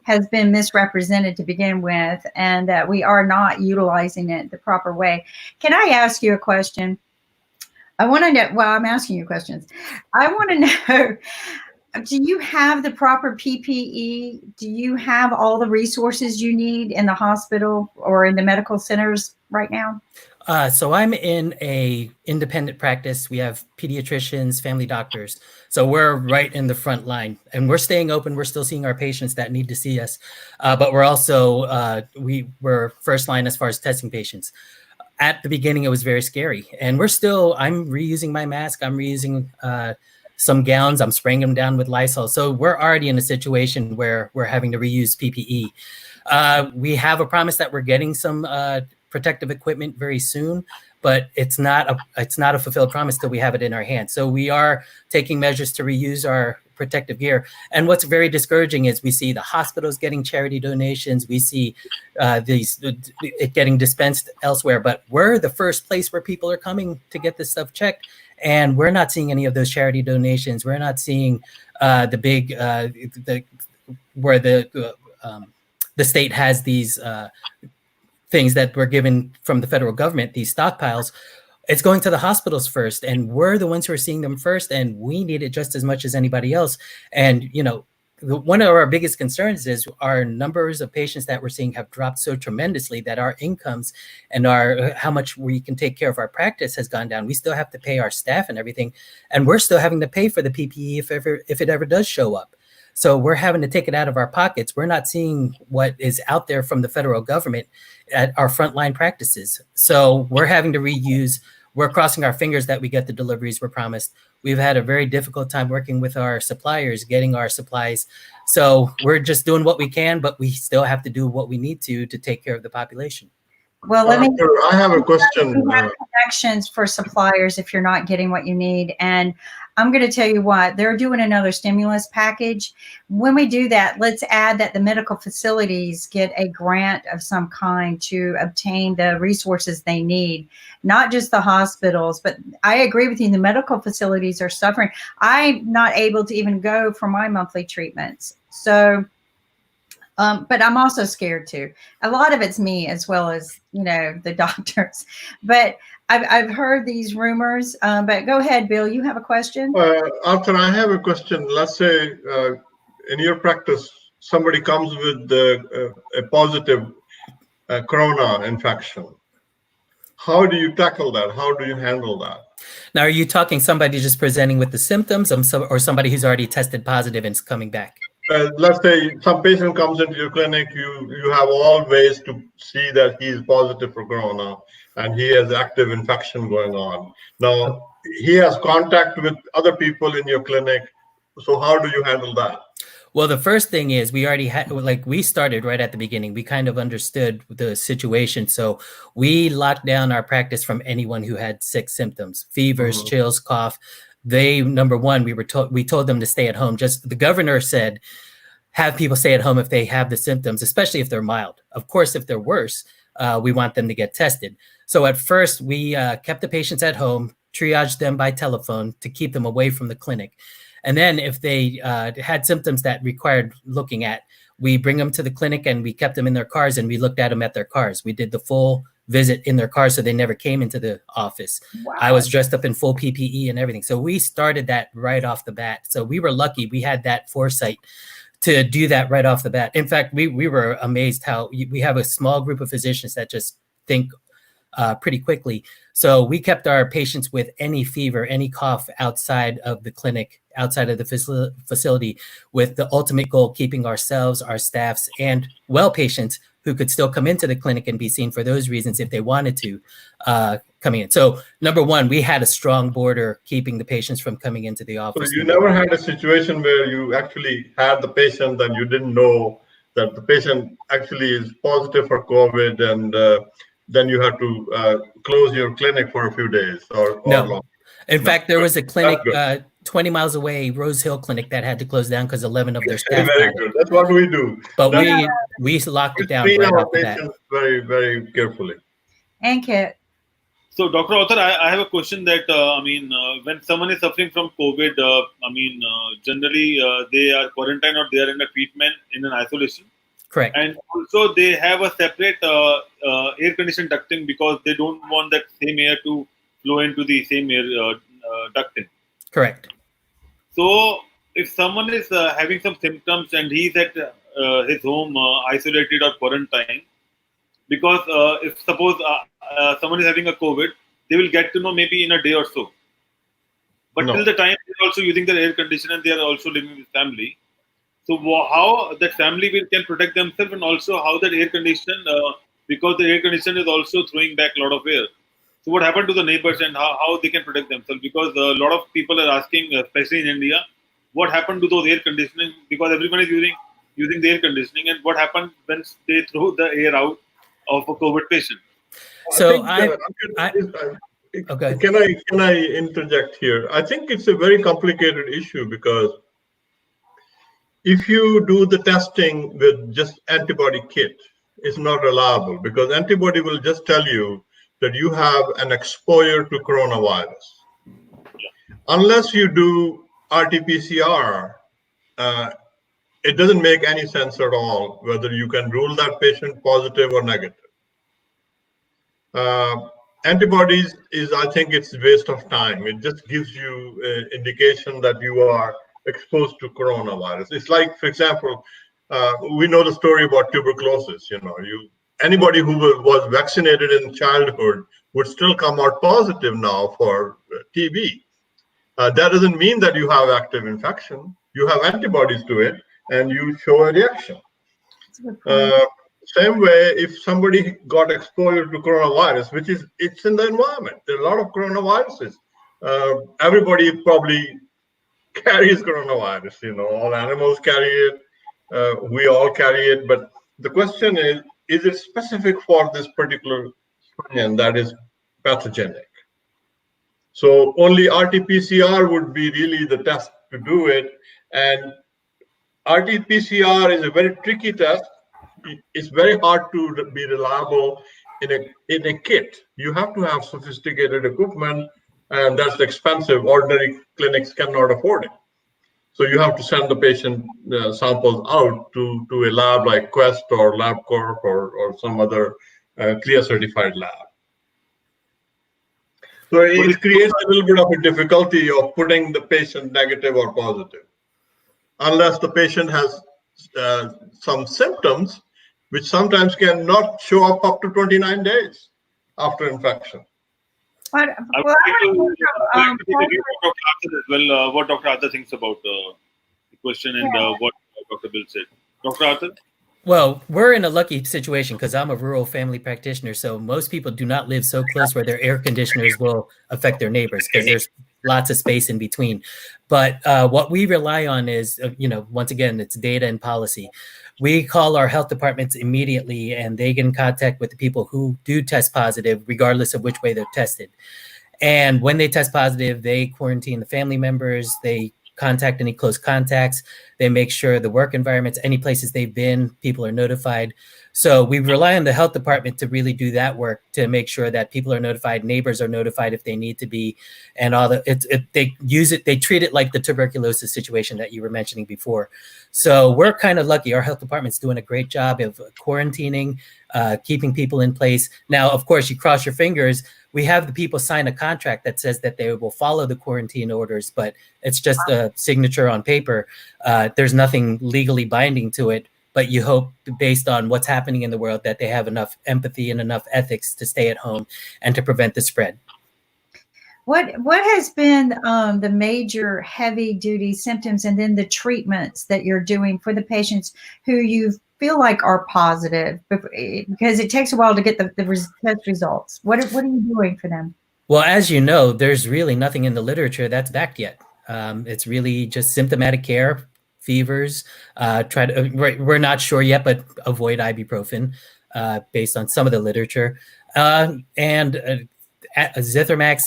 has been misrepresented to begin with, and that we are not utilizing it the proper way. Can I ask you a question? I want to know, well, I'm asking you questions. I want to know, do you have the proper PPE? Do you have all the resources you need in the hospital or in the medical centers right now? So I'm in a independent practice. We have pediatricians, family doctors. So we're right in the front line, and we're staying open. We're still seeing our patients that need to see us, but we're also we're first line as far as testing patients. At the beginning, it was very scary, and I'm reusing my mask. I'm reusing some gowns. I'm spraying them down with Lysol. So we're already in a situation where we're having to reuse PPE. We have a promise that we're getting some protective equipment very soon, but it's not a fulfilled promise till we have it in our hands. So we are taking measures to reuse our protective gear. And what's very discouraging is we see the hospitals getting charity donations. We see it getting dispensed elsewhere, but we're the first place where people are coming to get this stuff checked. And we're not seeing any of those charity donations. We're not seeing the big where the state has these things that were given from the federal government, these stockpiles. It's going to the hospitals first, and we're the ones who are seeing them first, and we need it just as much as anybody else. And one of our biggest concerns is our numbers of patients that we're seeing have dropped so tremendously that our incomes and how much we can take care of our practice has gone down. We still have to pay our staff and everything, and we're still having to pay for the PPE if it ever does show up. So we're having to take it out of our pockets. We're not seeing what is out there from the federal government at our frontline practices. So we're having to reuse. We're crossing our fingers that we get the deliveries we're promised. We've had a very difficult time working with our suppliers, getting our supplies. So we're just doing what we can, but we still have to do what we need to take care of the population. Well, I have a question. We have connections for suppliers if you're not getting what you need. And I'm going to tell you what, they're doing another stimulus package. When we do that, let's add that the medical facilities get a grant of some kind to obtain the resources they need, not just the hospitals. But I agree with you, the medical facilities are suffering. I'm not able to even go for my monthly treatments. So but I'm also scared too. A lot of it's me as well as, the doctors. But I've heard these rumors. But go ahead, Bill. You have a question? Arthur, I have a question. Let's say in your practice, somebody comes with a positive corona infection. How do you tackle that? How do you handle that? Now, are you talking somebody just presenting with the symptoms or somebody who's already tested positive and is coming back? Let's say some patient comes into your clinic, you have all ways to see that he is positive for corona and he has active infection going on. Now, he has contact with other people in your clinic. So how do you handle that? Well, the first thing is we already had, we started right at the beginning. We kind of understood the situation. So we locked down our practice from anyone who had sick symptoms, fevers, chills, cough. Number one, we told them to stay at home. Just the governor said, have people stay at home if they have the symptoms, especially if they're mild. Of course, if they're worse, we want them to get tested. So at first, we kept the patients at home, triaged them by telephone to keep them away from the clinic. And then if they had symptoms that required looking at, we bring them to the clinic and we kept them in their cars and we looked at them at their cars. We did the full visit in their cars so they never came into the office. Wow. I was dressed up in full PPE and everything. So we started that right off the bat. So we were lucky we had that foresight to do that right off the bat. In fact, we were amazed how we have a small group of physicians that just think pretty quickly. So we kept our patients with any fever, any cough outside of the clinic, outside of the facility, with the ultimate goal, keeping ourselves, our staffs, and well patients who could still come into the clinic and be seen for those reasons if they wanted to, coming in. So number one, we had a strong border keeping the patients from coming into the office. So you never had a situation where you actually had the patient and you didn't know that the patient actually is positive for COVID, and then you had to close your clinic for a few days or No. long. In fact, there was a clinic That's 20 miles away, Rose Hill Clinic, that had to close down because 11 of their staff very got it. good. That's what we do. But That's we locked it down screen right our off the bat. patients very, very carefully. And Kit. So, Dr. Author, I have a question that, when someone is suffering from COVID, generally they are quarantined or they are in a treatment in an isolation. Correct. And also they have a separate air conditioned ducting because they don't want that same air to flow into the same air ducting. Correct. So, if someone is having some symptoms and he's at his home isolated or quarantined, because if suppose someone is having a COVID, they will get to know maybe in a day or so. But till the time they're also using their air conditioner and they are also living with family. So how that family can protect themselves, and also how that air condition, because the air conditioner is also throwing back a lot of air. So what happened to the neighbors and how they can protect themselves? Because a lot of people are asking, especially in India, what happened to those air conditioning? Because everyone is using the air conditioning, and what happened when they throw the air out of a COVID patient? So can I interject here? I think it's a very complicated issue because if you do the testing with just antibody kit, it's not reliable because antibody will just tell you that you have an exposure to coronavirus. Unless you do RT-PCR, it doesn't make any sense at all whether you can rule that patient positive or negative. Antibodies is, I think it's a waste of time. It just gives you an indication that you are exposed to coronavirus. It's like, for example, we know the story about tuberculosis. Anybody who was vaccinated in childhood would still come out positive now for TB. That doesn't mean that you have active infection. You have antibodies to it, and you show a reaction. Same way, if somebody got exposure to coronavirus, it's in the environment. There are a lot of coronaviruses. Everybody probably carries coronavirus. All animals carry it. We all carry it. But the question is it specific for this particular strain that is pathogenic? So only RT-PCR would be really the test to do it. And RT-PCR is a very tricky test. It's very hard to be reliable in a kit. You have to have sophisticated equipment, and that's expensive. Ordinary clinics cannot afford it. So you have to send the patient samples out to a lab like Quest or LabCorp or some other CLIA certified lab. So it creates a little bit of a difficulty of putting the patient negative or positive, unless the patient has some symptoms, which sometimes can not show up to 29 days after infection. What Dr. Arthur thinks about the question and what Dr. Bill said. Dr. Arthur? Well, we're in a lucky situation because I'm a rural family practitioner. So most people do not live so close where their air conditioners will affect their neighbors because there's lots of space in between. But what we rely on is, once again, it's data and policy. We call our health departments immediately and they get in contact with the people who do test positive, regardless of which way they're tested. And when they test positive, they quarantine the family members, they contact any close contacts, they make sure the work environments, any places they've been, people are notified. So we rely on the health department to really do that work to make sure that people are notified, neighbors are notified if they need to be, and all they treat it like the tuberculosis situation that you were mentioning before. So we're kind of lucky. Our health department's doing a great job of quarantining, keeping people in place. Now, of course, you cross your fingers we have the people sign a contract that says that they will follow the quarantine orders, but it's just a signature on paper. There's nothing legally binding to it, but you hope, based on what's happening in the world, that they have enough empathy and enough ethics to stay at home and to prevent the spread. What has been the major heavy duty symptoms, and then the treatments that you're doing for the patients who you feel like are positive, because it takes a while to get the test results? What are you doing for them? Well, as you know, there's really nothing in the literature that's backed yet. It's really just symptomatic care, fevers. We're not sure yet, but avoid ibuprofen based on some of the literature. Zithromax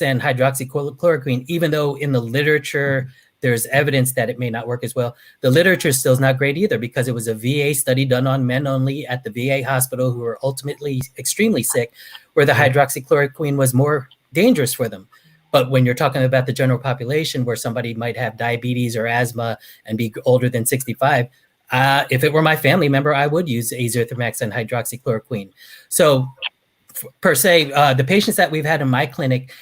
and hydroxychloroquine, even though in the literature there's evidence that it may not work as well, the literature still is not great either, because it was a VA study done on men only at the VA hospital who were ultimately extremely sick, where the hydroxychloroquine was more dangerous for them. But when you're talking about the general population, where somebody might have diabetes or asthma and be older than 65, if it were my family member, I would use Zithromax and hydroxychloroquine. So per se, the patients that we've had in my clinic,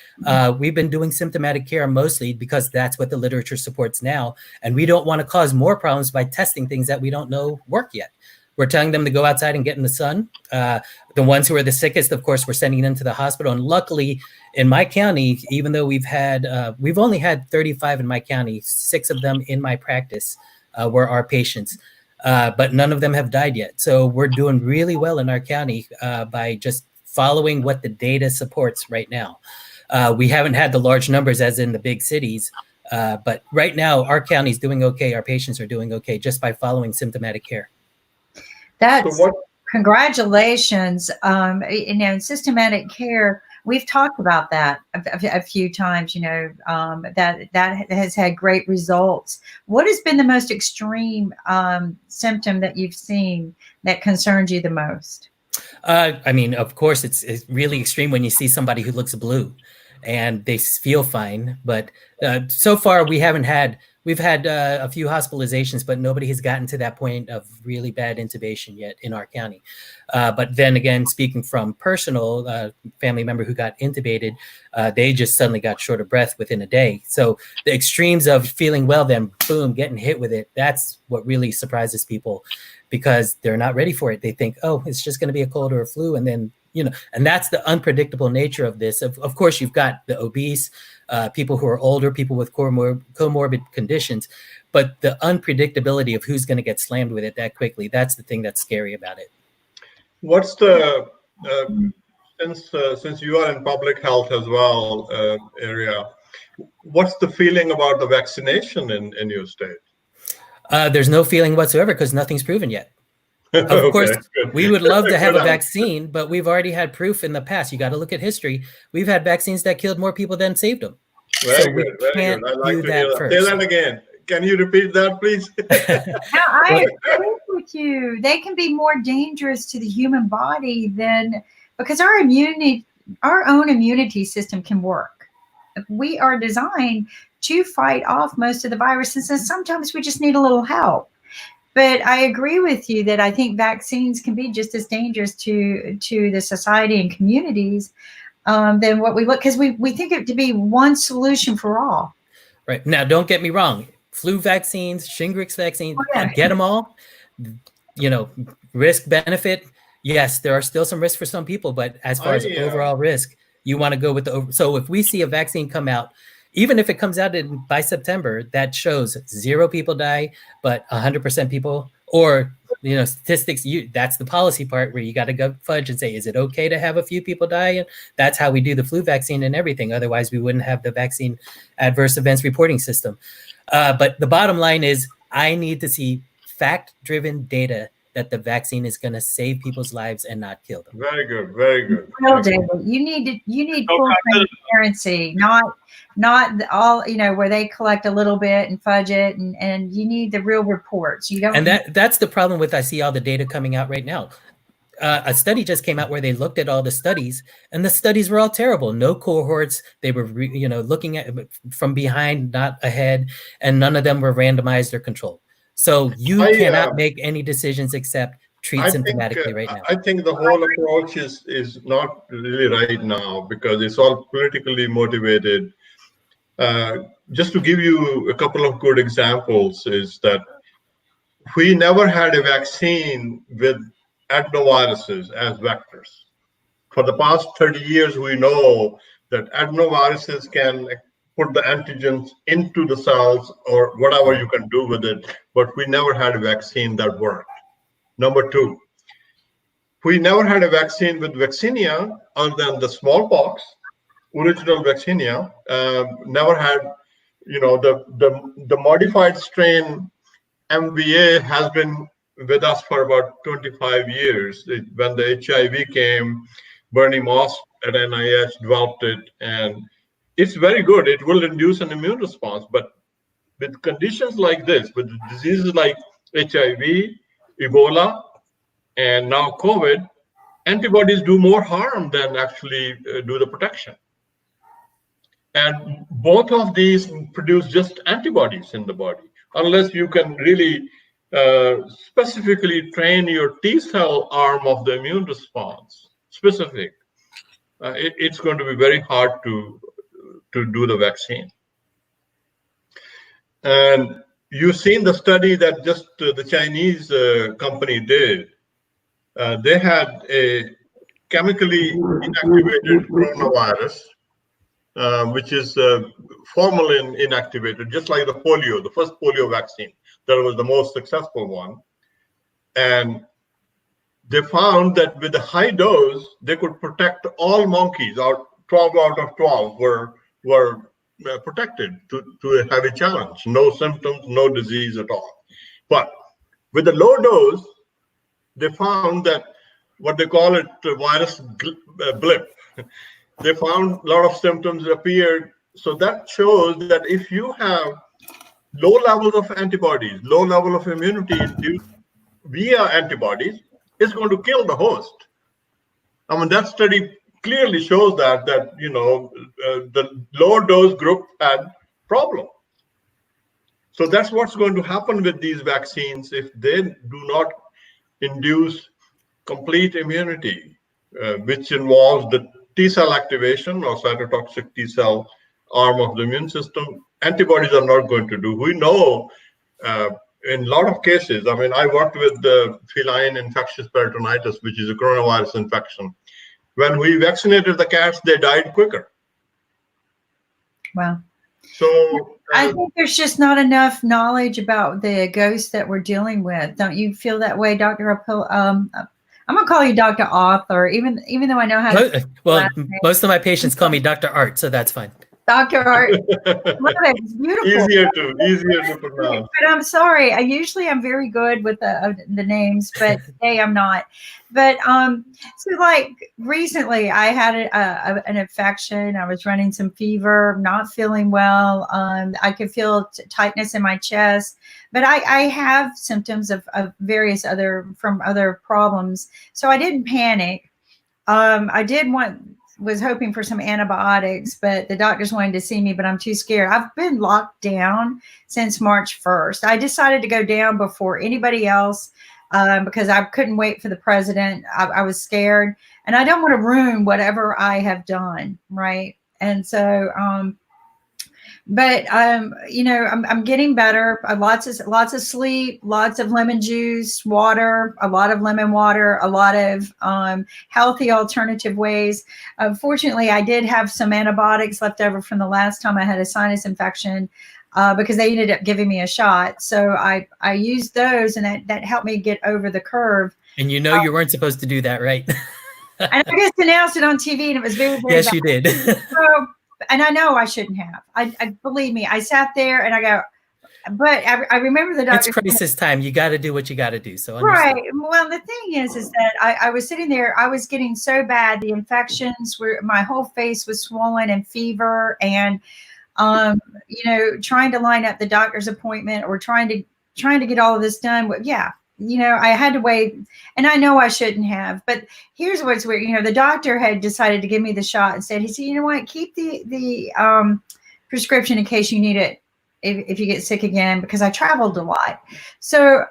we've been doing symptomatic care mostly because that's what the literature supports now. And we don't want to cause more problems by testing things that we don't know work yet. We're telling them to go outside and get in the sun. The ones who are the sickest, of course, we're sending them to the hospital. And luckily, in my county, even though we've only had 35 in my county, 6 of them in my practice were our patients. But none of them have died yet. So we're doing really well in our county by just following what the data supports right now. We haven't had the large numbers as in the big cities, but right now our county is doing okay. Our patients are doing okay just by following symptomatic care. That's congratulations. In systematic care, we've talked about that a few times, that has had great results. What has been the most extreme symptom that you've seen that concerns you the most? I mean, of course, it's really extreme when you see somebody who looks blue and they feel fine. But so far, we've had a few hospitalizations, but nobody has gotten to that point of really bad intubation yet in our county. But then again, speaking from personal family member who got intubated, they just suddenly got short of breath within a day. So the extremes of feeling well, then boom, getting hit with it, that's what really surprises people, because they're not ready for it. They think, oh, it's just going to be a cold or a flu. And then, and that's the unpredictable nature of this. Of course, you've got the obese, people who are older, people with comorbid conditions, but the unpredictability of who's going to get slammed with it that quickly, that's the thing that's scary about it. What's the, since you are in public health as well area, what's the feeling about the vaccination in your state? There's no feeling whatsoever because nothing's proven yet. Of course, we would love to have a vaccine, but we've already had proof in the past. You got to look at history. We've had vaccines that killed more people than saved them. Very good. I like to hear that. Say that again. Can you repeat that, please? No, I agree with you. They can be more dangerous to the human body because our own immunity system can work. We are designed to fight off most of the viruses, and sometimes we just need a little help. But I agree with you that I think vaccines can be just as dangerous to the society and communities than what we look, because we think it to be one solution for all. Right. Now, don't get me wrong. Flu vaccines, Shingrix vaccines, get them all. Risk benefit. Yes, there are still some risks for some people, but as far as overall risk, you want to go with so if we see a vaccine come out, even if it comes out by September, that shows 0 people die, but 100% people, or statistics. That's the policy part where you got to go fudge and say, is it okay to have a few people die? And that's how we do the flu vaccine and everything. Otherwise, we wouldn't have the vaccine adverse events reporting system. But the bottom line is, I need to see fact-driven data that the vaccine is going to save people's lives and not kill them. Very good, very good. Well, David, you need full transparency, not all where they collect a little bit and fudge it, and you need the real reports. You don't. And that's the problem with I see all the data coming out right now. A study just came out where they looked at all the studies, and the studies were all terrible. No cohorts. They were looking at from behind, not ahead, and none of them were randomized or controlled. So you cannot make any decisions except treat symptomatically right now? I think the whole approach is not really right now because it's all politically motivated. Just to give you a couple of good examples is that we never had a vaccine with adenoviruses as vectors. For the past 30 years, we know that adenoviruses can put the antigens into the cells or whatever you can do with it, but we never had a vaccine that worked. Number two, we never had a vaccine with vaccinia other than the smallpox, original vaccinia. Never had, the modified strain MVA has been with us for about 25 years. When the HIV came, Bernie Moss at NIH developed it, and it's very good. It will induce an immune response, but with conditions like this, with diseases like HIV, Ebola, and now COVID, antibodies do more harm than actually do the protection. And both of these produce just antibodies in the body, unless you can really specifically train your T cell arm of the immune response, specific. It's going to be very hard to do the vaccine. And you've seen the study that just the Chinese company did. They had a chemically inactivated coronavirus, which is formalin inactivated, just like the polio, the first polio vaccine. That was the most successful one. And they found that with a high dose, they could protect all monkeys. 12 out of 12 were protected to have a challenge. No symptoms, no disease at all. But with a low dose, they found that what they call it virus blip. They found a lot of symptoms appeared. So that shows that if you have low levels of antibodies, low level of immunity induced via antibodies, it's going to kill the host. I mean, that study clearly shows that the low dose group had problem. So that's what's going to happen with these vaccines if they do not induce complete immunity, which involves the T cell activation or cytotoxic T cell arm of the immune system. Antibodies are not going to do. We know in a lot of cases, I mean, I worked with the feline infectious peritonitis, which is a coronavirus infection. When we vaccinated the cats, they died quicker. Wow. So I think there's just not enough knowledge about the ghosts that we're dealing with. Don't you feel that way, Dr. I'm gonna call you Dr. Author, even though I know how to. Well, most of my patients call me Dr. Art, so that's fine. Dr. Art, it's beautiful. Easier to pronounce. But I'm sorry. I'm very good with the names, but today I'm not. But so like recently, I had an infection. I was running some fever, not feeling well. I could feel tightness in my chest, but I have symptoms of various other problems. So I didn't panic. I was hoping for some antibiotics, but the doctors wanted to see me, but I'm too scared. I've been locked down since March 1st. I decided to go down before anybody else because I couldn't wait for the president. I was scared, and I don't want to ruin whatever I have done, right? And so, I'm getting better. Lots of sleep, lots of lemon juice, water, a lot of lemon water, a lot of healthy alternative ways. Fortunately, I did have some antibiotics left over from the last time I had a sinus infection because they ended up giving me a shot. So I used those, and that helped me get over the curve. And you weren't supposed to do that, right? And I just announced it on TV, and it was very, very yes, bad. you did. So, and I know I shouldn't have. I believe me. I sat there and I go, but I remember the doctor. It's crisis time. You got to do what you got to do. So right. Well, the thing is that I was sitting there. I was getting so bad. The infections were. My whole face was swollen and fever, and trying to line up the doctor's appointment or trying to get all of this done. Yeah. I had to wait, and I know I shouldn't have, but here's what's weird. The doctor had decided to give me the shot and he said, you know what, keep the prescription in case you need it if you get sick again, because I traveled a lot. So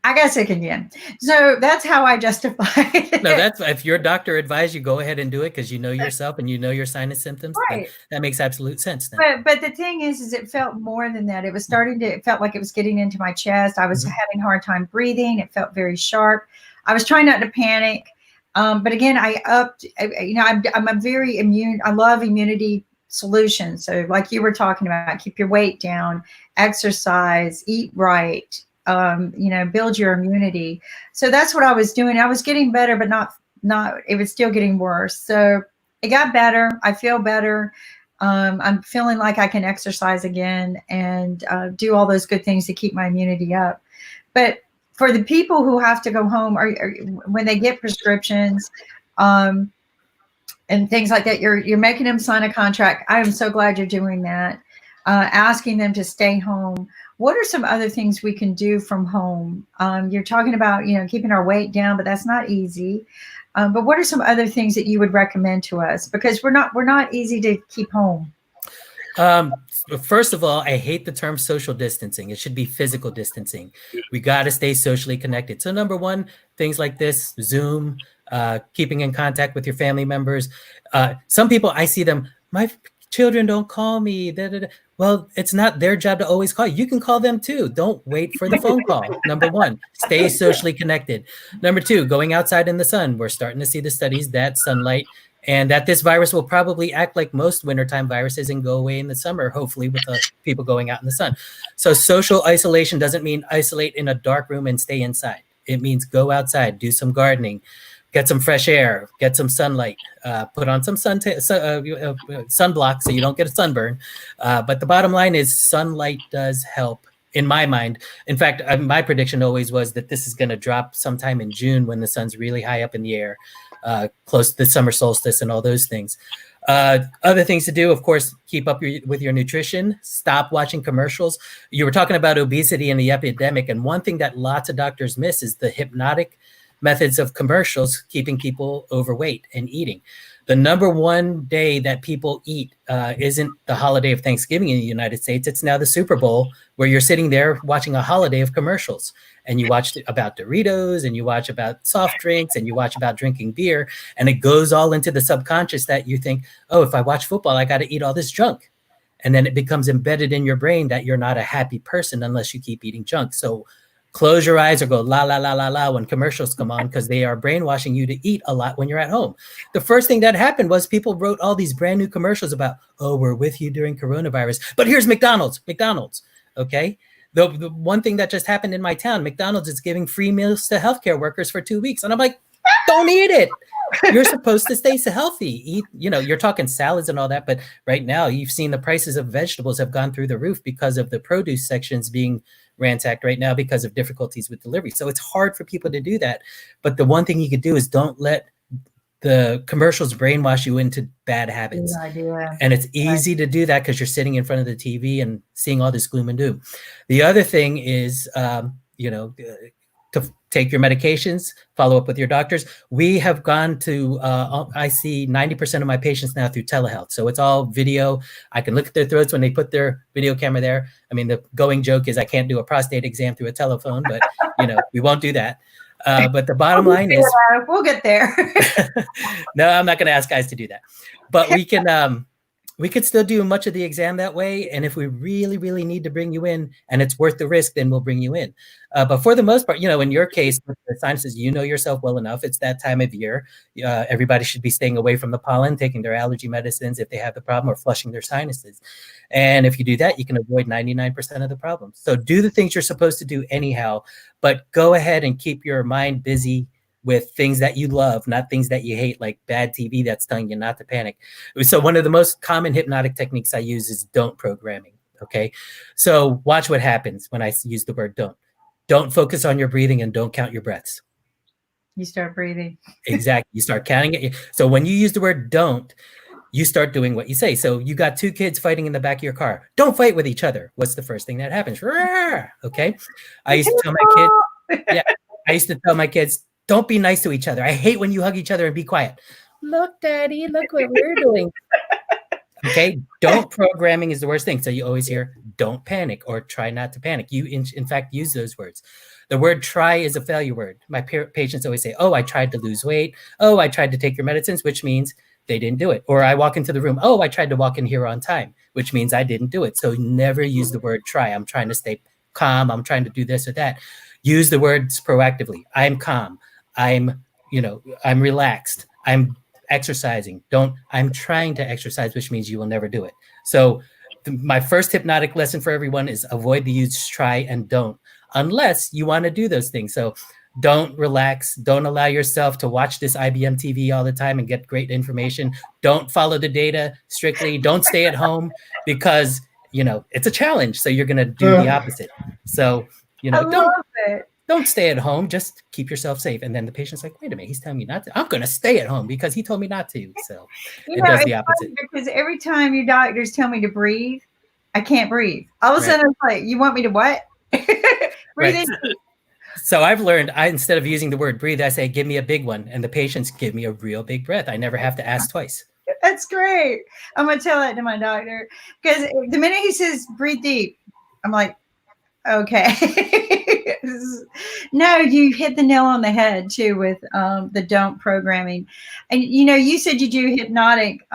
I got sick again. So that's how I justify it. No, that's if your doctor advised you, go ahead and do it because you know yourself and you know your sinus symptoms. Right. That makes absolute sense then. But the thing is it felt more than that. It was starting to, it felt like it was getting into my chest. I was having a hard time breathing. It felt very sharp. I was trying not to panic. But again, I'm a very immune. I love immunity solutions. So like you were talking about, keep your weight down, exercise, eat right, build your immunity. So that's what I was doing. I was getting better, but not, it was still getting worse. So it got better. I feel better. I'm feeling like I can exercise again and do all those good things to keep my immunity up. But for the people who have to go home or when they get prescriptions and things like that, you're making them sign a contract. I am so glad you're doing that. Asking them to stay home. What are some other things we can do from home? You're talking about, keeping our weight down, but that's not easy. But what are some other things that you would recommend to us? Because we're not easy to keep home. First of all, I hate the term social distancing. It should be physical distancing. We got to stay socially connected. So number one, things like this, Zoom, keeping in contact with your family members. Some people, I see them, my children don't call me. Well, it's not their job to always call you. You can call them too. Don't wait for the phone call. Number one, stay socially connected. Number two, going outside in the sun. We're starting to see the studies that sunlight and that this virus will probably act like most wintertime viruses and go away in the summer, hopefully with the people going out in the sun. So social isolation doesn't mean isolate in a dark room and stay inside. It means go outside, do some gardening, get some fresh air, get some sunlight, put on some sunblock so you don't get a sunburn. But the bottom line is sunlight does help in my mind. In fact, my prediction always was that this is going to drop sometime in June when the sun's really high up in the air, close to the summer solstice and all those things. Other things to do, of course, keep up with your nutrition, stop watching commercials. You were talking about obesity and the epidemic. And one thing that lots of doctors miss is the hypnotic methods of commercials keeping people overweight and eating. The number one day that people eat isn't the holiday of Thanksgiving in the United States. It's now the Super Bowl, where you're sitting there watching a holiday of commercials. And you watch about Doritos, and you watch about soft drinks, and you watch about drinking beer. And it goes all into the subconscious that you think, oh, if I watch football, I got to eat all this junk. And then it becomes embedded in your brain that you're not a happy person unless you keep eating junk. So close your eyes or go la, la, la, la, la when commercials come on, because they are brainwashing you to eat a lot when you're at home. The first thing that happened was people wrote all these brand new commercials about, oh, we're with you during coronavirus. But here's McDonald's, okay? The one thing that just happened in my town, McDonald's is giving free meals to healthcare workers for 2 weeks. And I'm like, don't eat it. You're supposed to stay healthy. Eat, you're talking salads and all that. But right now you've seen the prices of vegetables have gone through the roof because of the produce sections being ransacked right now because of difficulties with delivery. So it's hard for people to do that. But the one thing you could do is don't let the commercials brainwash you into bad habits. Good idea. And it's easy to do that because you're sitting in front of the TV and seeing all this gloom and doom. The other thing is, to take your medications, follow up with your doctors. We have gone to, I see 90% of my patients now through telehealth. So it's all video. I can look at their throats when they put their video camera there. I mean, the going joke is I can't do a prostate exam through a telephone, but we won't do that. But the bottom line is we'll get there. No, I'm not going to ask guys to do that, but we could still do much of the exam that way. And if we really, really need to bring you in and it's worth the risk, then we'll bring you in. But for the most part, in your case, with the sinuses, yourself well enough. It's that time of year. Everybody should be staying away from the pollen, taking their allergy medicines if they have the problem, or flushing their sinuses. And if you do that, you can avoid 99% of the problems. So do the things you're supposed to do anyhow, but go ahead and keep your mind busy with things that you love, not things that you hate, like bad TV that's telling you not to panic. So one of the most common hypnotic techniques I use is don't programming, okay? So watch what happens when I use the word don't. Don't focus on your breathing and don't count your breaths. You start breathing. Exactly. You start counting it. So when you use the word don't, you start doing what you say. So you got two kids fighting in the back of your car. Don't fight with each other. What's the first thing that happens? Okay. I used to tell my kids, don't be nice to each other. I hate when you hug each other and be quiet. Look, Daddy, look what we're doing. Okay, don't programming is the worst thing. So you always hear don't panic or try not to panic. You in fact use those words. The word try is a failure word. My patients always say, oh, I tried to lose weight. Oh, I tried to take your medicines, which means they didn't do it. Or I walk into the room, oh, I tried to walk in here on time, which means I didn't do it. So never use the word try. I'm trying to stay calm. I'm trying to do this or that. Use the words proactively. I'm calm. I'm relaxed. I'm exercising. I'm trying to exercise, which means you will never do it. So my first hypnotic lesson for everyone is avoid the use try and don't, unless you want to do those things. So don't relax. Don't allow yourself to watch this IBM TV all the time and get great information. Don't follow the data strictly. Don't stay at home because, it's a challenge. So you're going to do the opposite. So, I love it. Don't stay at home. Just keep yourself safe. And then the patient's like, wait a minute, he's telling me not to. I'm going to stay at home because he told me not to. So it does the opposite. Because every time your doctors tell me to breathe, I can't breathe. All of a sudden, it's like, you want me to what? Breathe in. So I've learned, instead of using the word breathe, I say, give me a big one. And the patients give me a real big breath. I never have to ask twice. That's great. I'm going to tell that to my doctor. Because the minute he says, breathe deep, I'm like, okay. No, you hit the nail on the head too with the don't programming. And, you said you do hypnotic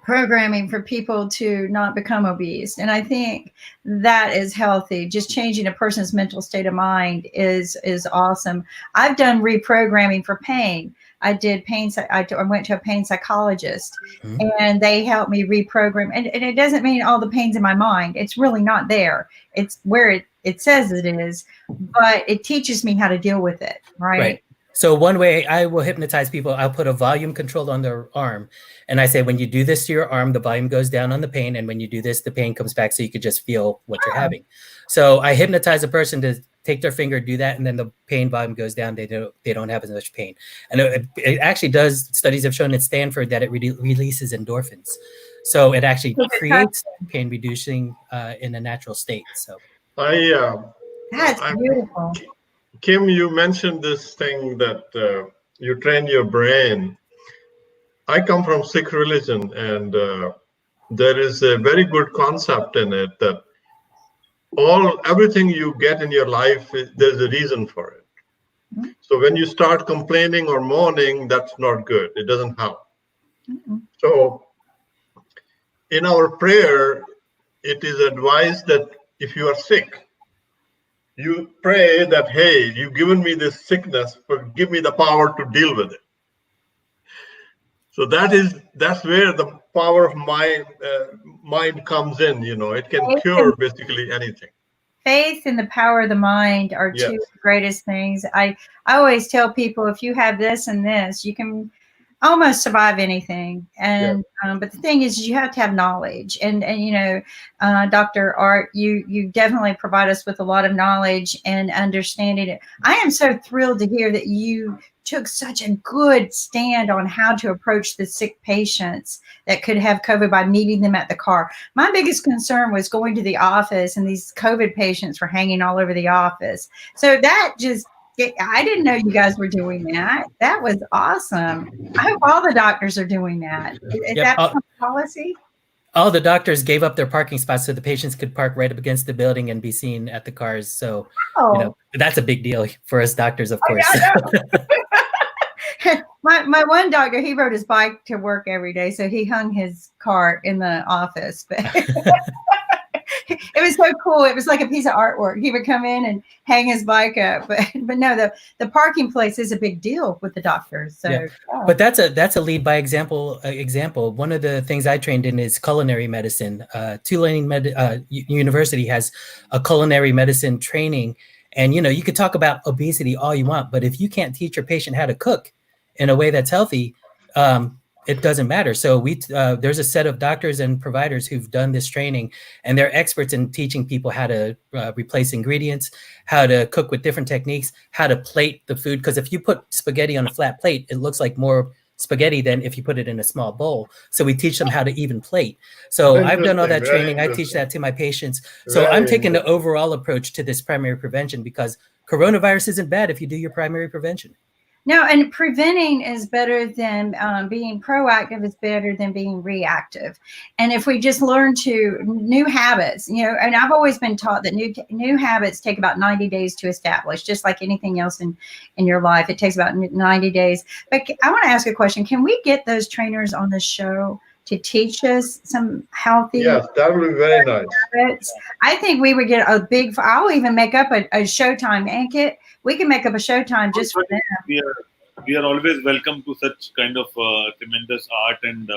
programming for people to not become obese. And I think that is healthy. Just changing a person's mental state of mind is awesome. I've done reprogramming for pain. I did pain. I went to a pain psychologist, and they helped me reprogram. And it doesn't mean all the pain's in my mind. It's really not there. It's where it says it is, but it teaches me how to deal with it. Right. So one way I will hypnotize people, I'll put a volume control on their arm. And I say, when you do this to your arm, the volume goes down on the pain. And when you do this, the pain comes back so you could just feel what you're having. So I hypnotize a person to take their finger, do that, and then the pain volume goes down. They don't have as much pain. And it actually does. Studies have shown at Stanford that it releases endorphins. So it actually creates pain reducing in a natural state. So that's beautiful. Kim, you mentioned this thing that you train your brain. I come from Sikh religion, and there is a very good concept in it that everything you get in your life, there's a reason for it. So when you start complaining or moaning, that's not good. It doesn't help. So in our prayer, it is advised that if you are sick, you pray that, hey, you've given me this sickness, but give me the power to deal with it. So that's where the power of mind comes in. It can cure basically anything. Faith and the power of the mind are two of the greatest things. I always tell people, if you have this and this, you can almost survive anything. And but the thing is, you have to have knowledge. And Dr. Art, you definitely provide us with a lot of knowledge and understanding it. I am so thrilled to hear that you took such a good stand on how to approach the sick patients that could have COVID by meeting them at the car. My biggest concern was going to the office, and these COVID patients were hanging all over the office. So that I didn't know you guys were doing that. That was awesome. I hope all the doctors are doing that. Is that policy? All the doctors gave up their parking spots so the patients could park right up against the building and be seen at the cars. So, that's a big deal for us doctors, of course. My one doctor, he rode his bike to work every day, so he hung his cart in the office. But it was so cool. It was like a piece of artwork. He would come in and hang his bike up. But no, the parking place is a big deal with the doctors. So, But that's a lead by example. One of the things I trained in is culinary medicine. Tulane University has a culinary medicine training. And, you could talk about obesity all you want, but if you can't teach your patient how to cook in a way that's healthy, it doesn't matter. So there's a set of doctors and providers who've done this training, and they're experts in teaching people how to replace ingredients, how to cook with different techniques, how to plate the food. Because if you put spaghetti on a flat plate, it looks like more spaghetti than if you put it in a small bowl. So we teach them how to even plate. So I've done all that training. I teach that to my patients. So I'm taking the overall approach to this primary prevention, because coronavirus isn't bad if you do your primary prevention. No, and preventing is better than being proactive is better than being reactive. And if we just learn to new habits, and I've always been taught that new habits take about 90 days to establish, just like anything else in your life. It takes about 90 days. But I want to ask a question. Can we get those trainers on the show to teach us some healthy Yes, that would be very nice. habits? I think we would get a big, I'll even make up a Showtime, Ankit. We can make up a Showtime just for them. We are always welcome to such kind of tremendous art and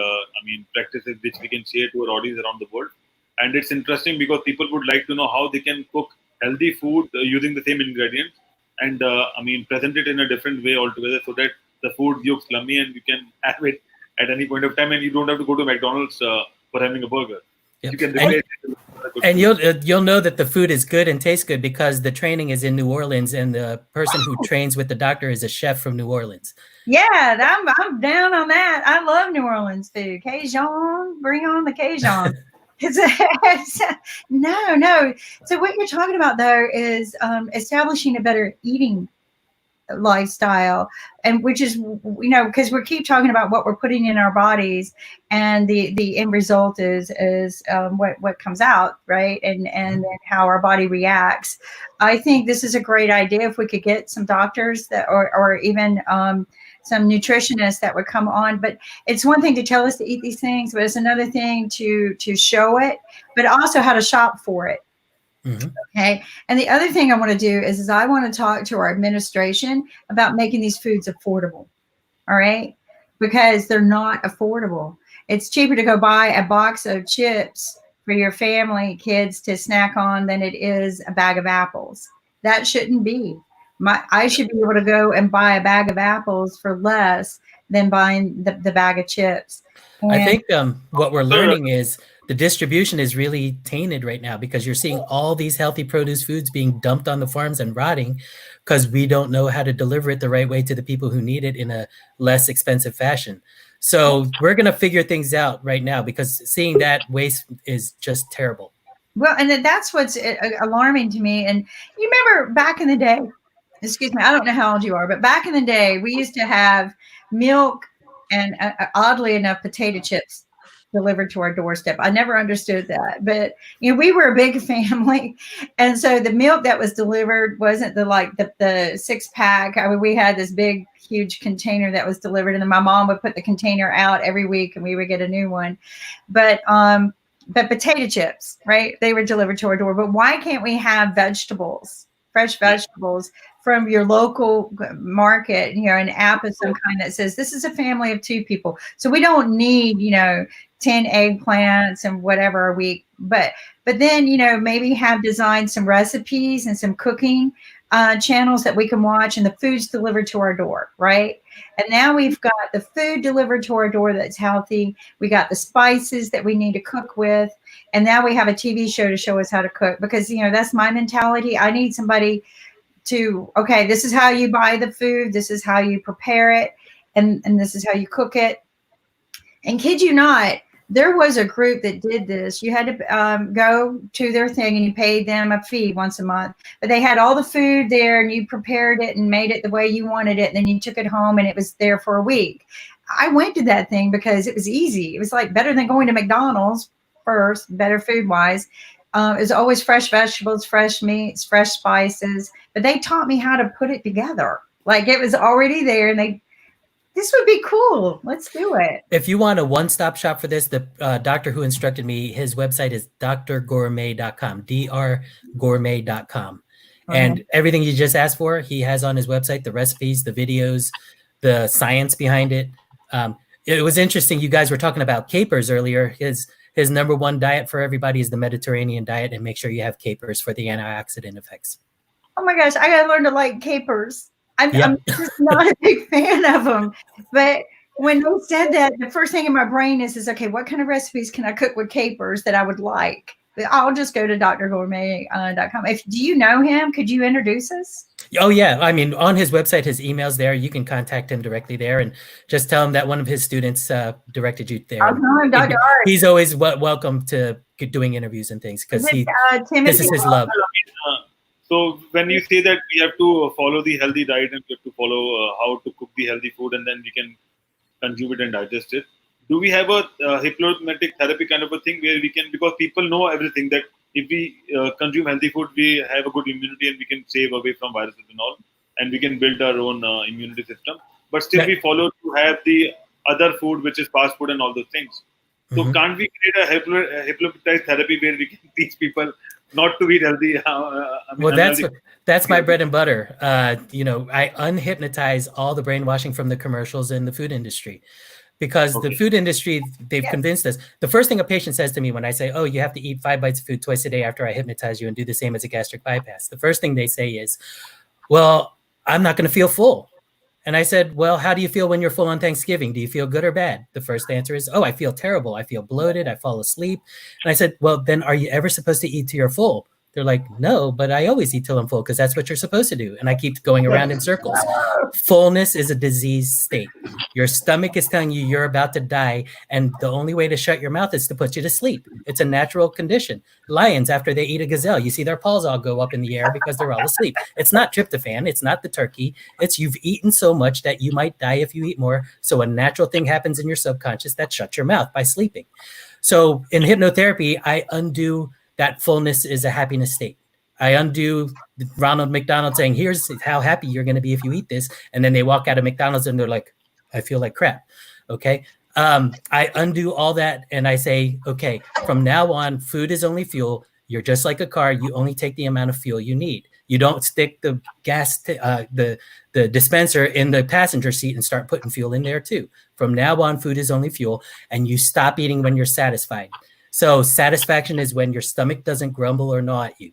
practices which we can share to our audience around the world. And it's interesting because people would like to know how they can cook healthy food using the same ingredients and present it in a different way altogether, so that the food looks yummy and you can have it at any point of time, and you don't have to go to McDonald's for having a burger. Yep. You can replace it with and you'll know that the food is good and tastes good because the training is in New Orleans, and the person who trains with the doctor is a chef from New Orleans. Yeah, I'm down on that. I love New Orleans food. Cajun, bring on the Cajun. No. So what you're talking about though is establishing a better eating lifestyle, and which is because we keep talking about what we're putting in our bodies, and the end result is what comes out, right, and then how our body reacts. I think this is a great idea if we could get some doctors that or even some nutritionists that would come on. But it's one thing to tell us to eat these things, but it's another thing to show it, but also how to shop for it. Mm-hmm. Okay. And the other thing I want to do is I want to talk to our administration about making these foods affordable. All right. Because they're not affordable. It's cheaper to go buy a box of chips for your family, kids to snack on than it is a bag of apples. That shouldn't be. I should be able to go and buy a bag of apples for less than buying the bag of chips. And I think what we're learning is the distribution is really tainted right now, because you're seeing all these healthy produce foods being dumped on the farms and rotting because we don't know how to deliver it the right way to the people who need it in a less expensive fashion. So we're going to figure things out right now, because seeing that waste is just terrible. Well, and that's what's alarming to me. And you remember back in the day, excuse me, I don't know how old you are, but back in the day, we used to have milk and oddly enough, potato chips delivered to our doorstep. I never understood that, but we were a big family, and so the milk that was delivered wasn't the 6-pack. I mean, we had this big, huge container that was delivered, and then my mom would put the container out every week, and we would get a new one. But potato chips, right? They were delivered to our door. But why can't we have vegetables, fresh vegetables from your local market, an app of some kind that says this is a family of 2 people. So we don't need, 10 eggplants and whatever a week. But then, maybe have designed some recipes and some cooking channels that we can watch, and the food's delivered to our door, right? And now we've got the food delivered to our door that's healthy. We got the spices that we need to cook with. And now we have a TV show to show us how to cook, because, that's my mentality. I need somebody to, okay, this is how you buy the food, this is how you prepare it, and this is how you cook it. And kid you not, there was a group that did this. You had to go to their thing and you paid them a fee once a month, but they had all the food there and you prepared it and made it the way you wanted it. And then you took it home and it was there for a week. I went to that thing because it was easy. It was like better than going to McDonald's first, better food wise. It was always fresh vegetables, fresh meats, fresh spices, but they taught me how to put it together. Like it was already there, and this would be cool. Let's do it. If you want a one-stop shop for this, the doctor who instructed me, his website is drgourmet.com, drgourmet.com. And everything you just asked for, he has on his website, the recipes, the videos, the science behind it. It was interesting. You guys were talking about capers earlier. His number one diet for everybody is the Mediterranean diet, and make sure you have capers for the antioxidant effects. Oh my gosh, I got to learn to like capers. I'm just not a big fan of them. But when they said that, the first thing in my brain is okay, what kind of recipes can I cook with capers that I would like? But I'll just go to drgourmet.com. Do you know him? Could you introduce us? Oh, yeah. I mean, on his website, his email's there. You can contact him directly there and just tell him that one of his students directed you there. I'll tell him Dr. Art. He's always welcome to doing interviews and things, because this is his love. So when you say that we have to follow the healthy diet and we have to follow how to cook the healthy food and then we can consume it and digest it, do we have a hypnotic therapy kind of a thing where we can, because people know everything that if we consume healthy food, we have a good immunity and we can save away from viruses and all, and we can build our own immunity system. But still, we follow to have the other food, which is fast food and all those things. So can't we create a hypnotized therapy where we can teach people not to eat healthy? Well, that's my bread and butter. You know, I unhypnotize all the brainwashing from the commercials in the food industry, because the food industry, they've convinced us. The first thing a patient says to me when I say, "Oh, you have to eat 5 bites of food twice a day after I hypnotize you and do the same as a gastric bypass," the first thing they say is, "Well, I'm not going to feel full." And I said, "Well, how do you feel when you're full on Thanksgiving? Do you feel good or bad?" The first answer is, "Oh, I feel terrible. I feel bloated. I fall asleep." And I said, "Well, then are you ever supposed to eat till you're full?" They're like, "No, but I always eat till I'm full because that's what you're supposed to do." And I keep going around in circles. Fullness is a disease state. Your stomach is telling you you're about to die, and the only way to shut your mouth is to put you to sleep. It's a natural condition. Lions, after they eat a gazelle, you see their paws all go up in the air because they're all asleep. It's not tryptophan. It's not the turkey. It's you've eaten so much that you might die if you eat more. So a natural thing happens in your subconscious that shuts your mouth by sleeping. So in hypnotherapy, I undo that fullness is a happiness state. I undo Ronald McDonald saying, "Here's how happy you're going to be if you eat this." And then they walk out of McDonald's and they're like, "I feel like crap." Okay. I undo all that. And I say, okay, from now on, food is only fuel. You're just like a car. You only take the amount of fuel you need. You don't stick the gas, the dispenser in the passenger seat and start putting fuel in there too. From now on, food is only fuel, and you stop eating when you're satisfied. So satisfaction is when your stomach doesn't grumble or gnaw at you.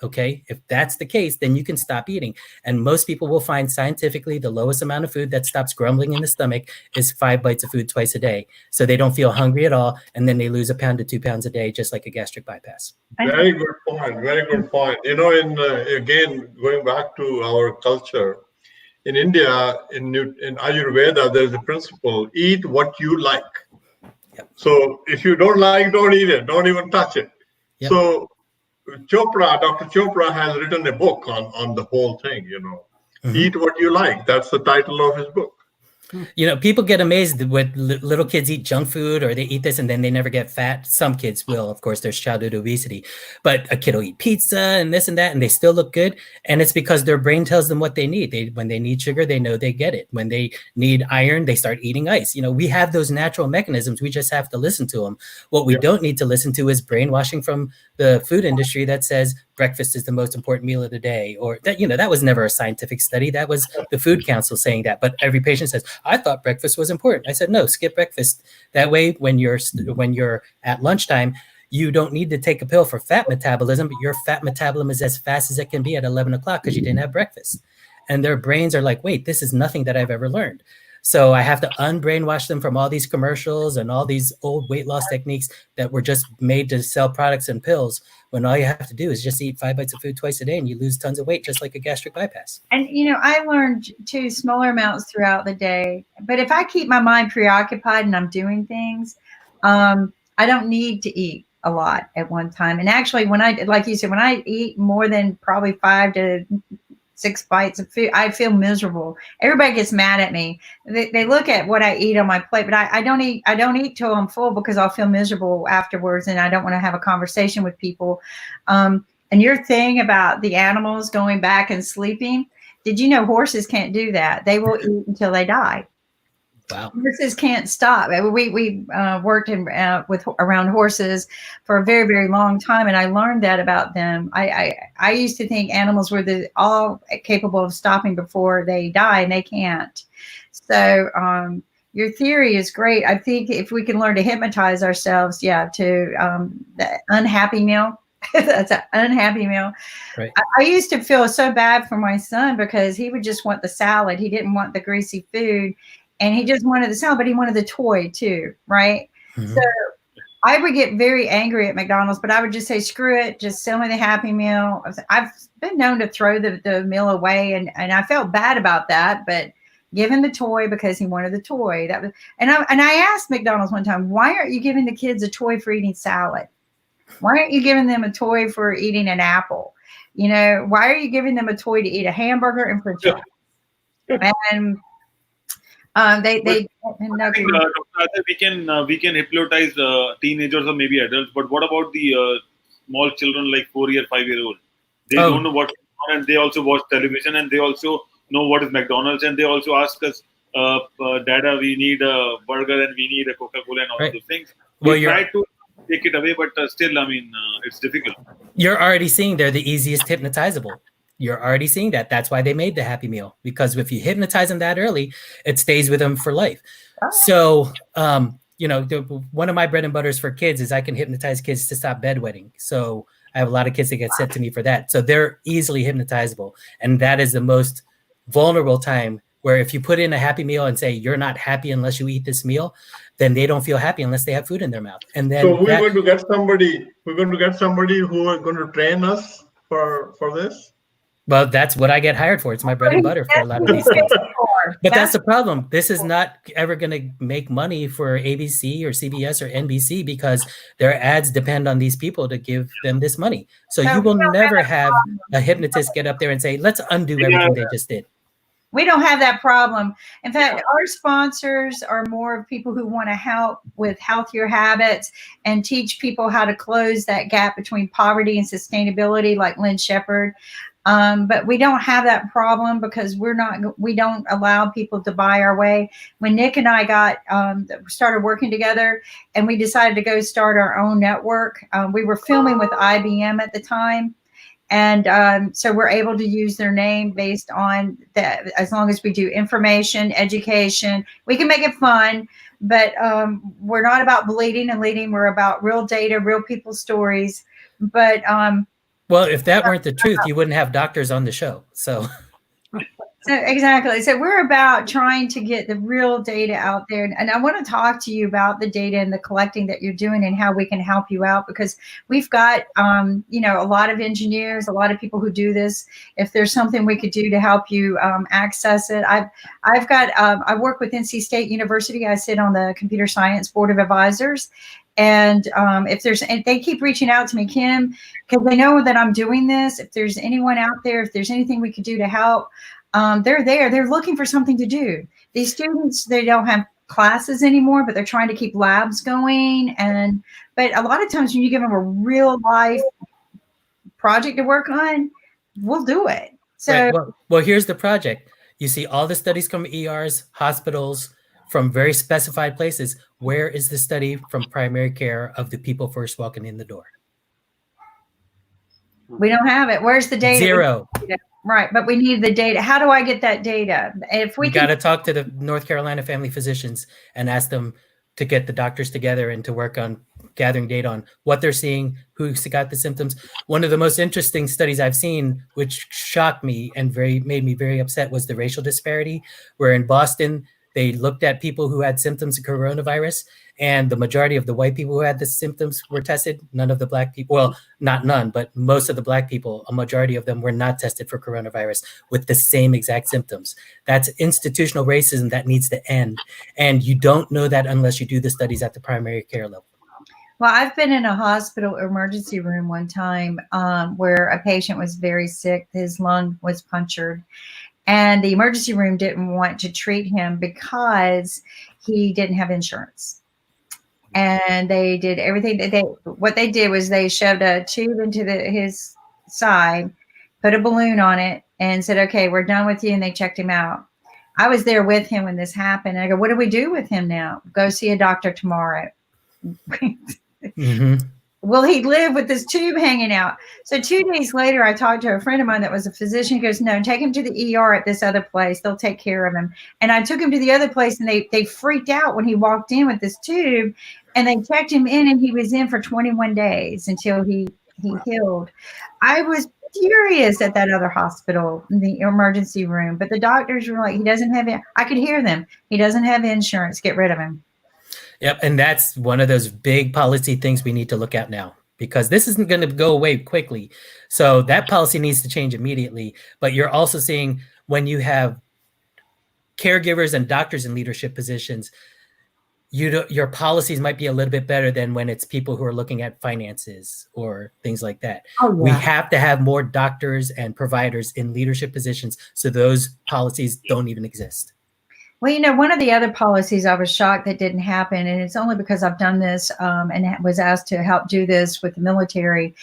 Okay, if that's the case, then you can stop eating. And most people will find scientifically the lowest amount of food that stops grumbling in the stomach is 5 bites of food twice a day. So they don't feel hungry at all. And then they lose 1 pound to 2 pounds a day, just like a gastric bypass. Very good point. Very good point. You know, again, going back to our culture, in India, in Ayurveda, there's a principle: eat what you like. Yep. So if you don't like, don't eat it. Don't even touch it. Yep. So Dr. Chopra has written a book on the whole thing, you know. Eat what you like. That's the title of his book. You know, people get amazed when little kids eat junk food or they eat this and then they never get fat. Some kids will, of course, there's childhood obesity, but a kid will eat pizza and this and that, and they still look good. And it's because their brain tells them what they need. When they need sugar, they know they get it. When they need iron, they start eating ice. You know, we have those natural mechanisms. We just have to listen to them. What we don't need to listen to is brainwashing from the food industry that says breakfast is the most important meal of the day, or that, you know, that was never a scientific study. That was the Food Council saying that. But every patient says, "I thought breakfast was important." I said, "No, skip breakfast." That way, when you're at lunchtime, you don't need to take a pill for fat metabolism, but your fat metabolism is as fast as it can be at 11 o'clock because you didn't have breakfast. And their brains are like, wait, this is nothing that I've ever learned. So I have to unbrainwash them from all these commercials and all these old weight loss techniques that were just made to sell products and pills, when all you have to do is just eat 5 bites of food twice a day and you lose tons of weight, just like a gastric bypass. And, you know, I learned too, smaller amounts throughout the day. But if I keep my mind preoccupied and I'm doing things, I don't need to eat a lot at one time. And actually, when I, like you said, when I eat more than probably 5 to 6 bites of food, I feel miserable. Everybody gets mad at me. They look at what I eat on my plate, but I don't eat till I'm full because I'll feel miserable afterwards, and I don't want to have a conversation with people. And your thing about the animals going back and sleeping, did you know horses can't do that? They will eat until they die. Wow. Horses can't stop. We worked around horses for a very, very long time, and I learned that about them. I used to think animals were all capable of stopping before they die, and they can't. So your theory is great. I think if we can learn to hypnotize ourselves, to the unhappy meal. That's an unhappy meal. Right. I used to feel so bad for my son because he would just want the salad. He didn't want the greasy food. And he just wanted the salad, but he wanted the toy too, right? Mm-hmm. So I would get very angry at McDonald's, but I would just say, screw it, just sell me the Happy Meal. I've been known to throw the meal away, and I felt bad about that, but give him the toy because he wanted the toy. That was, and I asked McDonald's one time, why aren't you giving the kids a toy for eating salad? Why aren't you giving them a toy for eating an apple? You know, why are you giving them a toy to eat a hamburger and french fries? And they no, I think, Dr. Ajay, we can hypnotize teenagers or maybe adults, but what about the small children like 4-year, 5-year-old? They don't know what's going on, and they also watch television, and they also know what is McDonald's, and they also ask us, "Dada, we need a burger and we need a Coca-Cola and all Right. those things." Well, We try to take it away, but still, I mean, it's difficult. You're already seeing they're the easiest hypnotizable. You're already seeing that. That's why they made the Happy Meal, because if you hypnotize them that early, it stays with them for life. So, you know, one of my bread and butters for kids is I can hypnotize kids to stop bedwetting. So I have a lot of kids that get sent to me for that. So they're easily hypnotizable. And that is the most vulnerable time, where if you put in a Happy Meal and say, you're not happy unless you eat this meal, then they don't feel happy unless they have food in their mouth. And then so we're going to get somebody who are going to train us for this. Well, that's what I get hired for. It's my bread and butter for a lot of these things. But that's the problem. This is not ever going to make money for ABC or CBS or NBC, because their ads depend on these people to give them this money. So you will never have a hypnotist get up there and say, let's undo everything they just did. We don't have that problem. In fact, our sponsors are more of people who want to help with healthier habits and teach people how to close that gap between poverty and sustainability, like Lynn Shepherd. But we don't have that problem because we don't allow people to buy our way. When Nick and I started working together and we decided to go start our own network, we were filming with IBM at the time. And so we're able to use their name based on that. As long as we do information, education, we can make it fun, but we're not about bleeding and leading. We're about real data, real people's stories. But well, if that weren't the truth, you wouldn't have doctors on the show. So exactly. So we're about trying to get the real data out there. And I want to talk to you about the data and the collecting that you're doing and how we can help you out, because we've got, you know, a lot of engineers, a lot of people who do this. If there's something we could do to help you access it. I work with NC State University. I sit on the Computer Science Board of Advisors. And and they keep reaching out to me, Kim, because they know that I'm doing this. If there's anyone out there, if there's anything we could do to help, they're there. They're looking for something to do. These students, they don't have classes anymore, but they're trying to keep labs going. But a lot of times when you give them a real life project to work on, we'll do it. So, right. Well, here's the project. You see all the studies from ERs, hospitals, from very specified places. Where is the study from primary care of the people first walking in the door? We don't have it. Where's the data? Zero. Right, but we need the data. How do I get that data? If we got to talk to the North Carolina family physicians and ask them to get the doctors together and to work on gathering data on what they're seeing, who's got the symptoms. One of the most interesting studies I've seen, which shocked me and made me very upset, was the racial disparity, where in Boston, they looked at people who had symptoms of coronavirus, and the majority of the white people who had the symptoms were tested. None of the black people, well, not none, but most of the black people, a majority of them were not tested for coronavirus with the same exact symptoms. That's institutional racism that needs to end. And you don't know that unless you do the studies at the primary care level. Well, I've been in a hospital emergency room one time where a patient was very sick. His lung was punctured. And the emergency room didn't want to treat him because he didn't have insurance. And they did everything what they did was they shoved a tube into his side, put a balloon on it, and said, okay, we're done with you. And they checked him out. I was there with him when this happened. And I go, what do we do with him now? Go see a doctor tomorrow. Mm-hmm. Well, he lived with this tube hanging out. So 2 days later, I talked to a friend of mine that was a physician. He goes, no, take him to the ER at this other place. They'll take care of him. And I took him to the other place, and they freaked out when he walked in with this tube, and they checked him in, and he was in for 21 days until he healed. I was furious at that other hospital, in the emergency room, but the doctors were like, he doesn't have it. I could hear them. He doesn't have insurance. Get rid of him. Yep. And that's one of those big policy things we need to look at now, because this isn't going to go away quickly. So that policy needs to change immediately. But you're also seeing when you have caregivers and doctors in leadership positions, your policies might be a little bit better than when it's people who are looking at finances or things like that. Oh, yeah. We have to have more doctors and providers in leadership positions so those policies don't even exist. Well, one of the other policies I was shocked that didn't happen, and it's only because I've done this and was asked to help do this with the military,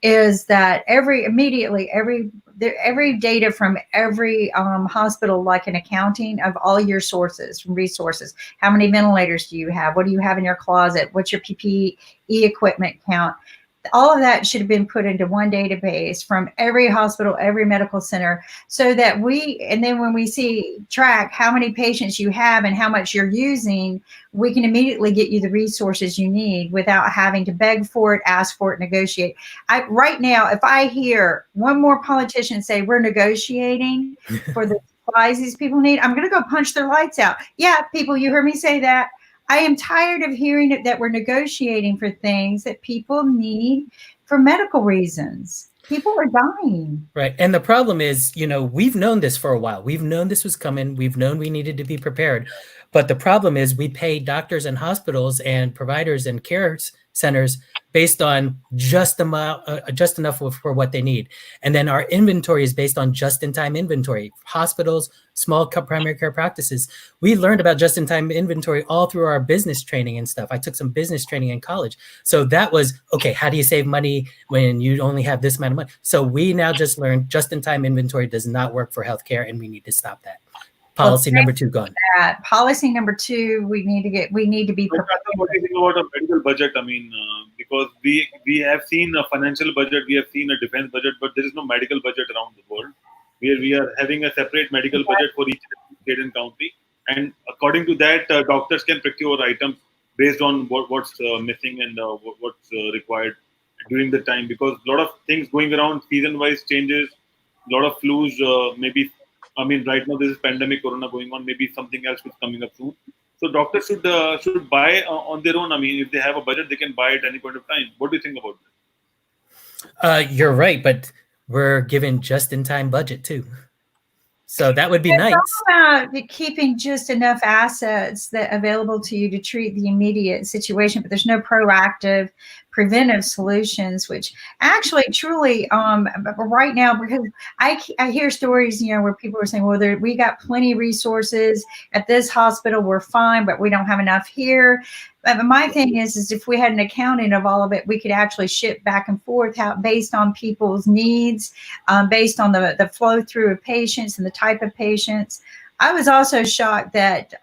is that every data from every hospital, like an accounting of all your sources, resources. How many ventilators do you have? What do you have in your closet? What's your PPE equipment count? All of that should have been put into one database from every hospital, every medical center, so that and then when we track how many patients you have and how much you're using, we can immediately get you the resources you need without having to beg for it, ask for it, negotiate. Right now, if I hear one more politician say we're negotiating for the supplies these people need, I'm going to go punch their lights out. Yeah, people, you heard me say that. I am tired of hearing that we're negotiating for things that people need for medical reasons. People are dying. Right. And the problem is, we've known this for a while. We've known this was coming. We've known we needed to be prepared. But the problem is we pay doctors and hospitals and providers and care centers based on just enough for what they need. And then our inventory is based on just-in-time inventory. Hospitals, small primary care practices, we learned about just-in-time inventory all through our business training and stuff. I took some business training in college. So that was, okay, how do you save money when you only have this amount of money? So we now just learned just-in-time inventory does not work for healthcare, and we need to stop that. Policy number 2 gone. Policy number 2, we need to be prepared. What do you think about a medical budget? I mean, because we have seen a financial budget, we have seen a defense budget, but there is no medical budget around the world. We are having a separate medical budget for each state and county, and according to that, doctors can procure items based on what's missing and what's required during the time. Because a lot of things going around, season-wise changes, a lot of flus, maybe. I mean, right now there is pandemic, corona going on. Maybe something else is coming up soon. So doctors should buy on their own. I mean, if they have a budget, they can buy at any point of time. What do you think about that? You're right, but we're given just-in-time budget too. So that would be nice. It's all about keeping just enough assets that available to you to treat the immediate situation, but there's no proactive, preventive solutions, which actually truly right now, because I hear stories, where people are saying, well, we got plenty of resources at this hospital, we're fine, but we don't have enough here. But my thing is if we had an accounting of all of it, we could actually ship back and forth based on people's needs, based on the flow through of patients and the type of patients. I was also shocked that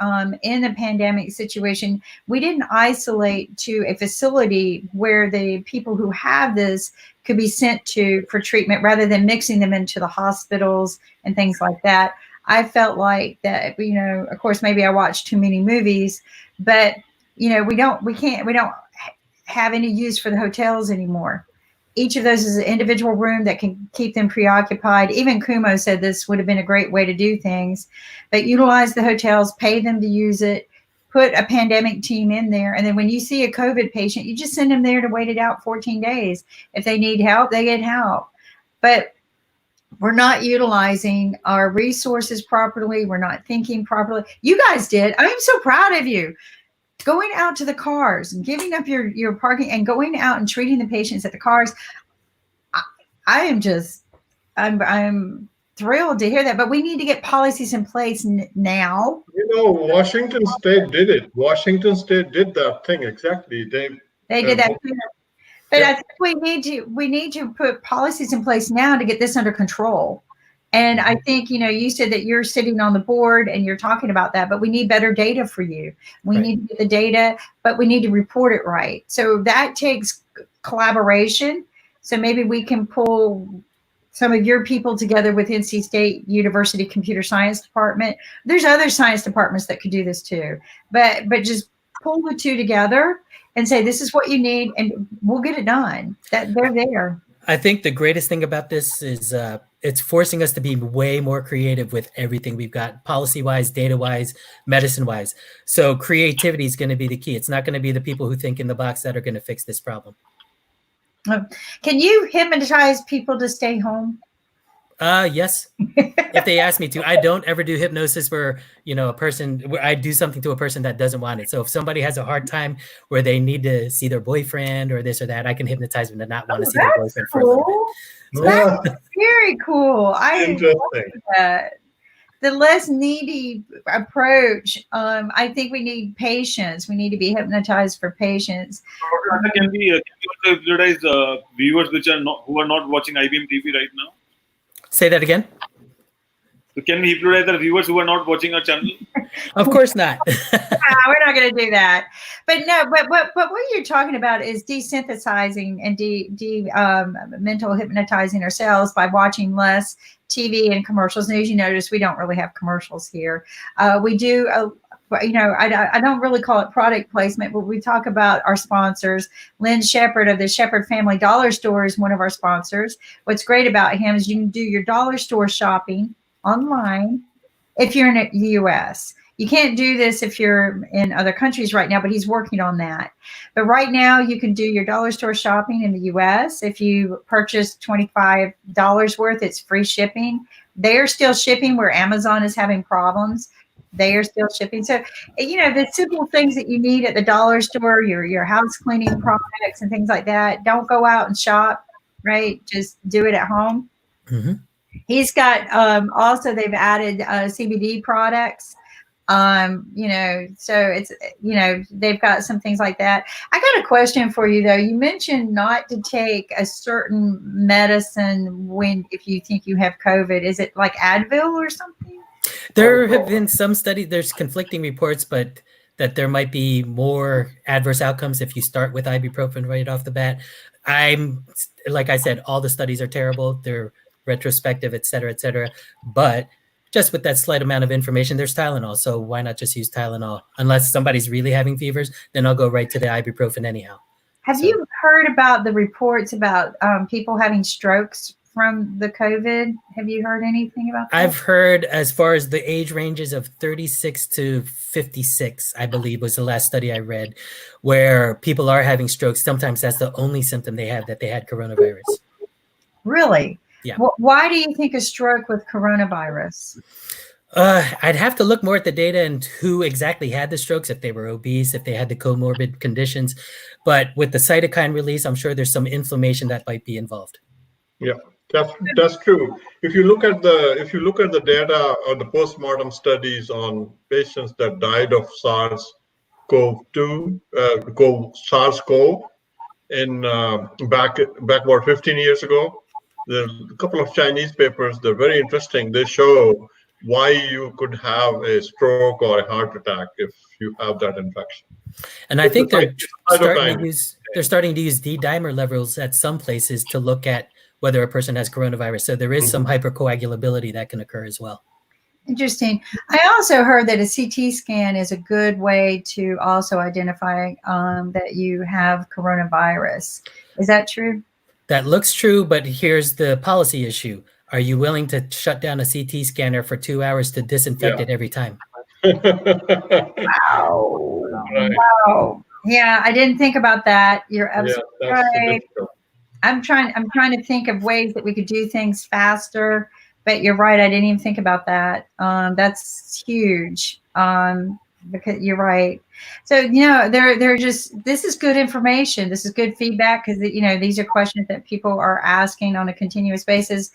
in the pandemic situation, we didn't isolate to a facility where the people who have this could be sent to for treatment rather than mixing them into the hospitals and things like that. I felt like that, of course, maybe I watched too many movies, but we don't have any use for the hotels anymore. Each of those is an individual room that can keep them preoccupied. Even Kumo said this would have been a great way to do things, but utilize the hotels, pay them to use it, put a pandemic team in there. And then when you see a COVID patient, you just send them there to wait it out 14 days. If they need help, they get help. But we're not utilizing our resources properly. We're not thinking properly. You guys did. I am so proud of you. Going out to the cars and giving up your parking and going out and treating the patients at the cars. I'm thrilled to hear that, but we need to get policies in place now. Washington State did it. Washington State did that thing exactly. They did that too. But yeah. I think we need to put policies in place now to get this under control. And I think, you said that you're sitting on the board and you're talking about that, but we need better data for you. We need to get the data, but we need to report it right. So that takes collaboration. So maybe we can pull some of your people together with NC State University Computer Science Department. There's other science departments that could do this too, but just pull the two together and say, this is what you need, and we'll get it done. That they're there. I think the greatest thing about this is it's forcing us to be way more creative with everything we've got, policy-wise, data-wise, medicine-wise. So creativity is going to be the key. It's not going to be the people who think in the box that are going to fix this problem. Can you hypnotize people to stay home? Yes. If they ask me to. I don't ever do hypnosis where, a person, where I do something to a person that doesn't want it. So if somebody has a hard time where they need to see their boyfriend or this or that, I can hypnotize them to not want to see their boyfriend for a little bit. That's very cool. I Interesting. love that. The less needy approach. I think we need patience. We need to be hypnotized for patience. Can we also hypnotize viewers who are not watching IBM TV right now? Say that again? So can we hypnotize the viewers who are not watching our channel? Of course not. We're not going to do that. But no, but what you're talking about is desynthesizing and mental hypnotizing ourselves by watching less TV and commercials. And as you notice, we don't really have commercials here. We do, I don't really call it product placement, but we talk about our sponsors. Lynn Shepard of the Shepard Family Dollar Store is one of our sponsors. What's great about him is you can do your dollar store shopping online if you're in the US. You can't do this if you're in other countries right now, but he's working on that. But right now you can do your dollar store shopping in the US. If you purchase $25 worth, it's free shipping. They're still shipping where Amazon is having problems. They are still shipping. So, the simple things that you need at the dollar store, your house cleaning products and things like that, don't go out and shop, right? Just do it at home. Mm-hmm. He's got also they've added CBD products. So it's they've got some things like that. I got a question for you though. You mentioned not to take a certain medicine if you think you have COVID. Is it like Advil or something? There have been some studies, there's conflicting reports, but that there might be more adverse outcomes if you start with ibuprofen right off the bat. Like I said, all the studies are terrible. They're retrospective, et cetera, but just with that slight amount of information, there's Tylenol. So why not just use Tylenol? Unless somebody's really having fevers, then I'll go right to the ibuprofen anyhow. Have you heard about the reports about people having strokes from the COVID? Have you heard anything about that? I've heard as far as the age ranges of 36 to 56, I believe was the last study I read, where people are having strokes. Sometimes that's the only symptom they have, that they had coronavirus. Really? Yeah. Why do you think a stroke with coronavirus? I'd have to look more at the data and who exactly had the strokes, if they were obese, if they had the comorbid conditions. But with the cytokine release, I'm sure there's some inflammation that might be involved. Yeah, that's true. If you look at the data or the postmortem studies on patients that died of SARS-CoV-2, SARS-CoV in back about 15 years ago. There's a couple of Chinese papers. They're very interesting. They show why you could have a stroke or a heart attack if you have that infection. And I think they're starting to use D-dimer levels at some places to look at whether a person has coronavirus. So there is some hypercoagulability that can occur as well. Interesting. I also heard that a CT scan is a good way to also identify that you have coronavirus. Is that true? That looks true, but here's the policy issue. Are you willing to shut down a CT scanner for 2 hours to disinfect it every time? Wow. Right. Wow. Yeah, I didn't think about that. You're absolutely right. I'm trying to think of ways that we could do things faster, but you're right. I didn't even think about that. That's huge. Because you're right. So, they're just, this is good information. This is good feedback because, these are questions that people are asking on a continuous basis.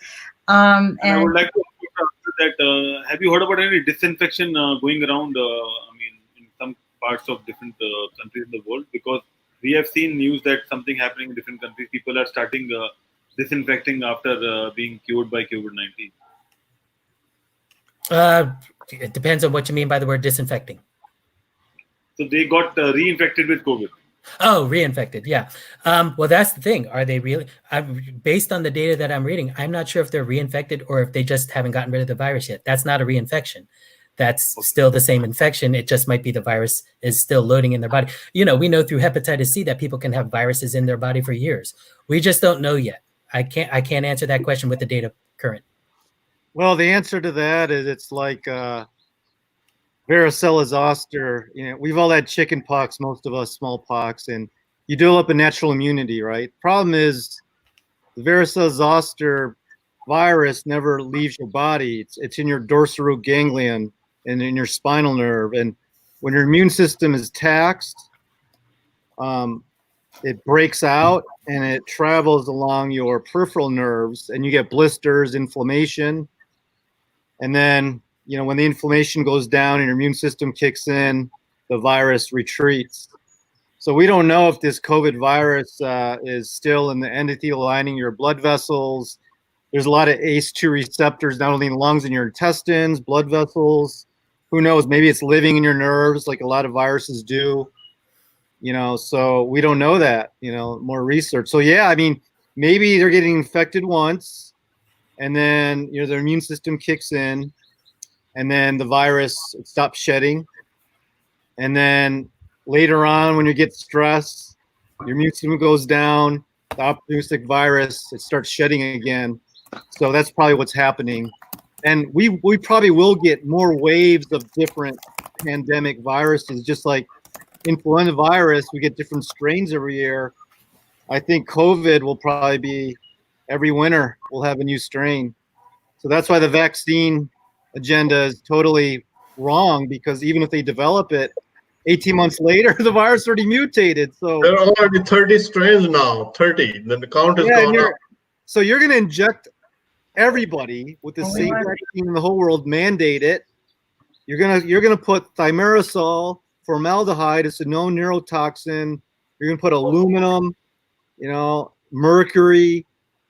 And I would like to answer that. Have you heard about any disinfection going around? In some parts of different countries in the world, because we have seen news that something happening in different countries. People are starting disinfecting after being cured by COVID-19. It depends on what you mean by the word disinfecting. So they got reinfected with COVID. Oh, reinfected. Yeah. Well, that's the thing. Are they really? Based on the data that I'm reading, I'm not sure if they're reinfected or if they just haven't gotten rid of the virus yet. That's not a reinfection. That's still the same infection. It just might be the virus is still loading in their body. We know through hepatitis C that people can have viruses in their body for years. We just don't know yet. I can't answer that question with the data current. Well, the answer to that is it's like varicella zoster. We've all had chicken pox, most of us smallpox, and you develop a natural immunity, right? Problem is the varicella zoster virus never leaves your body. It's in your dorsal root ganglion and in your spinal nerve. And when your immune system is taxed, it breaks out and it travels along your peripheral nerves, and you get blisters, inflammation. And then, when the inflammation goes down and your immune system kicks in, the virus retreats. So we don't know if this COVID virus is still in the endothelial lining of your blood vessels. There's a lot of ACE2 receptors, not only in the lungs, in your intestines, blood vessels. Who knows? Maybe it's living in your nerves like a lot of viruses do. So we don't know that, more research. So yeah, I mean, maybe they're getting infected once and then, their immune system kicks in and then the virus stops shedding. And then later on, when you get stress, your immune system goes down, the opportunistic virus, it starts shedding again. So that's probably what's happening. And we probably will get more waves of different pandemic viruses, just like influenza virus, we get different strains every year. I think COVID will probably be every winter we'll have a new strain. So that's why the vaccine agenda is totally wrong, because even if they develop it, 18 months later, the virus already mutated. So there are already 30 strains now, 30. Then the count has gone up. So you're going to inject everybody with the same vaccine in the whole world, mandate it. You're gonna put thimerosal, formaldehyde, it's a known neurotoxin. You're gonna put aluminum, mercury.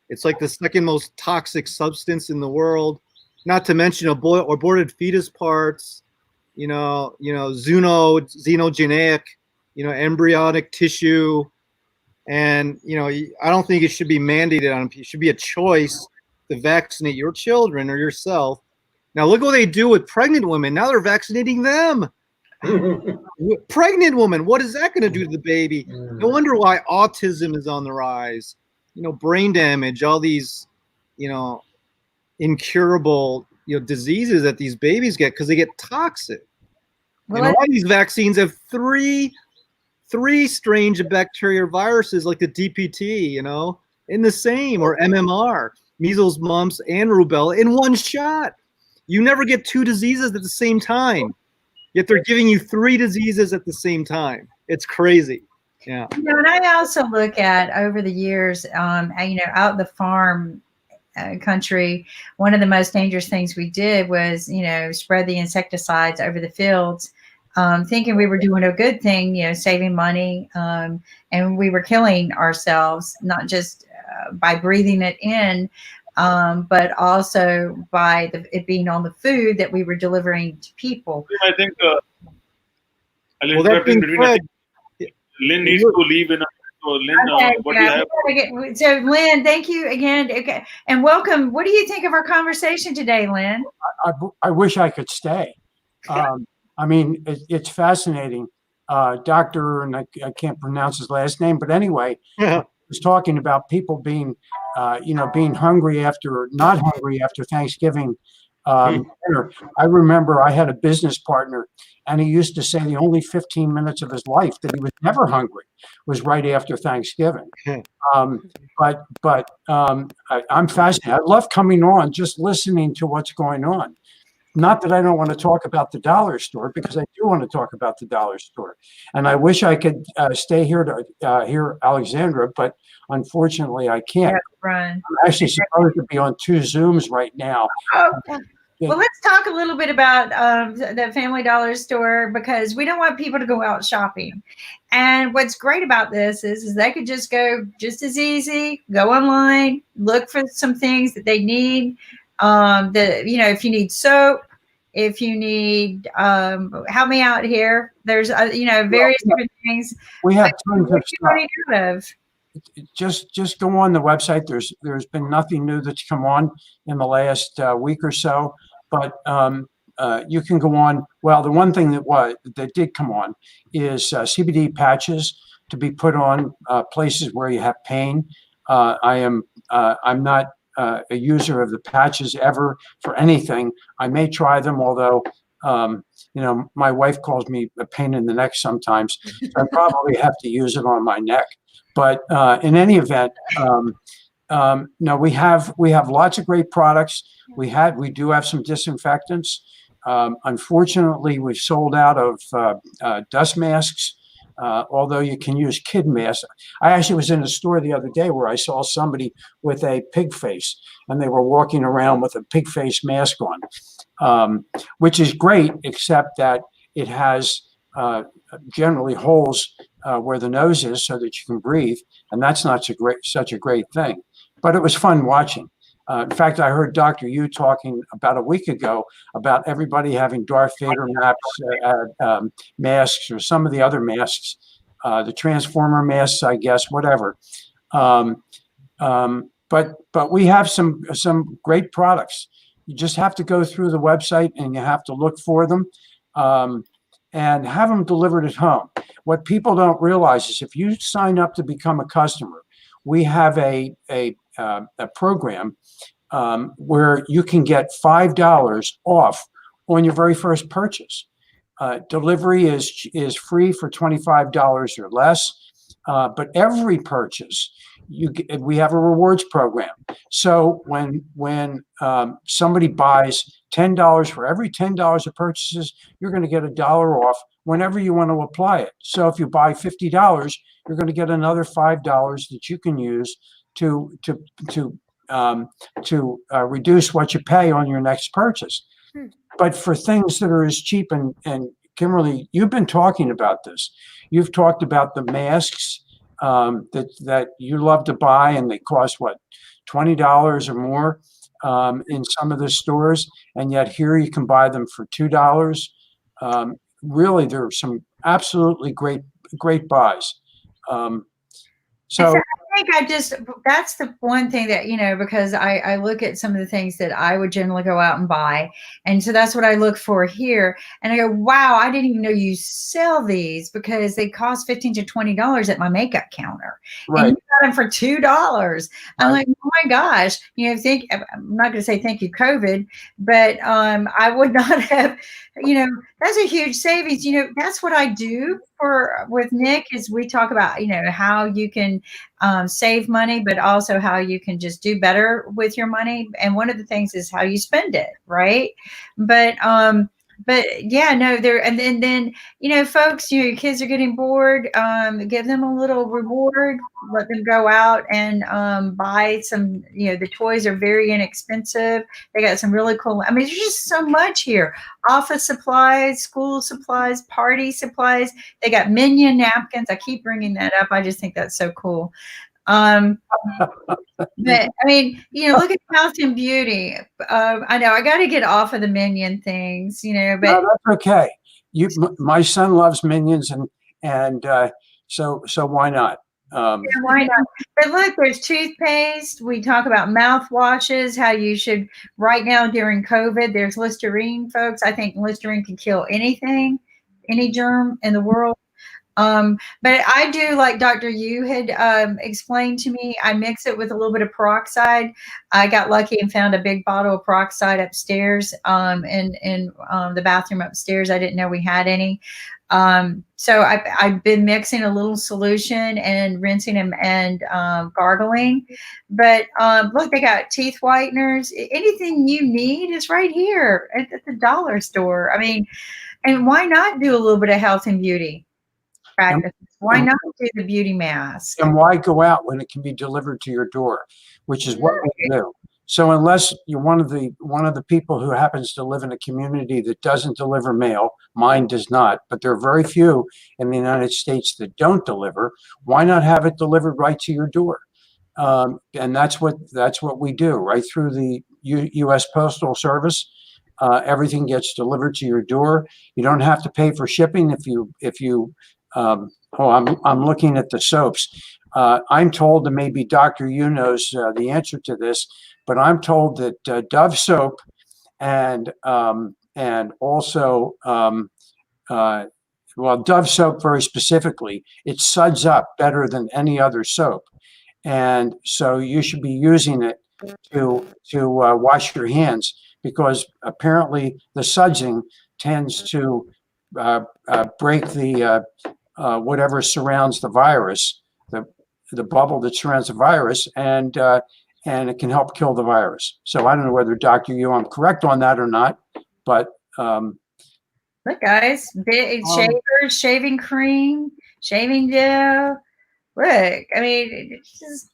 It's like the second most toxic substance in the world. Not to mention aborted fetus parts, xenogenic, embryonic tissue. And, I don't think it should be mandated on people. It should be a choice to vaccinate your children or yourself. Now, look what they do with pregnant women. Now they're vaccinating them. Pregnant woman, what is that going to do to the baby? No wonder why autism is on the rise. Brain damage, all these, incurable, diseases that these babies get because they get toxic. Well, and a lot of these vaccines have three strains of bacteria or viruses, like the DPT, in the same, or MMR, measles, mumps, and rubella in one shot. You never get two diseases at the same time, yet they're giving you three diseases at the same time. It's crazy. Yeah. And I also look at over the years, out the farm country, one of the most dangerous things we did was, spread the insecticides over the fields, thinking we were doing a good thing, saving money, and we were killing ourselves, not just by breathing it in, but also by it being on the food that we were delivering to people. I think Lynn needs to leave in a. So Lynn, what do you have? So Lynn, thank you again. Okay. And welcome. What do you think of our conversation today, Lynn? I wish I could stay. I mean, it's fascinating. Doctor, and I can't pronounce his last name, but anyway, was talking about people being, being hungry not hungry after Thanksgiving dinner. I remember I had a business partner, and he used to say the only 15 minutes of his life that he was never hungry was right after Thanksgiving. I'm fascinated. I love coming on, just listening to what's going on. Not that I don't want to talk about the dollar store, because I do want to talk about the dollar store. And I wish I could stay here to hear Alexandra, but unfortunately I can't. I'm actually supposed to be on 2 Zooms right now. Okay. Well, let's talk a little bit about the Family Dollar store, because we don't want people to go out shopping. And what's great about this is they could just go just as easy, go online, look for some things that they need. If you need soap, if you need, help me out here. There's, various different things. We have tons of stuff. Just go on the website. There's been nothing new that's come on in the last week or so, but you can go on. Well, the one thing that did come on is CBD patches to be put on places where you have pain. I'm not a user of the patches ever for anything. I may try them, although my wife calls me a pain in the neck sometimes. So I probably have to use it on my neck. But in any event, no, we have lots of great products. We do have some disinfectants. Unfortunately, we've sold out of dust masks. Although you can use kid masks. I actually was in a store the other day where I saw somebody with a pig face, and they were walking around with a pig face mask on, which is great, except that it has generally holes where the nose is so that you can breathe, and that's not such a great thing. But it was fun watching. In fact, I heard Dr. Yu talking about a week ago about everybody having Darth Vader masks or some of the other masks, the Transformer masks, I guess, whatever. But we have some great products. You just have to go through the website and you have to look for them and have them delivered at home. What people don't realize is if you sign up to become a customer, we have a program where you can get $5 off on your very first purchase. Delivery is free for $25 or less, but every purchase we have a rewards program. So when somebody buys $10 for every $10 of purchases, you're going to get $1 off whenever you want to apply it. So if you buy $50, you're going to get another $5 that you can use to reduce what you pay on your next purchase. But for things that are as cheap, and Kimberly, you've been talking about this. You've talked about the masks that you love to buy, and they cost what, $20 or more in some of the stores, and yet here you can buy them for $2. Really, there are some absolutely great buys. So I think that's the one thing that, because I look at some of the things that I would generally go out and buy. And so that's what I look for here. And I go, wow, I didn't even know you sell these because they cost $15 to $20 at my makeup counter. Right. And you got them for $2. I'm like, oh my gosh, I'm not going to say thank you, COVID, but I would not have, that's a huge savings. That's what I do with Nick is we talk about, how you can save money, but also how you can just do better with your money. And one of the things is how you spend it, right? But yeah, no, and then folks, your kids are getting bored. Give them a little reward. Let them go out and buy some. The toys are very inexpensive. They got some really cool. I mean, there's just so much here. Office supplies, school supplies, party supplies. They got Minion napkins. I keep bringing that up. I just think that's so cool. But I mean, look at health and beauty. I know I got to get off of the Minion things, but no, that's okay. My son loves Minions, and so why not? Yeah, why not? But look, there's toothpaste. We talk about mouthwashes, how you should, right now during COVID, there's Listerine, folks. I think Listerine can kill anything, any germ in the world. But I do, like Dr. Yu had explained to me, I mix it with a little bit of peroxide. I got lucky and found a big bottle of peroxide upstairs in the bathroom upstairs. I didn't know we had any. So I've been mixing a little solution and rinsing them and gargling. But look, they got teeth whiteners. Anything you need is right here at the dollar store. I mean, and why not do a little bit of health and beauty practices? Why not do the beauty mask? And why go out when it can be delivered to your door, which is what we do. So unless you're one of the people who happens to live in a community that doesn't deliver mail, mine does not, but there are very few in the United States that don't deliver. Why not have it delivered right to your door? And that's what we do, right through the U.S. Postal Service. Everything gets delivered to your door. You don't have to pay for shipping if you. I'm looking at the soaps. I'm told, and maybe Dr. Yu knows the answer to this, but I'm told that Dove soap and also Dove soap very specifically, it suds up better than any other soap, and so you should be using it to wash your hands, because apparently the sudsing tends to break the whatever surrounds the virus, the bubble that surrounds the virus, and it can help kill the virus. So I don't know whether Dr. Yu, I'm correct on that or not, but look, guys, shavers, shaving cream, shaving gel. Look, I mean, it's just,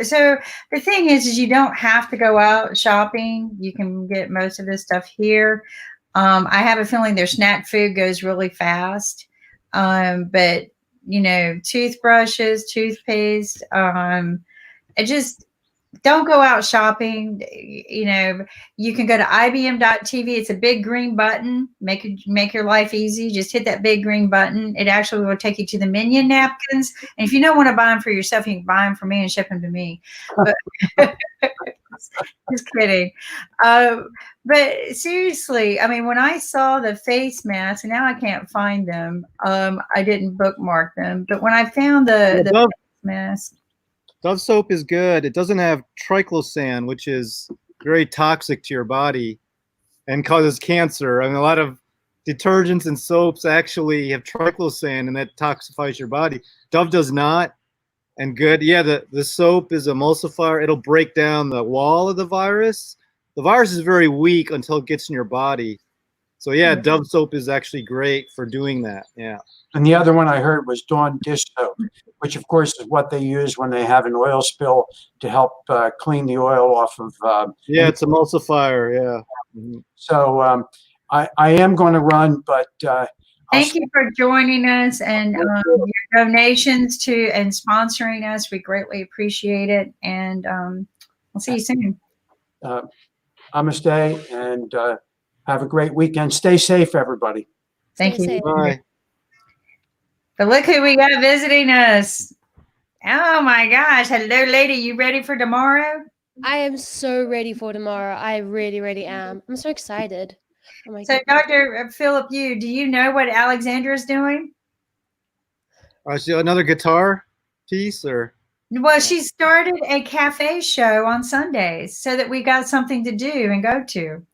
so the thing is you don't have to go out shopping. You can get most of this stuff here. I have a feeling their snack food goes really fast. But toothbrushes, toothpaste, it just don't go out shopping. You can go to ibm.tv. It's a big green button. Make your life easy. Just hit that big green button. It actually will take you to the Minion napkins. And if you don't want to buy them for yourself, you can buy them for me and ship them to me. But just kidding. But seriously, I mean, when I saw the face masks, and now I can't find them, I didn't bookmark them. But when I found the face mask, Dove soap is good. It doesn't have triclosan, which is very toxic to your body and causes cancer. I mean, a lot of detergents and soaps actually have triclosan, and that toxifies your body. Dove does not. And good. Yeah, the soap is emulsifier. It'll break down the wall of the virus. The virus is very weak until it gets in your body. So yeah, Dove soap is actually great for doing that. Yeah. And the other one I heard was Dawn dish soap, which of course is what they use when they have an oil spill to help clean the oil off of. Yeah, it's emulsifier. Yeah. Mm-hmm. So I am going to run, but thank you for joining us and your donations to and sponsoring us. We greatly appreciate it, and we'll see you soon. Namaste, and have a great weekend. Stay safe, everybody. Thank you. Bye. But look who we got visiting us. Oh my gosh. Hello, lady. You ready for tomorrow? I am so ready for tomorrow. I really, really am. I'm so excited. Oh my so, goodness. Dr. Philip, do you know what Alexandra's doing? So another guitar piece, or? Well, she started a cafe show on Sundays so that we got something to do and go to.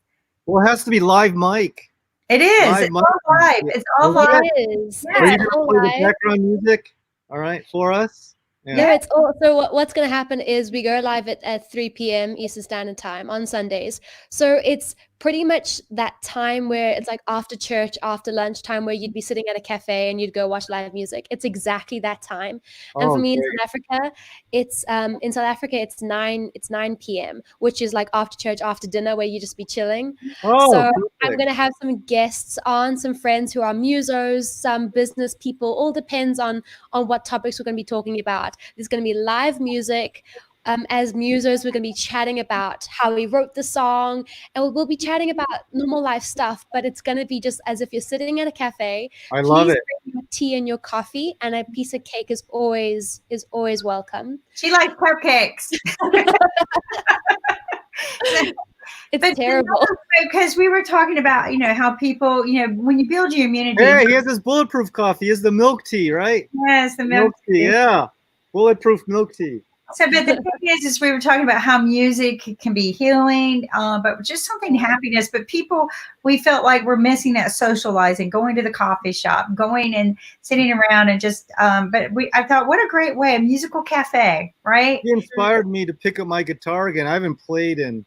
Well, it has to be live mic. It is. It's all live. It's all live. It is. Are you It's going all to play the live. background music? All right, for us? Yeah, it's all, so what's going to happen is we go live at 3 p.m. Eastern Standard Time on Sundays. So it's pretty much that time where it's like after church, after lunchtime, where you'd be sitting at a cafe and you'd go watch live music. It's exactly that time. And for me in South Africa, it's 9 p.m., which is like after church, after dinner, where you just be chilling. So perfect. I'm going to have some guests on, some friends who are musos, some business people. All depends on what topics we're going to be talking about. There's going to be live music. As musos, we're going to be chatting about how we wrote the song, and we'll be chatting about normal life stuff, but it's going to be just as if you're sitting at a cafe. I love it. Bring your tea and your coffee, and a piece of cake is always welcome. She likes cupcakes. It's terrible. Because we were talking about, how people, when you build your immunity. Yeah, he has his bulletproof coffee. He has the milk tea, right? Yes, the milk tea. Yeah, bulletproof milk tea. So, but the thing is we were talking about how music can be healing, but just something happiness. But we felt like we're missing that socializing, going to the coffee shop, going and sitting around and just, I thought, what a great way, a musical cafe, right? He inspired me to pick up my guitar again. I haven't played in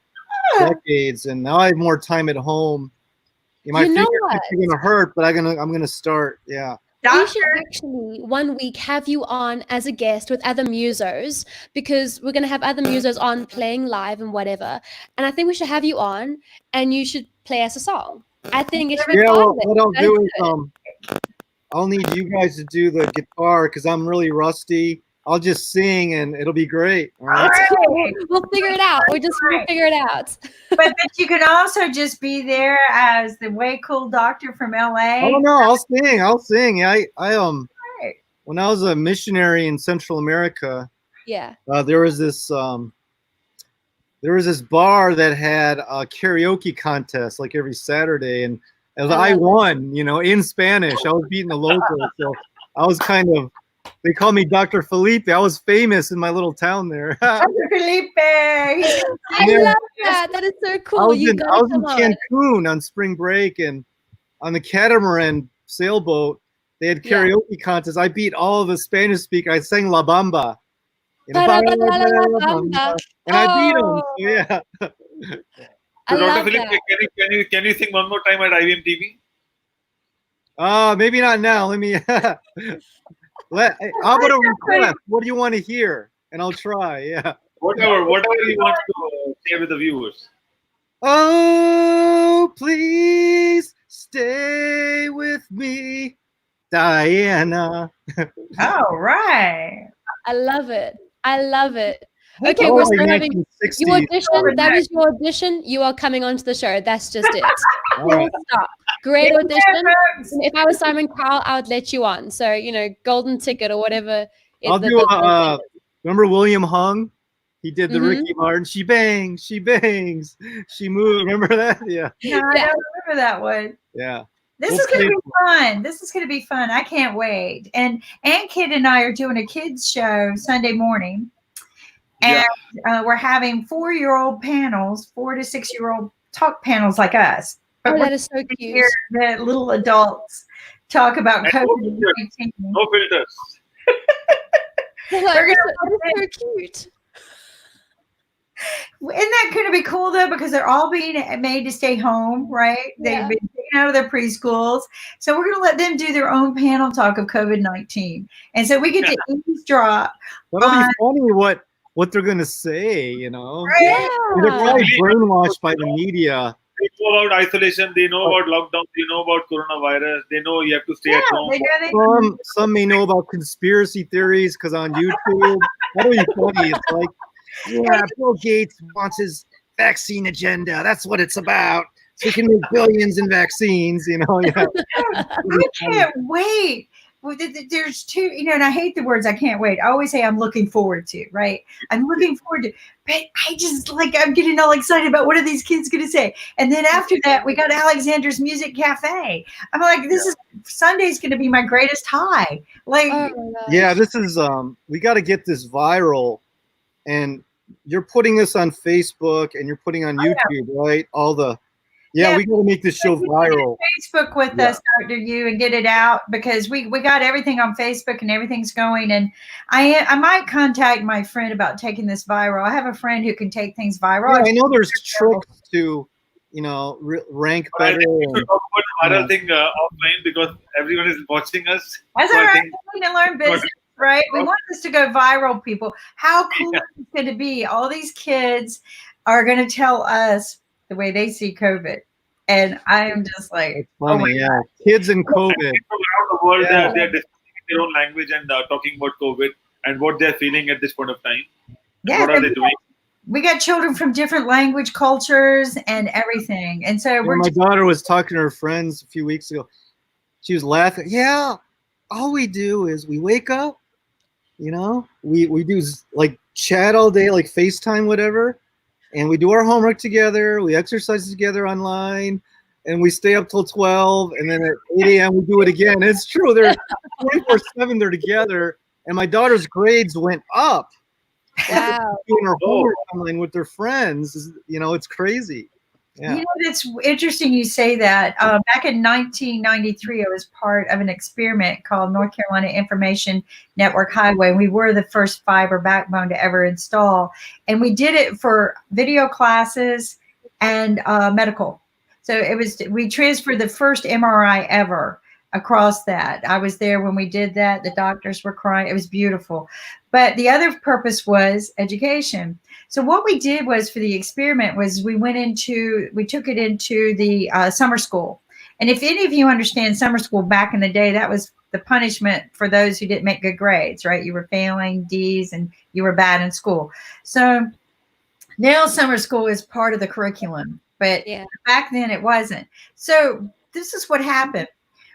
decades, and now I have more time at home. My fingers are going to hurt, but I'm going to start. Yeah. We should actually one week have you on as a guest with other musos, because we're going to have other musos on playing live and whatever. And I think we should have you on, and you should play us a song. I think it should be well, what I'll do is I'll need you guys to do the guitar because I'm really rusty. I'll just sing and it'll be great. All right. Cool. We'll figure it out. We'll figure it out. but you can also just be there as the way cool doctor from LA. Oh no, I'll sing. I when I was a missionary in Central America, there was this bar that had a karaoke contest like every Saturday, and I won, in Spanish. I was beating the locals, so I was kind of. They call me Dr. Felipe. I was famous in my little town there. Dr. Felipe. I love that. That is so cool. I was in Cancun on spring break, and on the catamaran sailboat, they had karaoke contests. I beat all of the Spanish speakers. I sang La Bamba. You know, and I beat him. So yeah. I So, Dr. love Philip, that. can you sing one more time at IBM TV? Maybe not now. Let me. How about a request? What do you want to hear? And I'll try. Yeah. Whatever you want to share with the viewers. Oh, please stay with me, Diana. All right. I love it. I love it. We Okay, can we're Oh, still like having 1960s. you audition. That was your audition. You are coming onto the show. That's just it. All right. Full stop. Great Yeah, audition. folks. And if I was Simon Cowell, I would let you on. So, golden ticket or whatever. I'll do. Remember William Hung? He did the Mhm. Ricky Martin. She bangs, she bangs, she moves. Remember that? Yeah. No, I don't remember that one. Yeah. This We'll is going play to be fun. This is going to be fun. I can't wait. And Kid and I are doing a kids show Sunday morning. And we're having 4-year-old panels, 4 to 6-year-old talk panels like us. But Oh, we're that is so gonna cute. hear the little adults talk about And COVID-19. No filters. Like, We're that is so cute. Isn't that going to be cool though? Because they're all being made to stay home, right? Yeah. They've been taken out of their preschools. So we're going to let them do their own panel talk of COVID-19. And so we get to eavesdrop. That'll be funny what they're gonna say, you know. Yeah. They're probably brainwashed by the media. They know about isolation. They know about lockdown. They know about coronavirus. They know you have to stay at home. Some may know about conspiracy theories because on YouTube, that'll be funny. It's like, yeah, Bill Gates wants his vaccine agenda. That's what it's about. So he can make billions in vaccines, you know. Yeah. I can't wait. Well, there's two, and I hate the words I can't wait. I always say I'm looking forward to, right? I'm looking forward to, but I just I'm getting all excited about what are these kids going to say. And then after that, we got Alexander's Music Cafe. I'm like, Sunday's going to be my greatest high. Like, yeah, this is, we got to get this viral, and you're putting this on Facebook and you're putting on YouTube, right? Yeah, we got to make this show viral. Facebook with us, Dr. Yu, and get it out because we got everything on Facebook and everything's going. And I might contact my friend about taking this viral. I have a friend who can take things viral. Yeah, I know there's tricks to, rank better. We should talk about the viral thing offline because everyone is watching us. That's all right. We need to learn business, right? We want this to go viral, people. How cool is it going to be? All these kids are going to tell us the way they see COVID. And I'm just like, it's funny, kids and COVID. Around the world, they're discussing their own language and talking about COVID and what they're feeling at this point of time. Yeah, what are they doing? We got children from different language, cultures, and everything. And so my daughter was talking to her friends a few weeks ago. She was laughing. Yeah, all we do is we wake up, we do like chat all day, like FaceTime, whatever. And we do our homework together. We exercise together online, and we stay up till 12. And then at 8 a.m. we do it again. It's true. They're 24/7. They're together. And my daughter's grades went up. Wow. Doing her homework online with their friends. It's crazy. Yeah. It's interesting you say that. Back in 1993, I was part of an experiment called North Carolina Information Network Highway. We were the first fiber backbone to ever install. And we did it for video classes and medical. So we transferred the first MRI ever across that. I was there when we did that. The doctors were crying. It was beautiful. But the other purpose was education. So what we did was for the experiment was we took it into the summer school. And if any of you understand summer school back in the day, that was the punishment for those who didn't make good grades, right? You were failing D's and you were bad in school. So now summer school is part of the curriculum, but back then it wasn't. So this is what happened.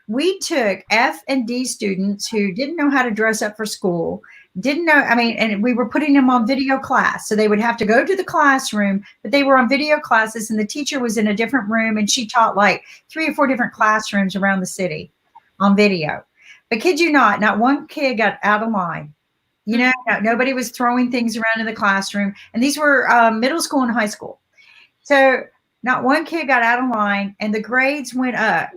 We took F and D students who didn't know how to dress up for school, and we were putting them on video class. So they would have to go to the classroom, but they were on video classes and the teacher was in a different room and she taught like 3 or 4 different classrooms around the city on video. But kid you not one kid got out of line. Nobody was throwing things around in the classroom. And these were middle school and high school. So not one kid got out of line and the grades went up.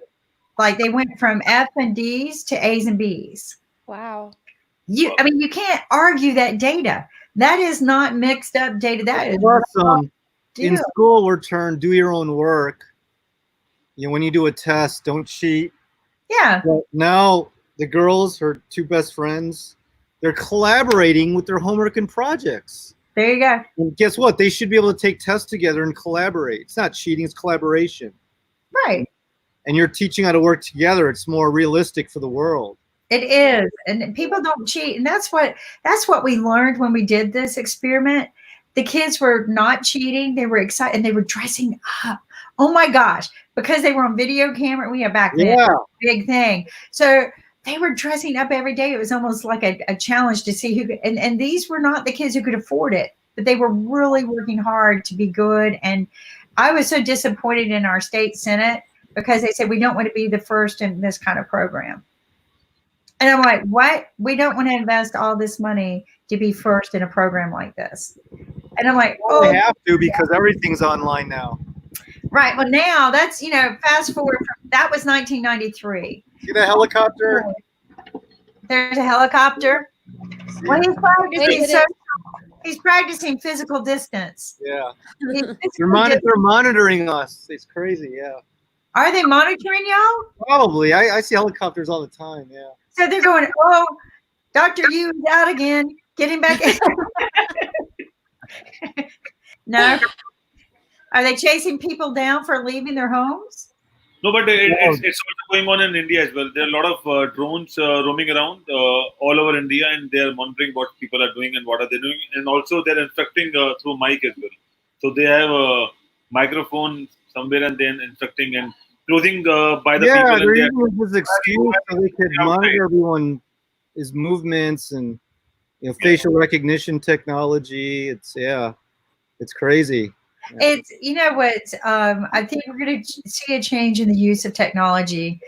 Like they went from F and D's to A's and B's. Wow. You can't argue that data. That is not mixed up data. That is Plus, raw in deal. school, we're turned do your own work. You know, when you do a test, don't cheat. Yeah. But now the girls, her two best friends, they're collaborating with their homework and projects. There you go. And guess what? They should be able to take tests together and collaborate. It's not cheating, it's collaboration. Right. And you're teaching how to work together. It's more realistic for the world. It is. And people don't cheat. And that's what we learned when we did this experiment. The kids were not cheating. They were excited and they were dressing up. Oh my gosh. Because they were on video camera. We had back then, big thing. So they were dressing up every day. It was almost like a challenge to see who could, and these were not the kids who could afford it, but they were really working hard to be good. And I was so disappointed in our state Senate because they said, we don't want to be the first in this kind of program. And I'm like, what? We don't want to invest all this money to be first in a program like this. And I'm like, oh, they have to because everything's online now. Right. Well, now that's, fast forward. That was 1993. See the helicopter? There's a helicopter. Well, he's practicing physical distance. Yeah. They're monitoring us. It's crazy. Yeah. Are they monitoring y'all? Probably. I see helicopters all the time. Yeah. So they're going, oh, Dr. Yu is out again. Get him back in. No. Are they chasing people down for leaving their homes? No, but it's also going on in India as well. There are a lot of drones roaming around all over India, and they are monitoring what people are doing and what are they doing. And also they're instructing through mic as well. So they have a microphone somewhere and then instructing and closing by the people. Yeah, they're using this excuse so they could monitor everyone's movements and facial recognition technology. It's crazy. It's, I think we're going to see a change in the use of technology.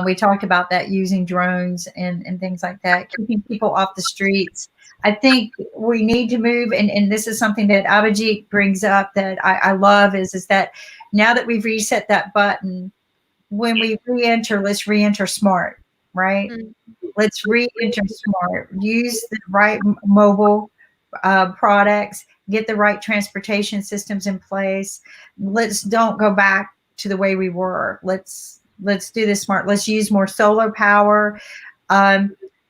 We talked about that, using drones and things like that, keeping people off the streets. I think we need to move, and this is something that Abhijit brings up that I love, is that now that we've reset that button, when we re-enter, let's re-enter smart, right? Mm-hmm. Let's re-enter smart. Use the right mobile products. Get the right transportation systems in place. Let's don't go back to the way we were. Let's do this smart. Let's use more solar power. Watching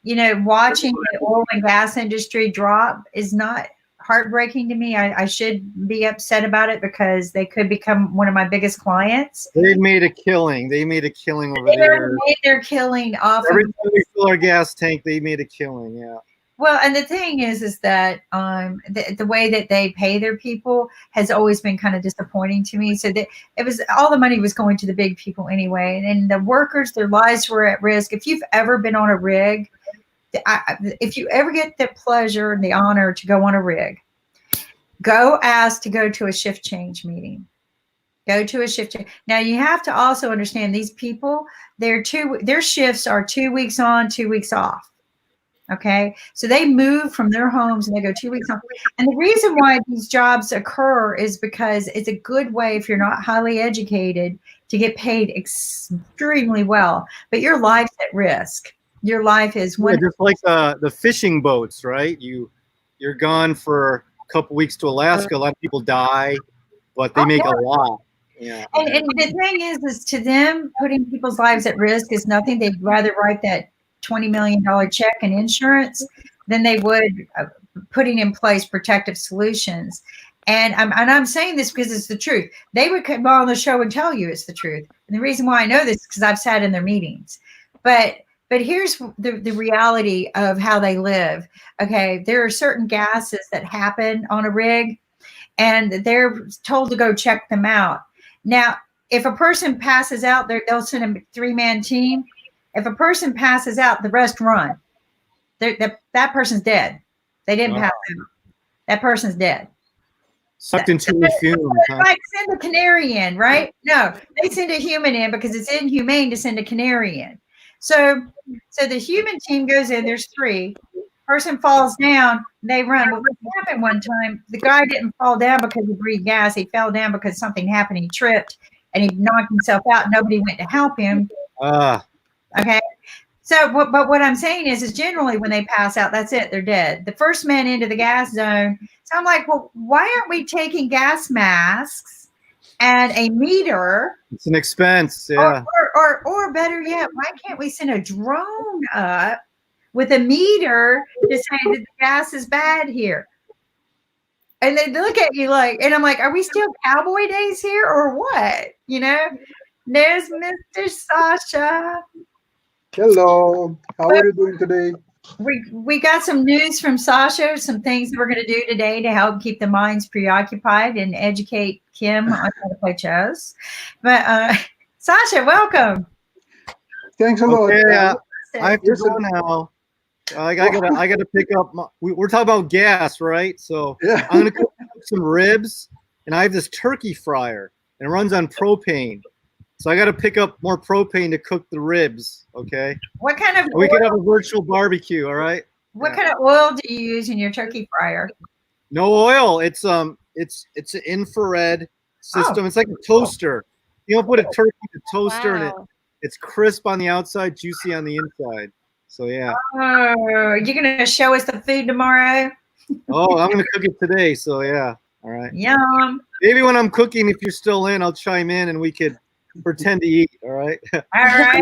the oil and gas industry drop is not heartbreaking to me. I should be upset about it because they could become one of my biggest clients. They made a killing. They made a killing over there. They made their killing off. Every time we fill our gas tank, they made a killing. Yeah. Well, and the thing is that the way that they pay their people has always been kind of disappointing to me. So that it was all the money was going to the big people anyway, and the workers, their lives were at risk. If you've ever been on a rig, if you ever get the pleasure and the honor to go on a rig, go ask to go to a shift change meeting. Go to a shift change. Now you have to also understand these people. Their shifts are 2 weeks on, 2 weeks off. Okay, so they move from their homes and they go 2 weeks on. And the reason why these jobs occur is because it's a good way, if you're not highly educated, to get paid extremely well. But your life's at risk. Your life is just like the fishing boats, right? You're gone for a couple weeks to Alaska. A lot of people die, but they make a lot. Yeah. And the thing is to them, putting people's lives at risk is nothing. They'd rather write that $20 million check in insurance than they would putting in place protective solutions. And I'm saying this because it's the truth. They would come on the show and tell you it's the truth. And the reason why I know this is because I've sat in their meetings. But here's the reality of how they live. Okay, there are certain gases that happen on a rig, and they're told to go check them out. Now, if a person passes out, they'll send a 3-man team. If a person passes out, the rest run. That person's dead. They didn't pass out. That person's dead. Sucked into the fumes. Like send a canary in, right? No, they send a human in because it's inhumane to send a canary in. So the human team goes in. There's 3. Person falls down. They run. Well, what happened one time? The guy didn't fall down because he breathed gas. He fell down because something happened. He tripped and he knocked himself out. Nobody went to help him. Okay. So, but what I'm saying is generally when they pass out, that's it. They're dead. The first man into the gas zone. So I'm like, well, why aren't we taking gas masks and a meter? It's an expense. Yeah. Or better yet, why can't we send a drone up with a meter to say that the gas is bad here? And they look at you like, and I'm like, are we still cowboy days here or what? There's Mr. Sasha. Hello, how are you doing today? We got some news from Sasha, some things that we're going to do today to help keep the minds preoccupied and educate Kim on how to play chess. But Sasha, welcome. Thanks a lot. Okay, I have to go now. I gotta pick up. We're talking about gas, right? So Yeah. I'm gonna cook some ribs, and I have this turkey fryer, and it runs on propane. So I got to pick up more propane to cook the ribs. Okay. What kind of? We could have a virtual barbecue. All right. What kind of oil do you use in your turkey fryer? No oil. It's an infrared system. It's like a toaster. You don't put a turkey in a toaster, and it's crisp on the outside, juicy on the inside. So yeah. Oh, you're gonna show us the food tomorrow? Oh, I'm gonna cook it today. So yeah. All right. Yum. Maybe when I'm cooking, if you're still in, I'll chime in and we could pretend to eat. All right. All right.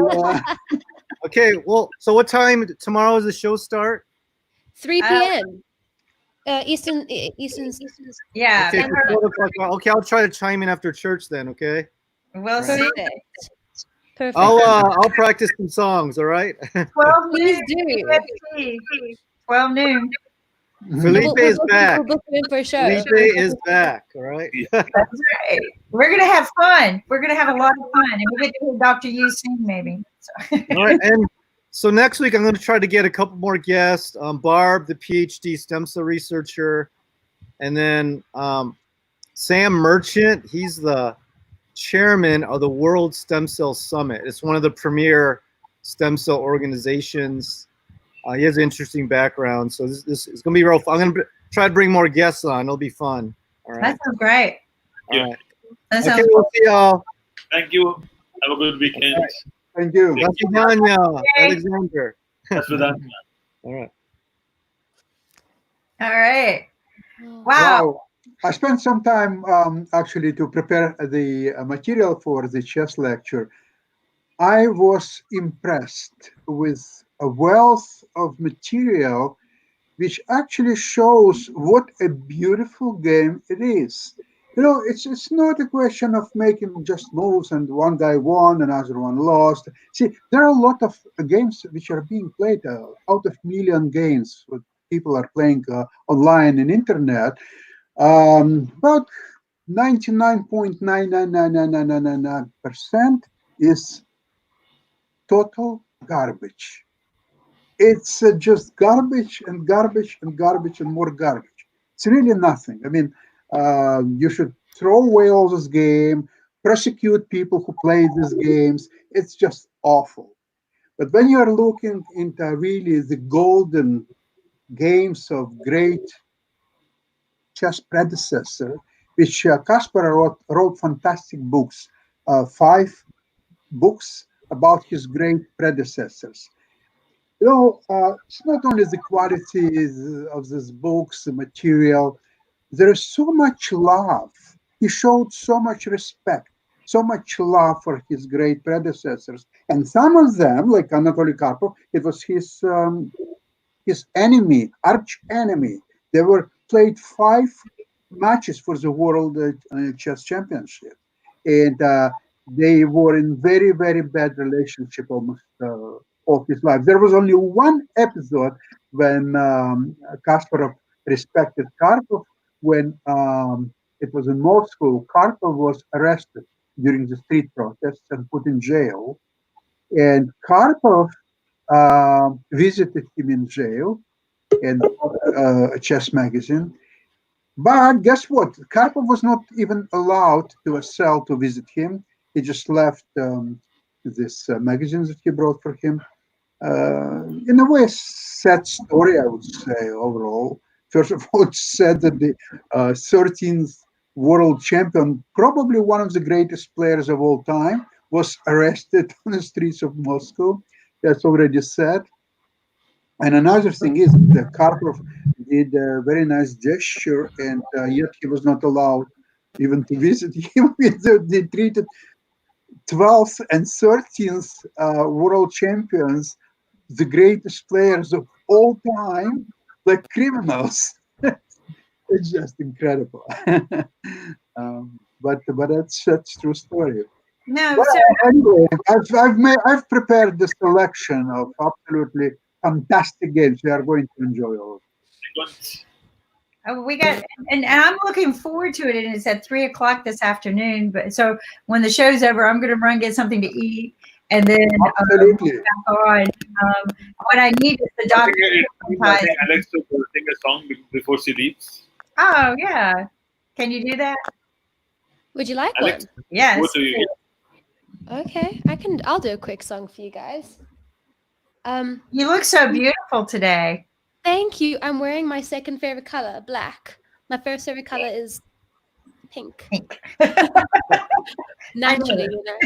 Okay. Well, so what time tomorrow does the show start? 3 p.m. Eastern. Yeah. Okay, okay, I'll try to chime in after church then. Okay. We'll see. Perfect. I'll practice some songs. All right. 12 Please noon. do. 12 noon. Felipe is back. We'll book you in for a show. Felipe is back. All right. That's right. We're gonna have fun. We're gonna have a lot of fun, and we'll get to hear Dr. Yu sing maybe. So. All right. And so next week I'm going to try to get a couple more guests. Barb, the PhD stem cell researcher, and then Sam Merchant. He's the chairman of the World Stem Cell Summit. It's one of the premier stem cell organizations. He has an interesting background, so this is going to be real fun. I'm going to try to bring more guests on. It'll be fun. All right. That sounds great. All right. That Okay, sounds we'll see y'all. Thank you. Have a good weekend. Thank you. That's Vidania, Alexander. That's with that. All right. all right. Wow. Wow. I spent some time actually to prepare the material for the chess lecture. I was impressed with a wealth of material which actually shows what a beautiful game it is. It's not a question of making just moves and one guy won, another one lost. See, there are a lot of games which are being played out of million games. What people are playing online and internet. About 99.9999999% is total garbage. It's just garbage and garbage and garbage and more garbage. It's really nothing. I mean, you should throw away all this game, prosecute people who play these games. It's just awful. But when you're looking into really the golden games of great chess predecessor, which Kasparov wrote fantastic books, 5 books about his great predecessors. It's not only the qualities of these books, the material, there is so much love. He showed so much respect, so much love for his great predecessors. And some of them, like Anatoly Karpov, it was his enemy, arch enemy. They were played 5 matches for the World Chess Championship. And they were in very, very bad relationship almost of his life. There was only one episode when Kasparov respected Karpov, when it was in Moscow. Karpov was arrested during the street protests and put in jail. And Karpov visited him in jail and a chess magazine. But guess what? Karpov was not even allowed to a cell to visit him. He just left this magazines that he brought for him. In a way, sad story, I would say, overall. First of all, it's said that the 13th world champion, probably one of the greatest players of all time, was arrested on the streets of Moscow. That's already said. And another thing is that Karpov did a very nice gesture, and yet he was not allowed even to visit him. They treated 12th and 13th world champions, the greatest players of all time, like criminals. It's just incredible. But that's true story. No, Well, so anyway, I've prepared the selection of absolutely fantastic games. We are going to enjoy all. we got, and I'm looking forward to it. And it's at 3 o'clock this afternoon. But so when the show's over, I'm going to run get something to eat, and then Absolutely. back on. What I need is the doctor. I think Alex will sing a song before she leaves. Oh yeah, can you do that? Would you like Alex, one? Yes. over to you. Okay, I'll do a quick song for you guys. You look so beautiful today. Thank you. I'm wearing my second favorite color, black. My first favorite color is pink. Pink. Naturally, you know.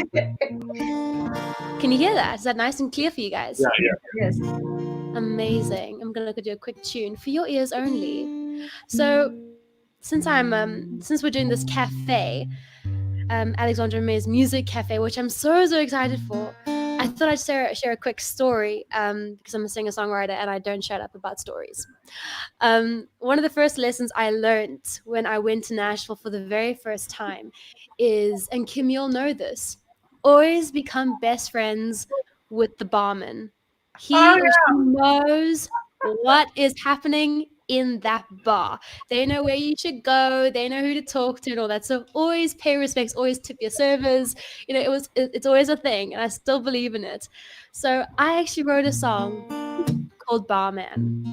Can you hear that? Is that nice and clear for you guys? Yeah. Yes. Amazing. I'm gonna do a quick tune for your ears only. So, since we're doing this cafe, Alexandra May's music cafe, which I'm so excited for, I thought I'd share a quick story because I'm a singer-songwriter and I don't shut up about stories. One of the first lessons I learned when I went to Nashville for the very first time is, and Kim, you'll know this, always become best friends with the barman. He or she knows what is happening in that bar. They know where you should go. They know who to talk to and all that. So always pay respects, always tip your servers. You know, it's always a thing, and I still believe in it. So I actually wrote a song called Barman.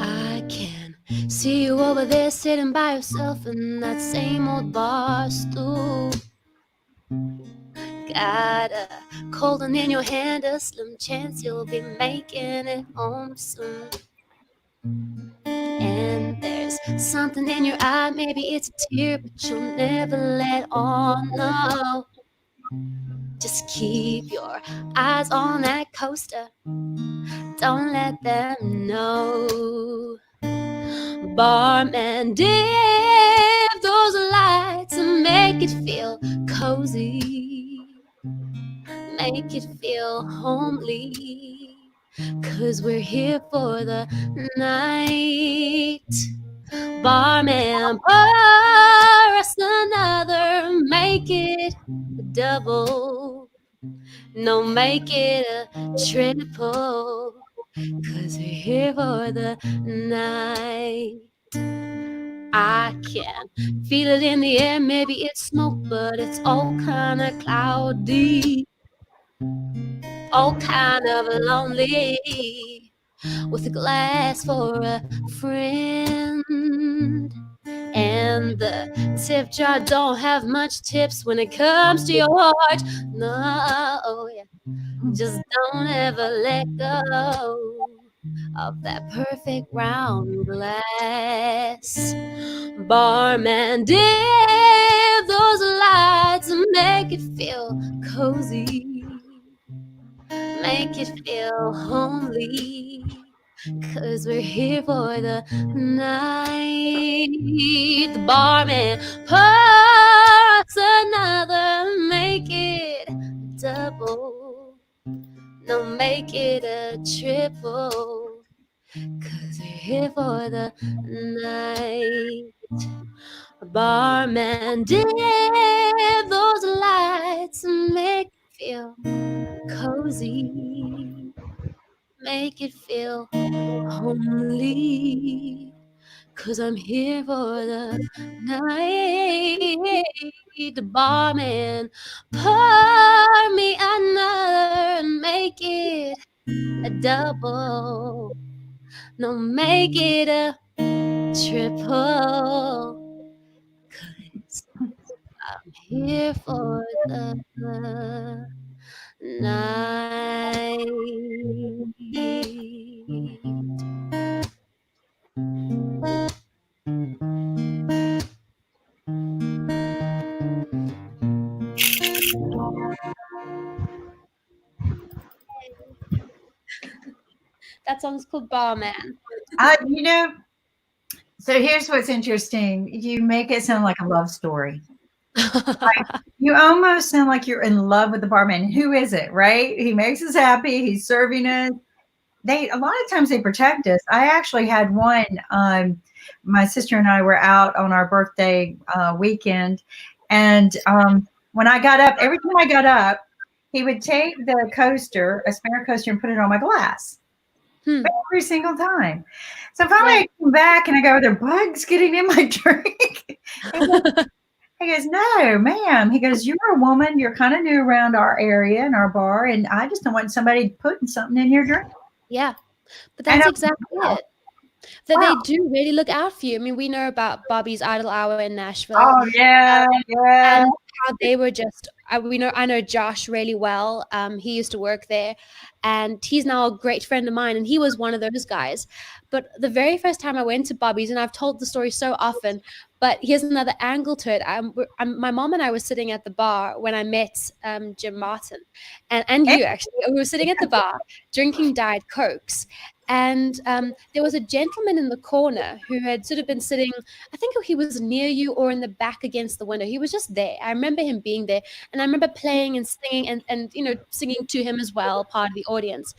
I can see you over there sitting by yourself in that same old bar stool. Got a cold one in your hand, a slim chance you'll be making it home soon. And there's something in your eye, maybe it's a tear, but you'll never let on, no. Just keep your eyes on that coaster, don't let them know. Barman, dim those lights and make it feel cozy, make it feel homely, 'cause we're here for the night. Barman, pour us another, make it a double, no, make it a triple, 'cause we're here for the night. I can feel it in the air, maybe it's smoke, but it's all kind of cloudy, all kind of lonely, with a glass for a friend. And the tip jar don't have much tips when it comes to your heart. No, yeah. Just don't ever let go of that perfect round glass. Barman, dim those lights and make it feel cozy, make it feel homely, 'cause we're here for the night. The barman, pour us another, make it double, no, make it a triple, 'cause we're here for the night. Barman, dim those lights and make it feel cozy, make it feel homely, 'cause I'm here for the night. The barman, pour me another and make it a double, no, make it a triple, 'cause I'm here for the night. That song's called Barman. You know, so here's what's interesting. You make it sound like a love story. You almost sound like you're in love with the barman. Who is it, right? He makes us happy. He's serving us. A lot of times they protect us. I actually had one. My sister and I were out on our birthday weekend, and when I got up, every time I got up, he would take the coaster, a spare coaster, and put it on my glass. Every single time. So finally I come back and I go, are there bugs getting in my drink? He goes, no, ma'am. He goes, you're a woman. You're kind of new around our area and our bar, and I just don't want somebody putting something in your drink. Yeah, but that's exactly it. That they do really look out for you. I mean, we know about Bobby's Idol Hour in Nashville. Oh yeah, yeah. And how they were just. I know Josh really well. He used to work there, and he's now a great friend of mine. And he was one of those guys. But the very first time I went to Bobby's, and I've told the story so often, but here's another angle to it. My mom and I were sitting at the bar when I met Jim Martin, and you actually. We were sitting at the bar drinking Diet Cokes. And there was a gentleman in the corner who had sort of been sitting, I think he was near you or in the back against the window. He was just there. I remember him being there. And I remember playing and singing and singing to him as well, part of the audience.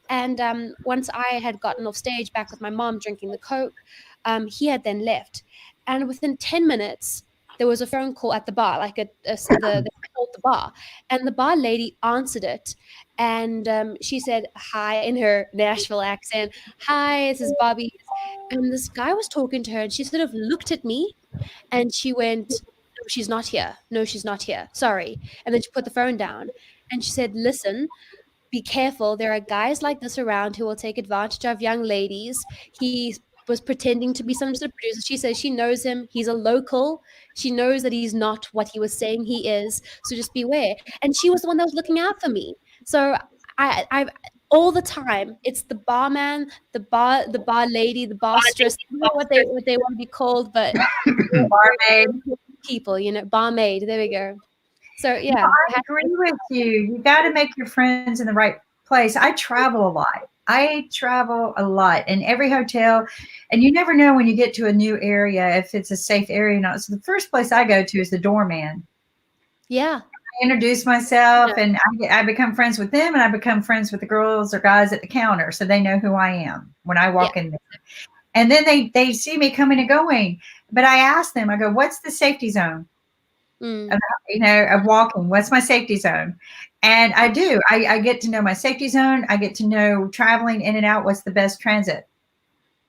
And once I had gotten off stage back with my mom drinking the Coke, he had then left. And within 10 minutes, there was a phone call at the bar, like they called the bar. And the bar lady answered it. And she said, hi, in her Nashville accent. Hi, this is Bobby. And this guy was talking to her, and she sort of looked at me, and she went, no, she's not here. No, she's not here. Sorry. And then she put the phone down. And she said, listen, be careful. There are guys like this around who will take advantage of young ladies. He was pretending to be some sort of producer. She says she knows him. He's a local. She knows that he's not what he was saying he is. So just beware. And she was the one that was looking out for me. So I all the time, it's the barman, the bar lady, the barstress. I don't know what they want to be called, but barmaid people, barmaid. There we go. So yeah, I agree with you. You got to make your friends in the right place. I travel a lot. In every hotel, and you never know when you get to a new area if it's a safe area or not. So the first place I go to is the doorman. Yeah. I introduce myself, and I become friends with them, and I become friends with the girls or guys at the counter, so they know who I am when I walk in there. And then they see me coming and going. But I ask them, I go, what's the safety zone? Of walking. What's my safety zone? And I do. I get to know my safety zone. I get to know traveling in and out. What's the best transit?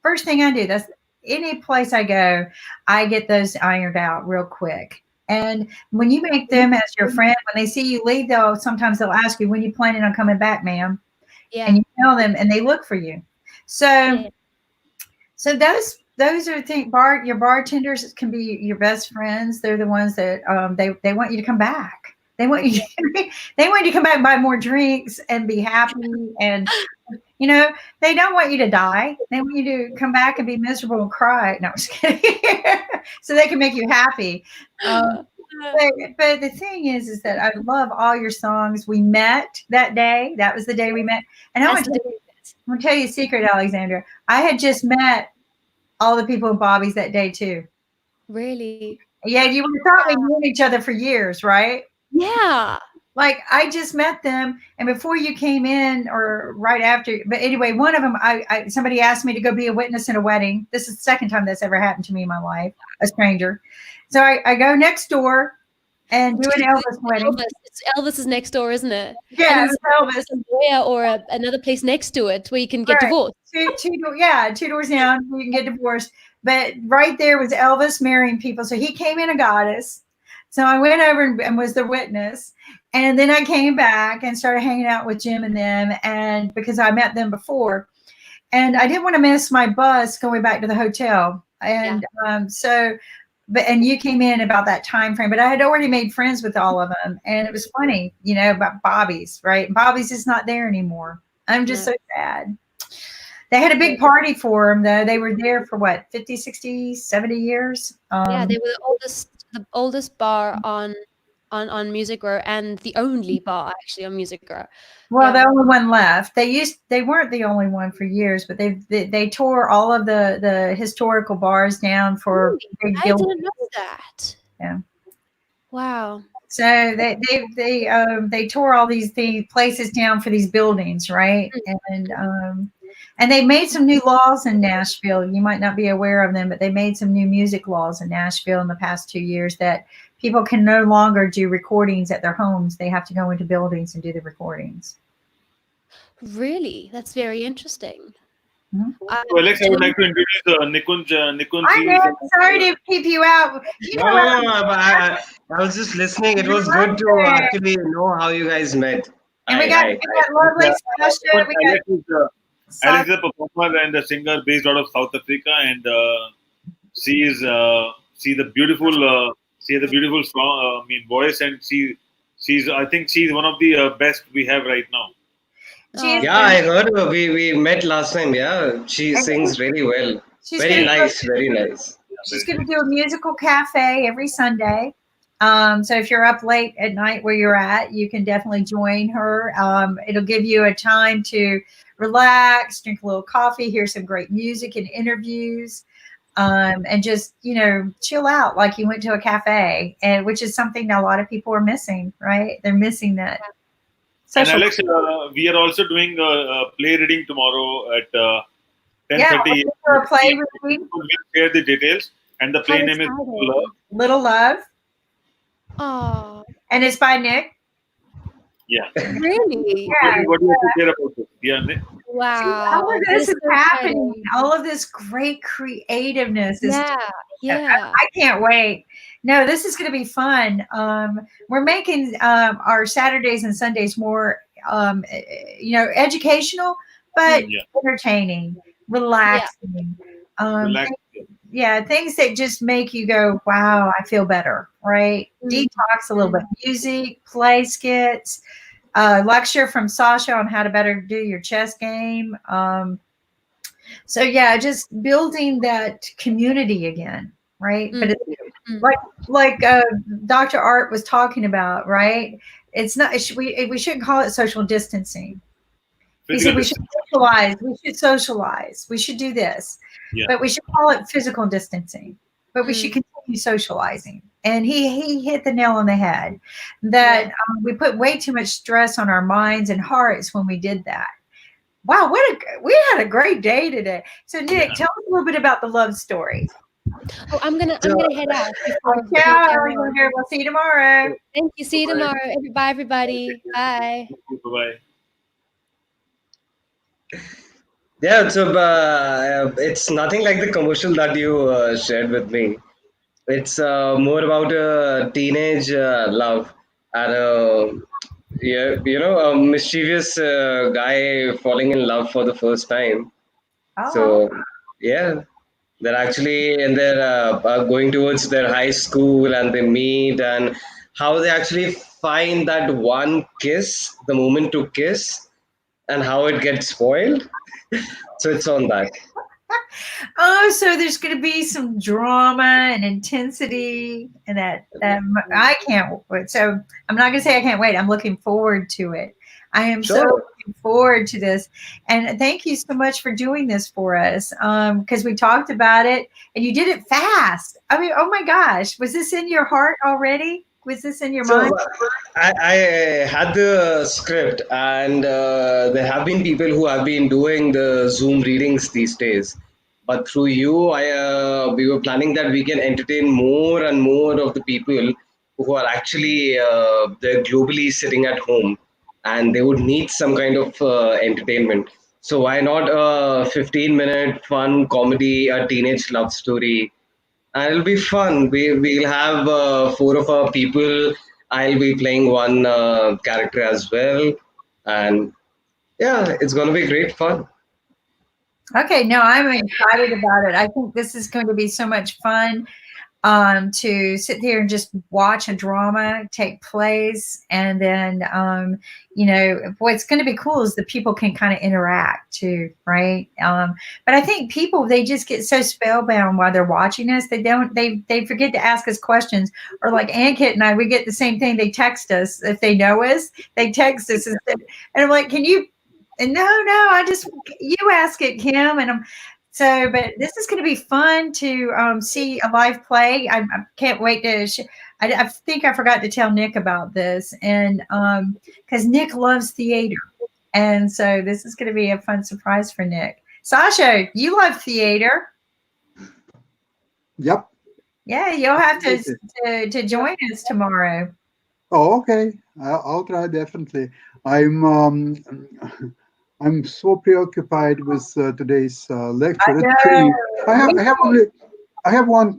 First thing I do. That's any place I go. I get those ironed out real quick. And when you make them as your friend, when they see you leave, sometimes they'll ask you, when you planning on coming back, ma'am? Yeah. And you tell them, and they look for you. So those are things. Your bartenders can be your best friends. They're the ones that they want you to come back. They want you to come back and buy more drinks and be happy. And they don't want you to die. They want you to come back and be miserable and cry. No, I'm just kidding. So they can make you happy. But the thing is that I love all your songs. We met that day. That was the day we met. And I'm going to tell you a secret, Alexandra. I had just met all the people in Bobby's that day too. Really? Yeah, you would have thought we'd known each other for years, right? Yeah. Like I just met them, and before you came in, or right after. But anyway, one of them, somebody asked me to go be a witness in a wedding. This is the second time that's ever happened to me in my life, a stranger. So I go next door and do an Elvis wedding. Elvis is next door, isn't it? Yeah, Elvis. Or another place next to it where you can get divorced. Two doors down, you can get divorced. But right there was Elvis marrying people. So he came in a goddess. So I went over and was the witness. And then I came back and started hanging out with Jim and them, and because I met them before. And I didn't want to miss my bus going back to the hotel. And and you came in about that time frame, but I had already made friends with all of them. And it was funny, about Bobby's, right? Bobby's is not there anymore. I'm just so sad. They had a big party for them, though. They were there for what, 50, 60, 70 years? They were the oldest bar on on Music Row, and the only bar actually on Music Row. Well, the only one left. They weren't the only one for years, but they tore all of the historical bars down for big I didn't know that. Yeah. Wow. So they tore all these places down for these buildings, right? And they made some new laws in Nashville. You might not be aware of them, but they made some new music laws in Nashville in the past 2 years that people can no longer do recordings at their homes. They have to go into buildings and do the recordings. Really? That's very interesting. So Alex, I would like to introduce Nikunj. I know. Sorry to keep you out. No, I was just listening. It was good to actually know how you guys met. And we got lovely Sasha. Alex is a performer and a singer based out of South Africa, and she has a beautiful strong voice, and I think she's one of the best we have right now. Yeah, I heard her. We met last time. Yeah, she sings really well. Very nice, very nice. She's going to do a musical cafe every Sunday. So if you're up late at night where you're at, you can definitely join her. It'll give you a time to relax, drink a little coffee, hear some great music and interviews, and just, chill out like you went to a cafe, and which is something that a lot of people are missing, right? They're missing that. And Alex, we are also doing a play reading tomorrow at 10:30. A play reading. We'll share the details, and the play name is Little Love. Oh. And it's by Nick. Yeah. Really? Yeah. What do you have to share about it? Yeah, Nick. Wow. All of this is happening. All of this great creativeness is. Yeah. I can't wait. No, this is going to be fun. We're making our Saturdays and Sundays more, educational, but entertaining, relaxing. Things that just make you go, wow, I feel better, right? Detox a little bit. Music, play skits, lecture from Sasha on how to better do your chess game. Just building that community again, right? But it's like Dr. Art was talking about, right? It's not. We shouldn't call it social distancing. He said we should socialize. We should socialize. We should do this, but we should call it physical distancing. But we should continue socializing. And he hit the nail on the head that we put way too much stress on our minds and hearts when we did that. Wow, we had a great day today. So Nick, tell us a little bit about the love story. Oh, I'm gonna head out. We'll see you tomorrow. Thank you. See you tomorrow. Bye, everybody. Bye. Bye. Yeah, so it's nothing like the commercial that you shared with me. It's more about a teenage love and a mischievous guy falling in love for the first time. So yeah, they're actually and they're going towards their high school, and they meet, and how they actually find that one kiss, the moment to kiss, and how it gets spoiled. So it's on that. So there's going to be some drama and intensity, and that I can't wait. So I'm not going to say I can't wait. I'm looking forward to it. I am so looking forward to this, and thank you so much for doing this for us. Because we talked about it, and you did it fast. I mean, oh my gosh, was this in your heart already? Was this in your mind? I had the script, and there have been people who have been doing the Zoom readings these days. But through you, we were planning that we can entertain more and more of the people who are actually they're globally sitting at home, and they would need some kind of entertainment. So why not a 15-minute fun comedy, a teenage love story? And it'll be fun. We'll have 4 of our people. I'll be playing one character as well, and yeah, it's going to be great fun. Okay, no, I'm excited about it. I think this is going to be so much fun. to sit there and just watch a drama take place. And then, what's going to be cool is the people can kind of interact too, right? But I think people, they just get so spellbound while they're watching us. They forget to ask us questions. Or like Ankit and I, we get the same thing. They text us if they know us. They text us and I'm like, can you? And no, you ask it, Kim. And but this is going to be fun to see a live play. I can't wait to. I think I forgot to tell Nick about this, and because Nick loves theater, and so this is going to be a fun surprise for Nick. Sasha, you love theater. Yep. Yeah, you'll have to join us tomorrow. Oh, okay. I'll try definitely. I'm so preoccupied with today's lecture. I have one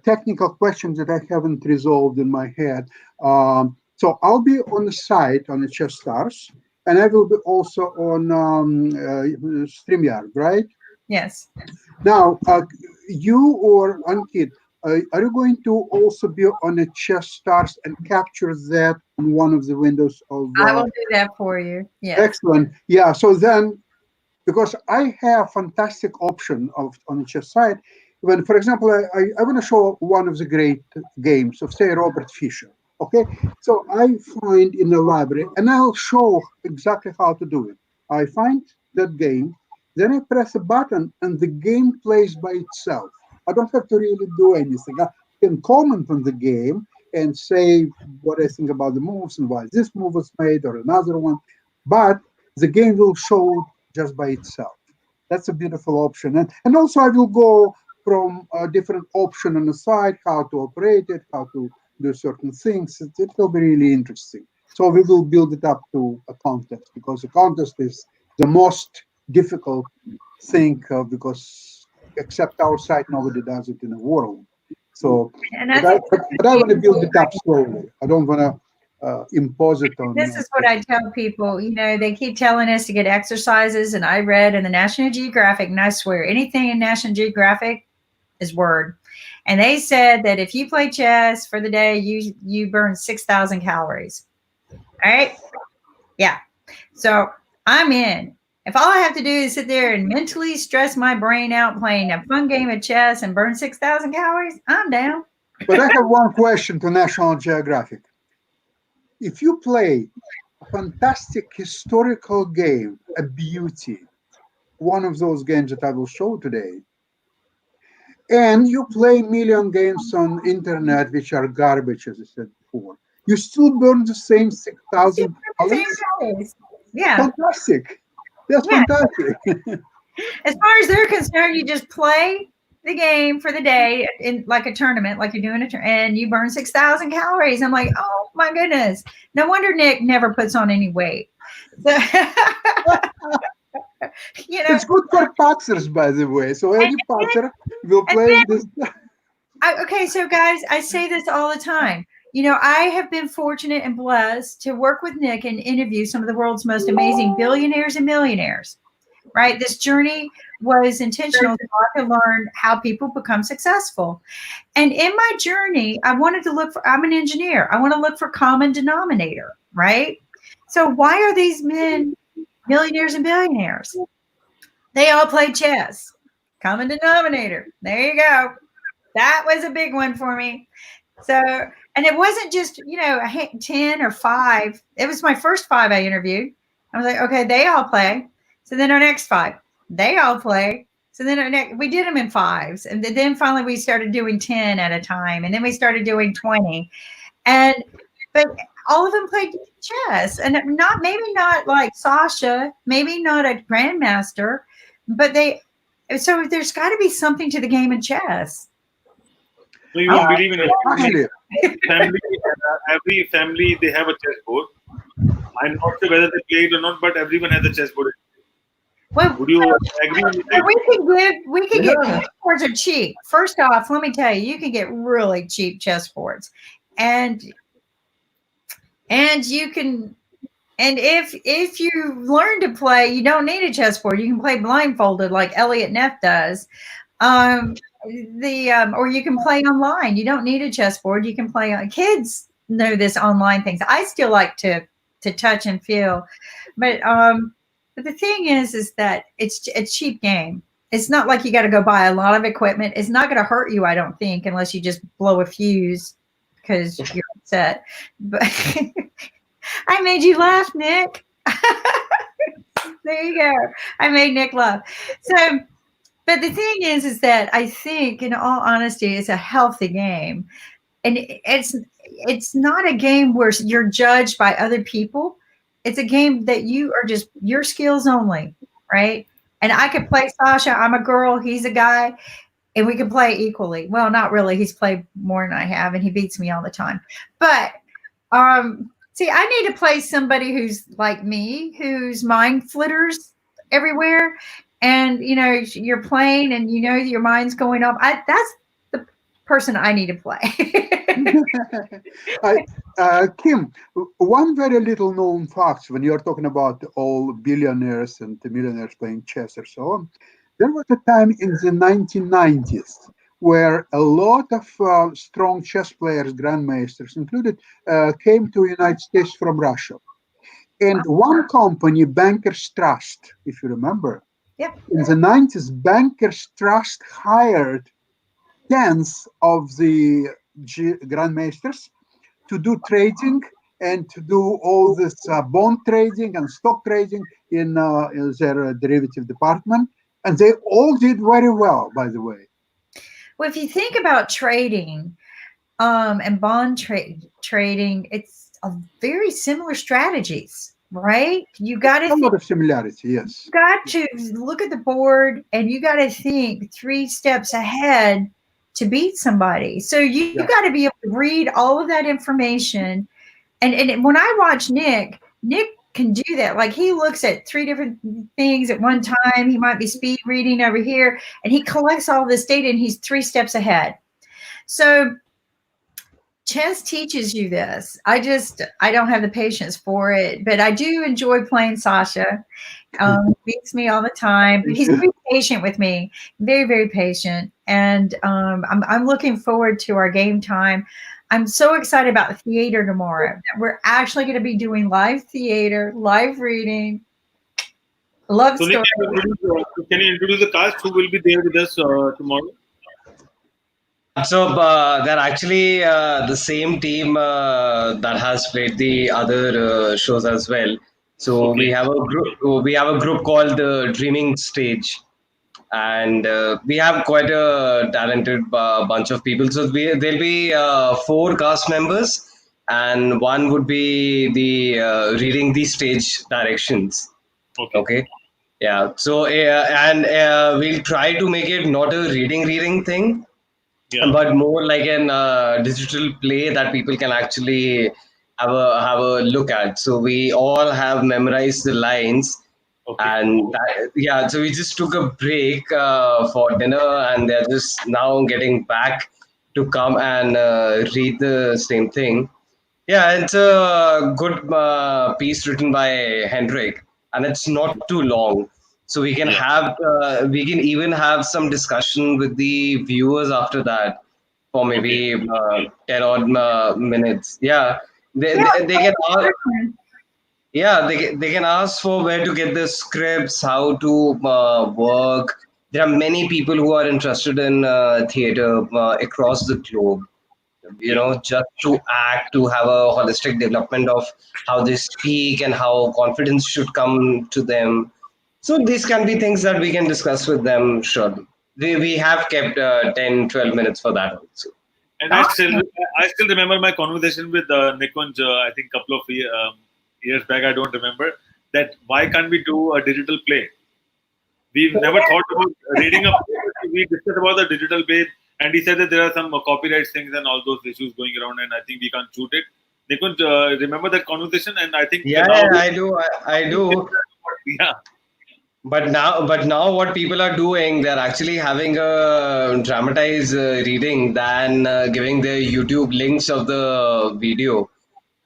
technical question that I haven't resolved in my head. So I'll be on the site on the Chess Stars, and I will be also on StreamYard, right? Yes. Now, you or Ankit, are you going to also be on a Chess Stars and capture that on one of the windows of? I will do that for you. Yes. Excellent. Yeah. So then, because I have fantastic option on the chess site. When, for example, I want to show one of the great games of, say, Robert Fischer. Okay. So I find in the library, and I'll show exactly how to do it. I find that game, then I press a button, and the game plays by itself. I don't have to really do anything. I can comment on the game and say what I think about the moves and why this move was made or another one. But the game will show just by itself. That's a beautiful option. And also I will go from a different option on the side, how to operate it, how to do certain things. It will be really interesting. So we will build it up to a contest, because the contest is the most difficult thing, because except our site, nobody does it in the world. So, but I want to build it up slowly. I don't want to impose it on. This is what I tell people. They keep telling us to get exercises, and I read in the National Geographic, and I swear anything in National Geographic is word. And they said that if you play chess for the day, you burn 6,000 calories. All right? Yeah. So I'm in. If all I have to do is sit there and mentally stress my brain out playing a fun game of chess and burn 6,000 calories, I'm down. But I have one question to National Geographic. If you play a fantastic historical game, a beauty, one of those games that I will show today, and you play million games on internet which are garbage, as I said before, you still burn the same 6,000 calories? Yeah. Fantastic. That's fantastic. As far as they're concerned, you just play the game for the day in like a tournament, like you're doing and you burn 6,000 calories. I'm like, oh my goodness. No wonder Nick never puts on any weight. So, it's good for boxers, by the way. So any boxer will play this. Okay, so guys, I say this all the time. I have been fortunate and blessed to work with Nick and interview some of the world's most amazing billionaires and millionaires, right? This journey was intentional to learn how people become successful. And in my journey, I wanted to I'm an engineer. I want to look for common denominator, right? So why are these men millionaires and billionaires? They all play chess. Common denominator. There you go. That was a big one for me. So, and it wasn't just, 10 or 5. It was my first 5 I interviewed. I was like, okay, they all play. So then our next 5, they all play. So then we did them in 5s. And then finally we started doing 10 at a time. And then we started doing 20. But all of them played chess. And maybe not like Sasha, maybe not a grandmaster, but so there's got to be something to the game of chess. No, you won't believe in it. Every family, they have a chessboard. I'm not sure whether they play it or not, but everyone has a chessboard. Well, would you agree with that? We can get chessboards are cheap. First off, let me tell you, you can get really cheap chessboards, and you can. And if you learn to play, you don't need a chessboard. You can play blindfolded like Elliot Neff does. or you can play online. You don't need a chessboard. You can play on. Kids know this online things. I still like to touch and feel, but the thing is that it's a cheap game. It's not like you got to go buy a lot of equipment. It's not going to hurt you, I don't think, unless you just blow a fuse because you're upset. But I made you laugh, Nick. There you go. I made Nick laugh. So, but the thing is that I think, in all honesty, it's a healthy game, and it's not a game where you're judged by other people. It's a game that you are just your skills only, right? And I could play Sasha. I'm a girl. He's a guy, and we can play equally. Well, not really. He's played more than I have, and he beats me all the time. But see, I need to play somebody who's like me, whose mind flitters everywhere, and you're playing, and your mind's going off. That's the person I need to play. Kim, one very little known fact when you're talking about all billionaires and millionaires playing chess or so on, there was a time in the 1990s where a lot of strong chess players, grandmasters included, came to the United States from Russia. And one company, Bankers Trust, if you remember, yep. In the 90s, Bankers Trust hired tens of the grandmasters to do trading and to do all this bond trading and stock trading in their derivative department. And they all did very well, by the way. Well, if you think about trading and bond trading, it's a very similar strategies, right? You got to a lot of similarity, yes. You got to look at the board, and you got to think 3 steps ahead to beat somebody. So you got to be able to read all of that information. And when I watch Nick can do that. Like, he looks at 3 different things at one time. He might be speed reading over here, and he collects all this data, and he's 3 steps ahead. So chess teaches you this. I don't have the patience for it, but I do enjoy playing Sasha. He beats me all the time. But he's very patient with me, very, very patient. And I'm looking forward to our game time. I'm so excited about the theater tomorrow. We're actually going to be doing live theater, live reading, love So stories. Can you introduce the cast who will be there with us tomorrow? So they're actually the same team that has played the other shows as well. So we have a group. We have a group called the Dreaming Stage, and we have quite a talented bunch of people. So there'll be 4 cast members, and one would be the reading the stage directions. Okay. Yeah. So and we'll try to make it not a reading thing. Yeah. But more like an digital play that people can actually have a look at. So we all have memorized the lines, and so we just took a break for dinner, and they're just now getting back to come and read the same thing. Yeah, it's a good piece written by Hendrik, and it's not too long. So we can we can even have some discussion with the viewers after that for maybe 10 odd minutes. Yeah, they can ask. Yeah, they can ask for where to get the scripts, how to work. There are many people who are interested in theater across the globe. Just to act, to have a holistic development of how they speak and how confidence should come to them. So these can be things that we can discuss with them, surely. We have kept 10, 12 minutes for that also. And I still remember my conversation with Nikunj, I think a couple of years back, I don't remember, that why can't we do a digital play? We've never thought about reading a play. We discussed about the digital play, and he said that there are some copyright things and all those issues going around, and I think we can't shoot it. Nikunj, remember that conversation? And I think I do. I do. Yeah. But now what people are doing, they're actually having a dramatized reading than giving the YouTube links of the video.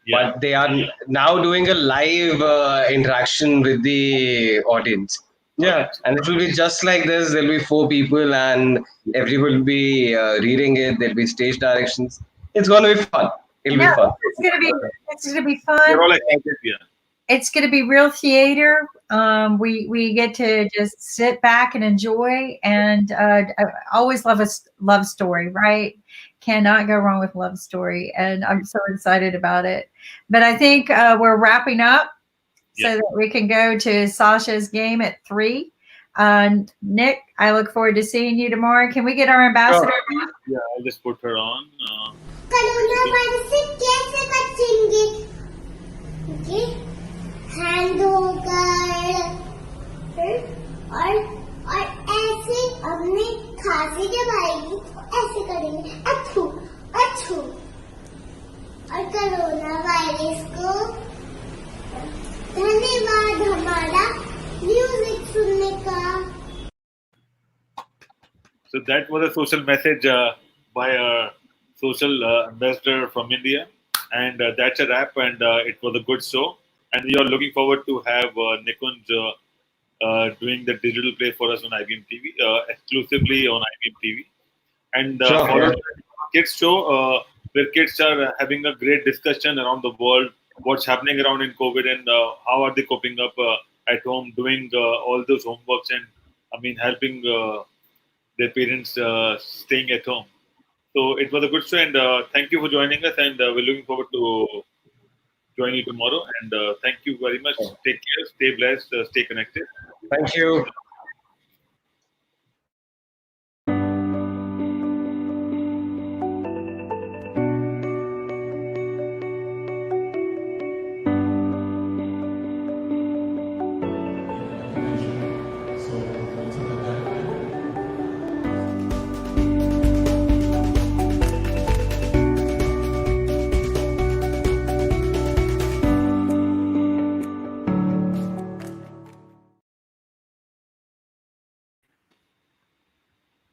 Yeah. But they are now doing a live interaction with the audience. Yeah, and it will be just like this. There'll be 4 people, and everyone will be reading it. There'll be stage directions. It's going to be fun. It'll be No, fun. it's gonna be We're fun. all excited. Yeah. It's gonna be real theater. We get to just sit back and enjoy. And I always love a love story, right? Cannot go wrong with love story, and I'm so excited about it. But I think we're wrapping up so Yeah. that we can go to Sasha's game at 3. Nick, I look forward to seeing you tomorrow. Can we get our ambassador? Yeah, I'll just put her on. Hand होकर और ऐसे अपने खांसी जब आएगी तो ऐसे करेंगे अथू अथू और कोरोना वायरस को धन्यवाद हमारा म्यूजिक सुनने का. So that was a social message by a social ambassador from India, and that's a wrap. And it was a good show, and we are looking forward to have Nikunj doing the digital play for us on IBM TV, exclusively on IBM TV, and Sure. followed by a kids show where kids are having a great discussion around the world, what's happening around in COVID, and how are they coping up at home, doing all those homeworks, and I mean helping their parents staying at home. So it was a good show, and thank you for joining us. And we're looking forward to join you tomorrow. And thank you very much. Take care, stay blessed, stay connected. Thank you.